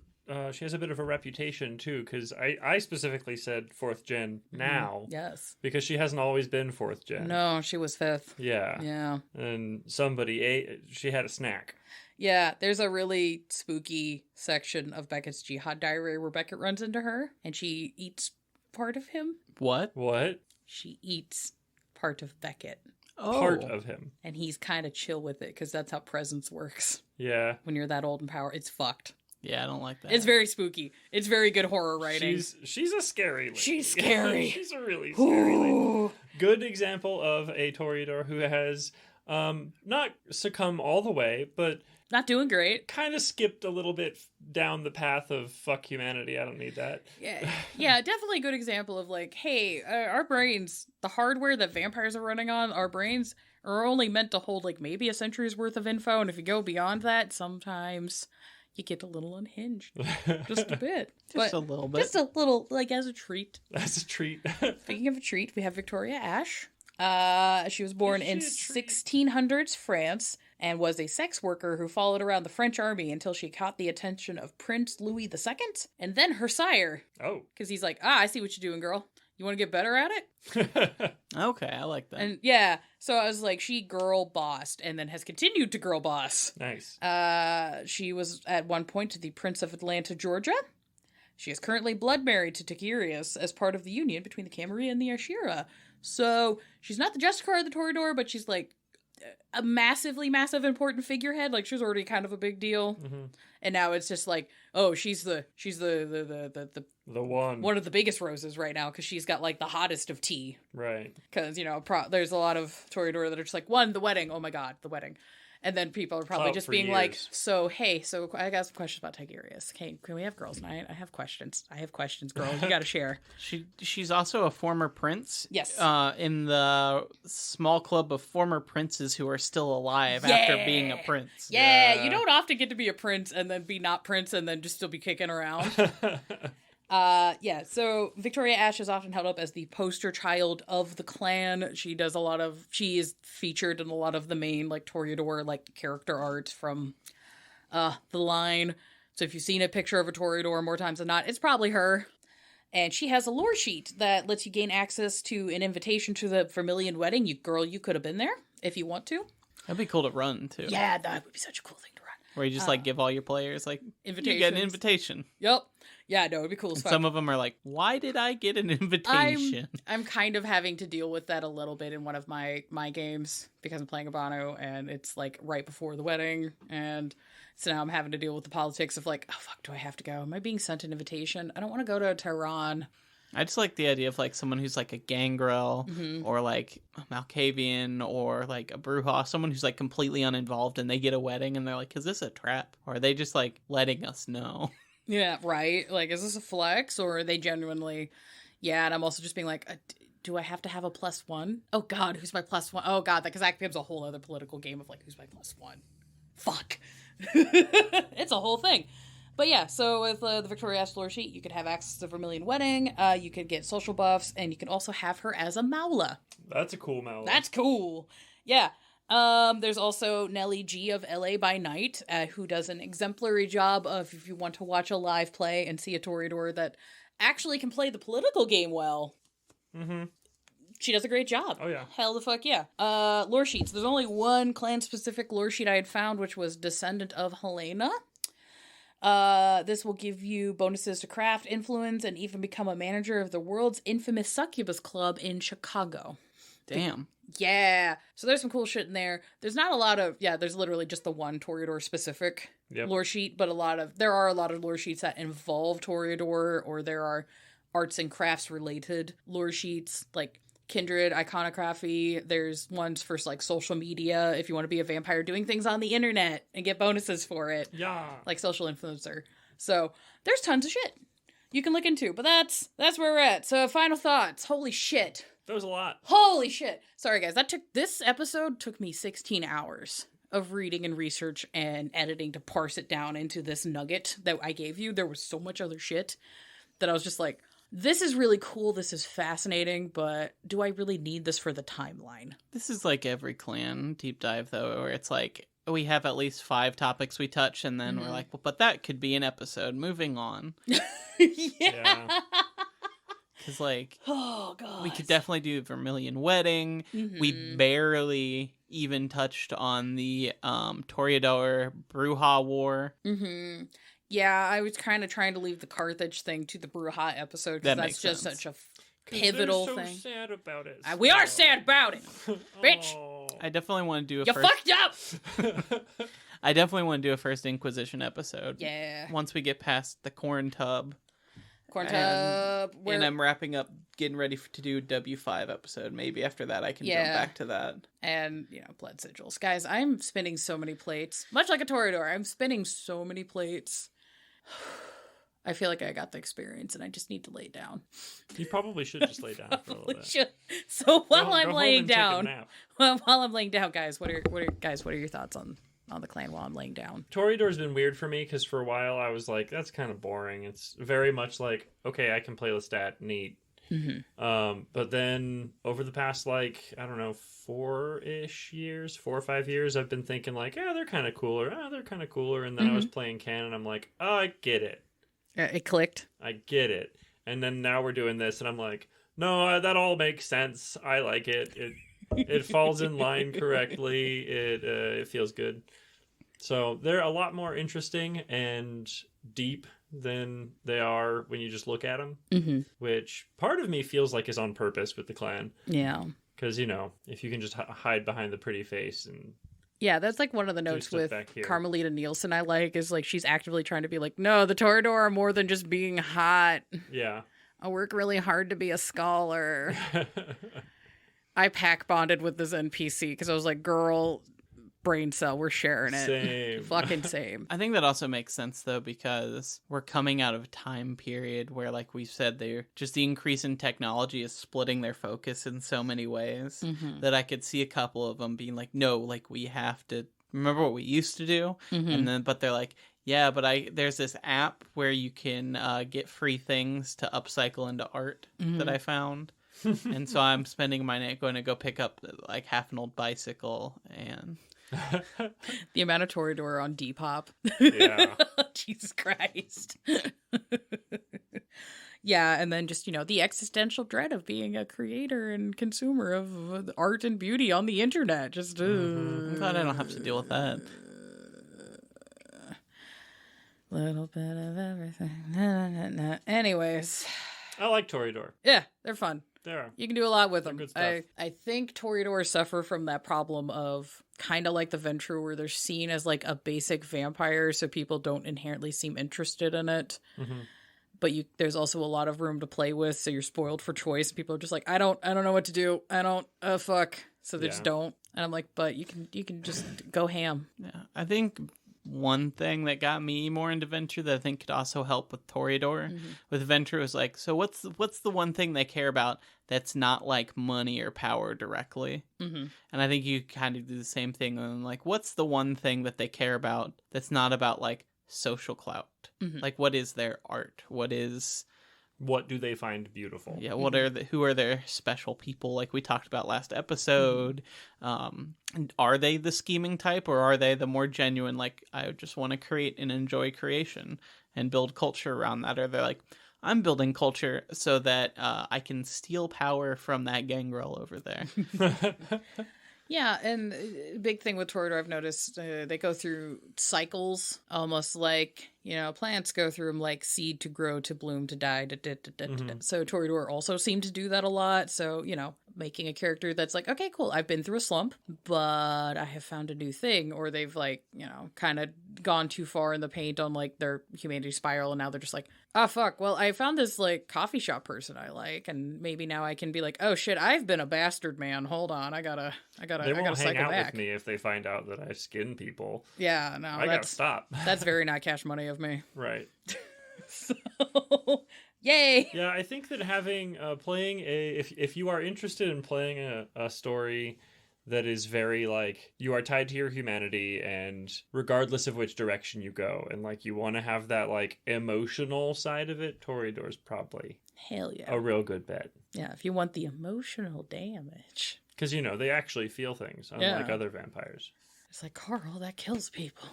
She has a bit of a reputation too, because I specifically said 4th gen now. Yes. Because she hasn't always been 4th gen. No, she was 5th. Yeah. Yeah. And somebody ate. She had a snack. Yeah, there's a really spooky section of Beckett's Jihad Diary where Beckett runs into her and she eats part of him. What? What? She eats part of Beckett. Part of him. And he's kind of chill with it because that's how presence works. Yeah. When you're that old and powerful, it's fucked. Yeah, I don't like that. It's very spooky. It's very good horror writing. She's a scary lady. She's scary. She's a really scary lady. Good example of a Toreador who has not succumbed all the way, but not doing great. Kind of skipped a little bit down the path of fuck humanity. I don't need that. Yeah, definitely a good example of like, hey, our brains, the hardware that vampires are running on, our brains are only meant to hold like maybe a century's worth of info, and if you go beyond that, sometimes you get a little unhinged. Just a bit. Just a little bit. Just a little, like, as a treat. As a treat. Speaking of a treat, we have Victoria Ash. She was born in 1600s France and was a sex worker who followed around the French army until she caught the attention of Prince Louis II and then her sire. Oh. Because he's like, I see what you're doing, girl. You want to get better at it? Okay, I like that. And yeah, so I was like, she girl bossed and then has continued to girl boss. Nice. She was at one point the Prince of Atlanta, Georgia. She is currently blood married to Tigurius as part of the union between the Camarilla and the Ashira. So she's not the Justicar of the Toreador, but she's like a massive important figurehead. Like, she was already kind of a big deal. Mm-hmm. And now it's just like, oh, she's the one of the biggest roses right now because she's got like the hottest of tea. Right. Because, you know, there's a lot of Toreador that are just like, one, the wedding. Oh my God, the wedding. And then people are probably just being like, so I got some questions about Tigurius. Okay, can we have girls' night? I have questions, girl. You got to share. She's also a former prince. Yes. In the small club of former princes who are still alive after being a prince. Yeah, you don't often get to be a prince and then be not prince and then just still be kicking around. So Victoria Ash is often held up as the poster child of the clan. She is featured in a lot of the main, like, Toreador, like, character art from, the line. So if you've seen a picture of a Toreador more times than not, it's probably her. And she has a lore sheet that lets you gain access to an invitation to the Vermilion wedding. You could have been there if you want to. That'd be cool to run, too. Yeah, that would be such a cool thing to run. Where you just, give all your players, invitations. You get an invitation. Yep. Yeah, no, it'd be cool as fuck. Some of them are like, why did I get an invitation? I'm kind of having to deal with that a little bit in one of my games because I'm playing Abano and it's like right before the wedding. And so now I'm having to deal with the politics of like, oh fuck, do I have to go? Am I being sent an invitation? I don't want to go to Tehran. I just like the idea of like someone who's like a gangrel or like a Malkavian or like a Bruja, someone who's like completely uninvolved and they get a wedding and they're like, is this a trap? Or are they just like letting us know? Yeah, right. Like, is this a flex or are they genuinely? Yeah, and I'm also just being like, do I have to have a +1? Oh God, who's my +1? Oh God, because that becomes a whole other political game of like, who's my +1? Fuck. It's a whole thing. But yeah, so with the Victoria Ash lore sheet, you could have access to Vermilion Wedding, you could get social buffs, and you could also have her as a Maula. That's a cool Maula. That's cool. Yeah. There's also Nellie G of LA by Night, who does an exemplary job of, if you want to watch a live play and see a Toreador that actually can play the political game well. Mm-hmm. She does a great job. Oh, yeah. Hell the fuck yeah. Lore sheets. There's only one clan-specific lore sheet I had found, which was Descendant of Helena. This will give you bonuses to craft, influence, and even become a manager of the world's infamous succubus club in Chicago. Damn. Yeah. So there's some cool shit in there. There's not a lot of, there's literally just the one Toreador specific lore sheet, but there are a lot of lore sheets that involve Toreador, or there are arts and crafts related lore sheets, like Kindred, Iconography. There's ones for like social media, if you want to be a vampire doing things on the internet and get bonuses for it. Yeah. Like social influencer. So there's tons of shit you can look into, but that's where we're at. So final thoughts. Holy shit. That was a lot. Holy shit. Sorry guys, this episode took me 16 hours of reading and research and editing to parse it down into this nugget that I gave you. There was so much other shit. that I was just like, this is really cool, this is fascinating, but do I really need this for the timeline? This is like every clan deep dive, though, where it's like, we have at least 5 topics we touch, and then we're like, well, but that could be an episode. Moving on. Yeah. Because, like, oh, God. we could definitely do Vermilion Wedding. We barely even touched on the Toreador Bruja War. Yeah, I was kind of trying to leave the Carthage thing to the Bruja episode, because that's just such a pivotal thing. Thing. Sad about it. We are sad about it, bitch. I definitely want to do You fucked up. I definitely want to do a first Inquisition episode. Yeah. Once we get past the corn tub. And I'm wrapping up, getting ready to do W5 episode. Maybe after that I can jump back to that. And, blood sigils. Guys, I'm spinning so many plates. Much like a Toreador, I'm spinning so many plates. I feel like I got the experience and I just need to lay down. You probably should just lay down for a little bit. Should. So while I'm go laying home and take a down, nap. while I'm laying down, guys, what are your thoughts on the clan while I'm laying down? Toreador's been weird for me because for a while I was like, that's kind of boring. It's very much like, okay, I can play Lestat, neat. But then over the past, I don't know, 4 or 5 years, I've been thinking like, yeah, they're kind of cooler. And then I was playing Can and I'm like, oh, I get it. It clicked. I get it. And then now we're doing this and I'm like, no, that all makes sense. I like it. It falls in line correctly. It feels good. So they're a lot more interesting and deep than they are when you just look at them, which part of me feels like is on purpose with the clan. Yeah. Because, if you can just hide behind the pretty face and... Yeah, that's like one of the notes with Carmelita Nielsen I like, is like she's actively trying to be like, no, the Toreador are more than just being hot. Yeah. I work really hard to be a scholar. I pack bonded with this NPC because I was like, girl, brain cell, we're sharing it. Same. Fucking same. I think that also makes sense, though, because we're coming out of a time period where, like we said, the increase in technology is splitting their focus in so many ways that I could see a couple of them being like, no, like, we have to remember what we used to do. But they're like, yeah, but there's this app where you can get free things to upcycle into art that I found. And so I'm spending my night going to go pick up like half an old bicycle and... The amount of Toreador on Depop. Yeah. Jesus Christ. Yeah, and then just, the existential dread of being a creator and consumer of art and beauty on the internet. Just I'm glad I don't have to deal with that. Little bit of everything. Anyways. I like Toreador. Yeah, they're fun. They are. You can do a lot with them. Good stuff. I think Toreador suffer from that problem of kind of like the Ventrue, where they're seen as like a basic vampire, so people don't inherently seem interested in it. But there's also a lot of room to play with, so you're spoiled for choice. People are just like, I don't know what to do. I don't fuck. So they just don't. And I'm like, but you can just go ham. Yeah, I think one thing that got me more into Ventrue that I think could also help with Toreador with Ventrue is like, so what's the one thing they care about that's not like money or power directly? And I think you kind of do the same thing. And like, what's the one thing that they care about that's not about like social clout? Like, what is their art? What do they find beautiful? Yeah, who are their special people, like we talked about last episode? Are they the scheming type, or are they the more genuine, like, I just want to create and enjoy creation and build culture around that? Or they're like, I'm building culture so that I can steal power from that gangrel over there. Yeah, and a big thing with Toreador I've noticed, they go through cycles, almost like, plants go through them, like seed to grow, to bloom, to die. So Toreador also seem to do that a lot. So, making a character that's like, okay, cool, I've been through a slump, but I have found a new thing. Or they've like, kind of gone too far in the paint on like their humanity spiral, and now they're just like, oh fuck, well, I found this like coffee shop person I like, and maybe now I can be like, oh shit, I've been a bastard man, hold on, I gotta they won't hang out back with me if they find out that I skin people. Yeah, no, I gotta stop. That's very not cash money of me. Right. So, yay. Yeah, I think that having playing if you are interested in playing a story that is very like you are tied to your humanity, and regardless of which direction you go, and like you want to have that like emotional side of it, Toreador's probably Hell yeah. a real good bet. Yeah, if you want the emotional damage. Because, you know, they actually feel things, unlike other vampires. It's like, Carl, that kills people.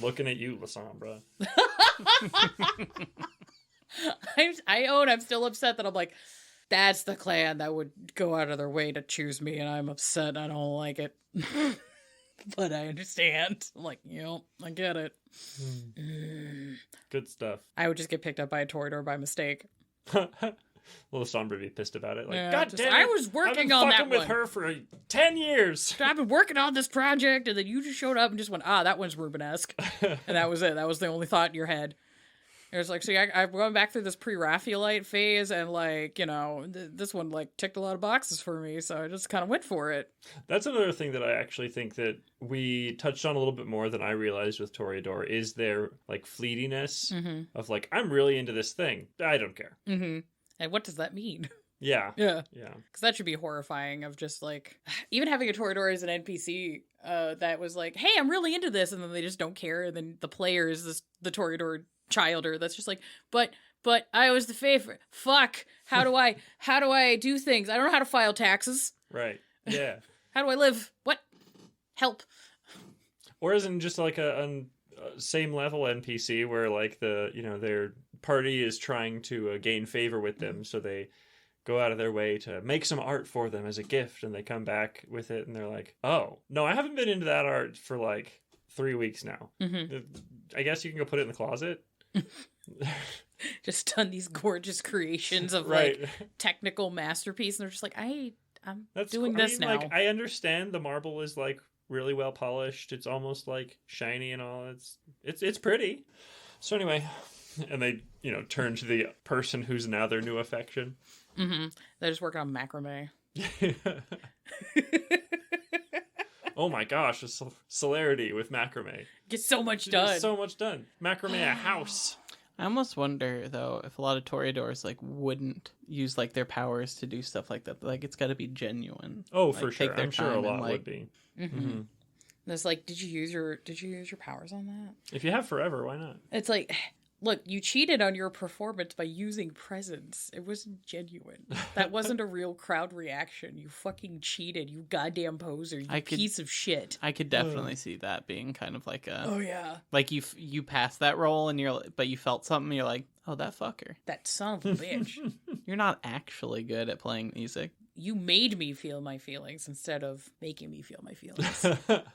Looking at you, Lasombra. I own I'm still upset that I'm like, that's the clan that would go out of their way to choose me, and I'm upset. I don't like it. But I understand. I'm like, I get it. Good stuff. I would just get picked up by a Toreador by mistake. Well, Lasombra would be pissed about it. Like, Yeah, God damn it, I was working on that with one. her for 10 years. I've been working on this project, and then you just showed up and just went, that one's Rubenesque. And that was it. That was the only thought in your head. It was like, see, I'm going back through this pre-Raphaelite phase, and like, this one like ticked a lot of boxes for me, so I just kind of went for it. That's another thing that I actually think that we touched on a little bit more than I realized with Toreador is their like fleetiness of like, I'm really into this thing. I don't care. Mm-hmm. And what does that mean? Yeah. Yeah. Yeah. Because that should be horrifying of just like, even having a Toreador as an NPC that was like, hey, I'm really into this, and then they just don't care, and then the player is the Toreador childer that's just like, but I was the favorite. Fuck. How do I do things? I don't know how to file taxes. Right. Yeah. How do I live? What? Help. Or isn't just like a same level NPC where like their party is trying to gain favor with them, so they go out of their way to make some art for them as a gift, and they come back with it and they're like, oh no, I haven't been into that art for like 3 weeks now. I guess you can go put it in the closet. Just done these gorgeous creations of right. like technical masterpiece, and they're just like, I'm That's doing this now. Like, I understand the marble is like really well polished. It's almost like shiny and all. It's pretty. So anyway, and they turn to the person who's now their new affection. They're just working on macrame. Oh my gosh, the celerity with macrame. Get so much done. So much done. Macrame a house. I almost wonder though if a lot of Toreadors like wouldn't use like their powers to do stuff like that. Like it's got to be genuine. Oh, like, for sure. I'm sure a lot would be. And it's like, did you use your powers on that? If you have forever, why not? It's like, look, you cheated on your performance by using presents. It wasn't genuine. That wasn't a real crowd reaction. You fucking cheated, you goddamn poser, you piece of shit. I could definitely see that being kind of like a... Oh, yeah. Like you passed that role, but you felt something, you're like, oh, that fucker. That son of a bitch. You're not actually good at playing music. You made me feel my feelings instead of making me feel my feelings.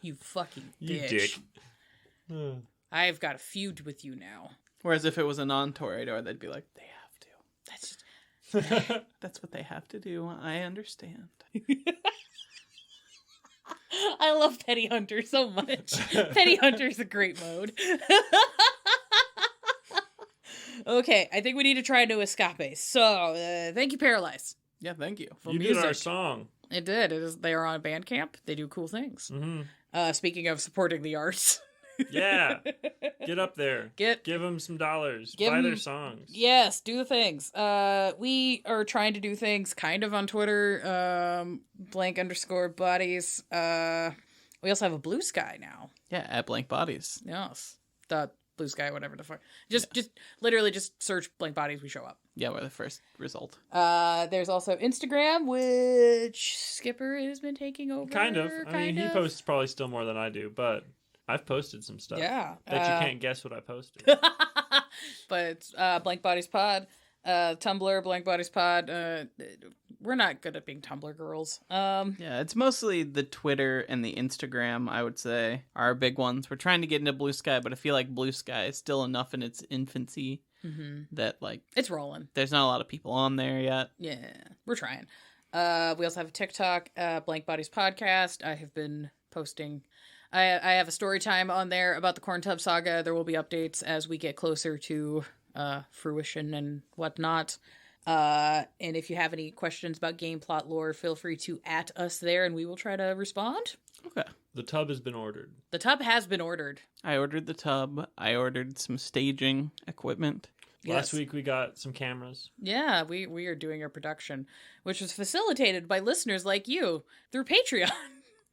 You fucking bitch. You dick. I've got a feud with you now. Whereas if it was a non-Toreador, they'd be like, they have to. That's what they have to do. I understand. I love Petty Hunter so much. Petty Hunter's a great mode. Okay, I think we need to try a new escape. So, thank you, Paralyze. Yeah, thank you. You did our song. It did. They are on Bandcamp. They do cool things. Speaking of supporting the arts. Yeah. Get up there. Give them some dollars. Buy their songs. Yes, do the things. We are trying to do things kind of on Twitter. _bodies. We also have a Blue Sky now. Yeah, at Blank Bodies. Yes. Blue Sky, whatever the fuck. Just literally just search Blank Bodies, we show up. Yeah, we're the first result. There's also Instagram, which Skipper has been taking over. Kind of. I mean, he posts probably still more than I do, but I've posted some stuff. Yeah. Bet you can't guess what I posted. But it's Blank Bodies Pod. Tumblr, Blank Bodies Pod. We're not good at being Tumblr girls. Yeah, it's mostly the Twitter and the Instagram, I would say, are our big ones. We're trying to get into Blue Sky, but I feel like Blue Sky is still enough in its infancy that, like... It's rolling. There's not a lot of people on there yet. Yeah, we're trying. We also have a TikTok, Blank Bodies Podcast. I have been posting... I have a story time on there about the Corn Tub Saga. There will be updates as we get closer to fruition and whatnot. And if you have any questions about game plot lore, feel free to @ us there and we will try to respond. Okay. The tub has been ordered. The tub has been ordered. I ordered the tub. I ordered some staging equipment. Last week we got some cameras. Yeah, we are doing our production, which was facilitated by listeners like you through Patreon.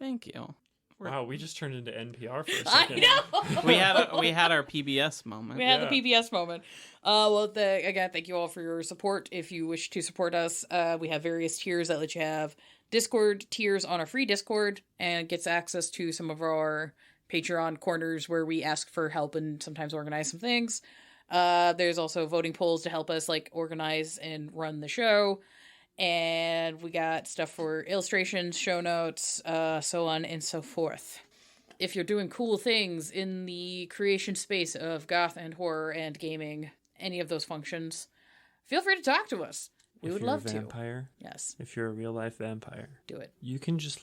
Thank you. Wow, we just turned into NPR for a I second. know. We had our PBS moment. We had Yeah. the PBS moment. Again, thank you all for your support. If you wish to support us, we have various tiers that let you have Discord tiers on our free Discord and gets access to some of our Patreon corners where we ask for help and sometimes organize some things. There's also voting polls to help us like organize and run the show. And we got stuff for illustrations, show notes, so on and so forth. If you're doing cool things in the creation space of goth and horror and gaming, any of those functions, feel free to talk to us. We would love If you're a vampire, Yes, if you're a real life vampire, do it. you can just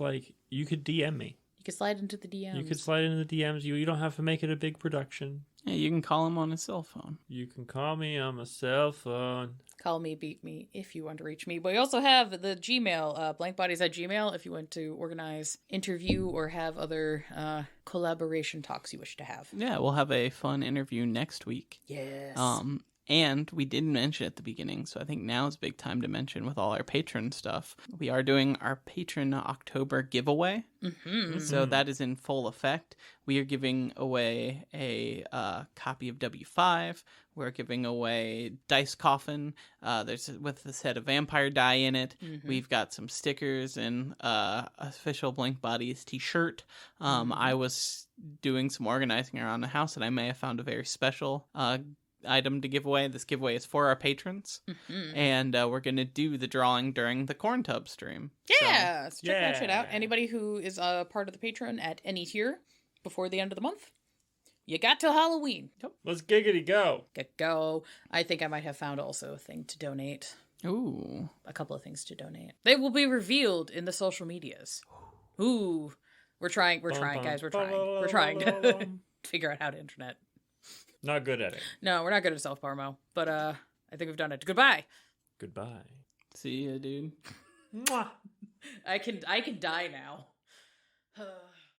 you could DM me. You can slide into the DMs. You could slide into the DMs. You don't have to make it a big production. Yeah, you can call him on his cell phone. You can call me on my cell phone. Call me, beat me if you want to reach me. But we also have the Gmail, blankbodies@gmail, if you want to organize, interview, or have other collaboration talks you wish to have. Yeah, we'll have a fun interview next week. Yes. And we didn't mention at the beginning, so I think now is a big time to mention with all our patron stuff. We are doing our patron October giveaway. Mm-hmm. So that is in full effect. We are giving away a copy of W5. We're giving away Dice Coffin. There's with a set of vampire die in it. Mm-hmm. We've got some stickers and official Blank Bodies t-shirt. I was doing some organizing around the house, and I may have found a very special item to give away. This giveaway is for our patrons, and we're gonna do the drawing during the corn tub stream. Yeah, so check that shit out. yeah. Anybody who is a part of the Patreon at any tier before the end of the month, you got till Halloween. Let's giggity go. Get go. I think I might have found also a thing to donate. Ooh, A couple of things to donate. They will be revealed in the social medias. Ooh. We're trying, guys. We're trying to figure out how to internet. Not good at it. No, we're not good at self-parmo, but I think we've done it. Goodbye. Goodbye. see ya, dude. Mwah. I can die now.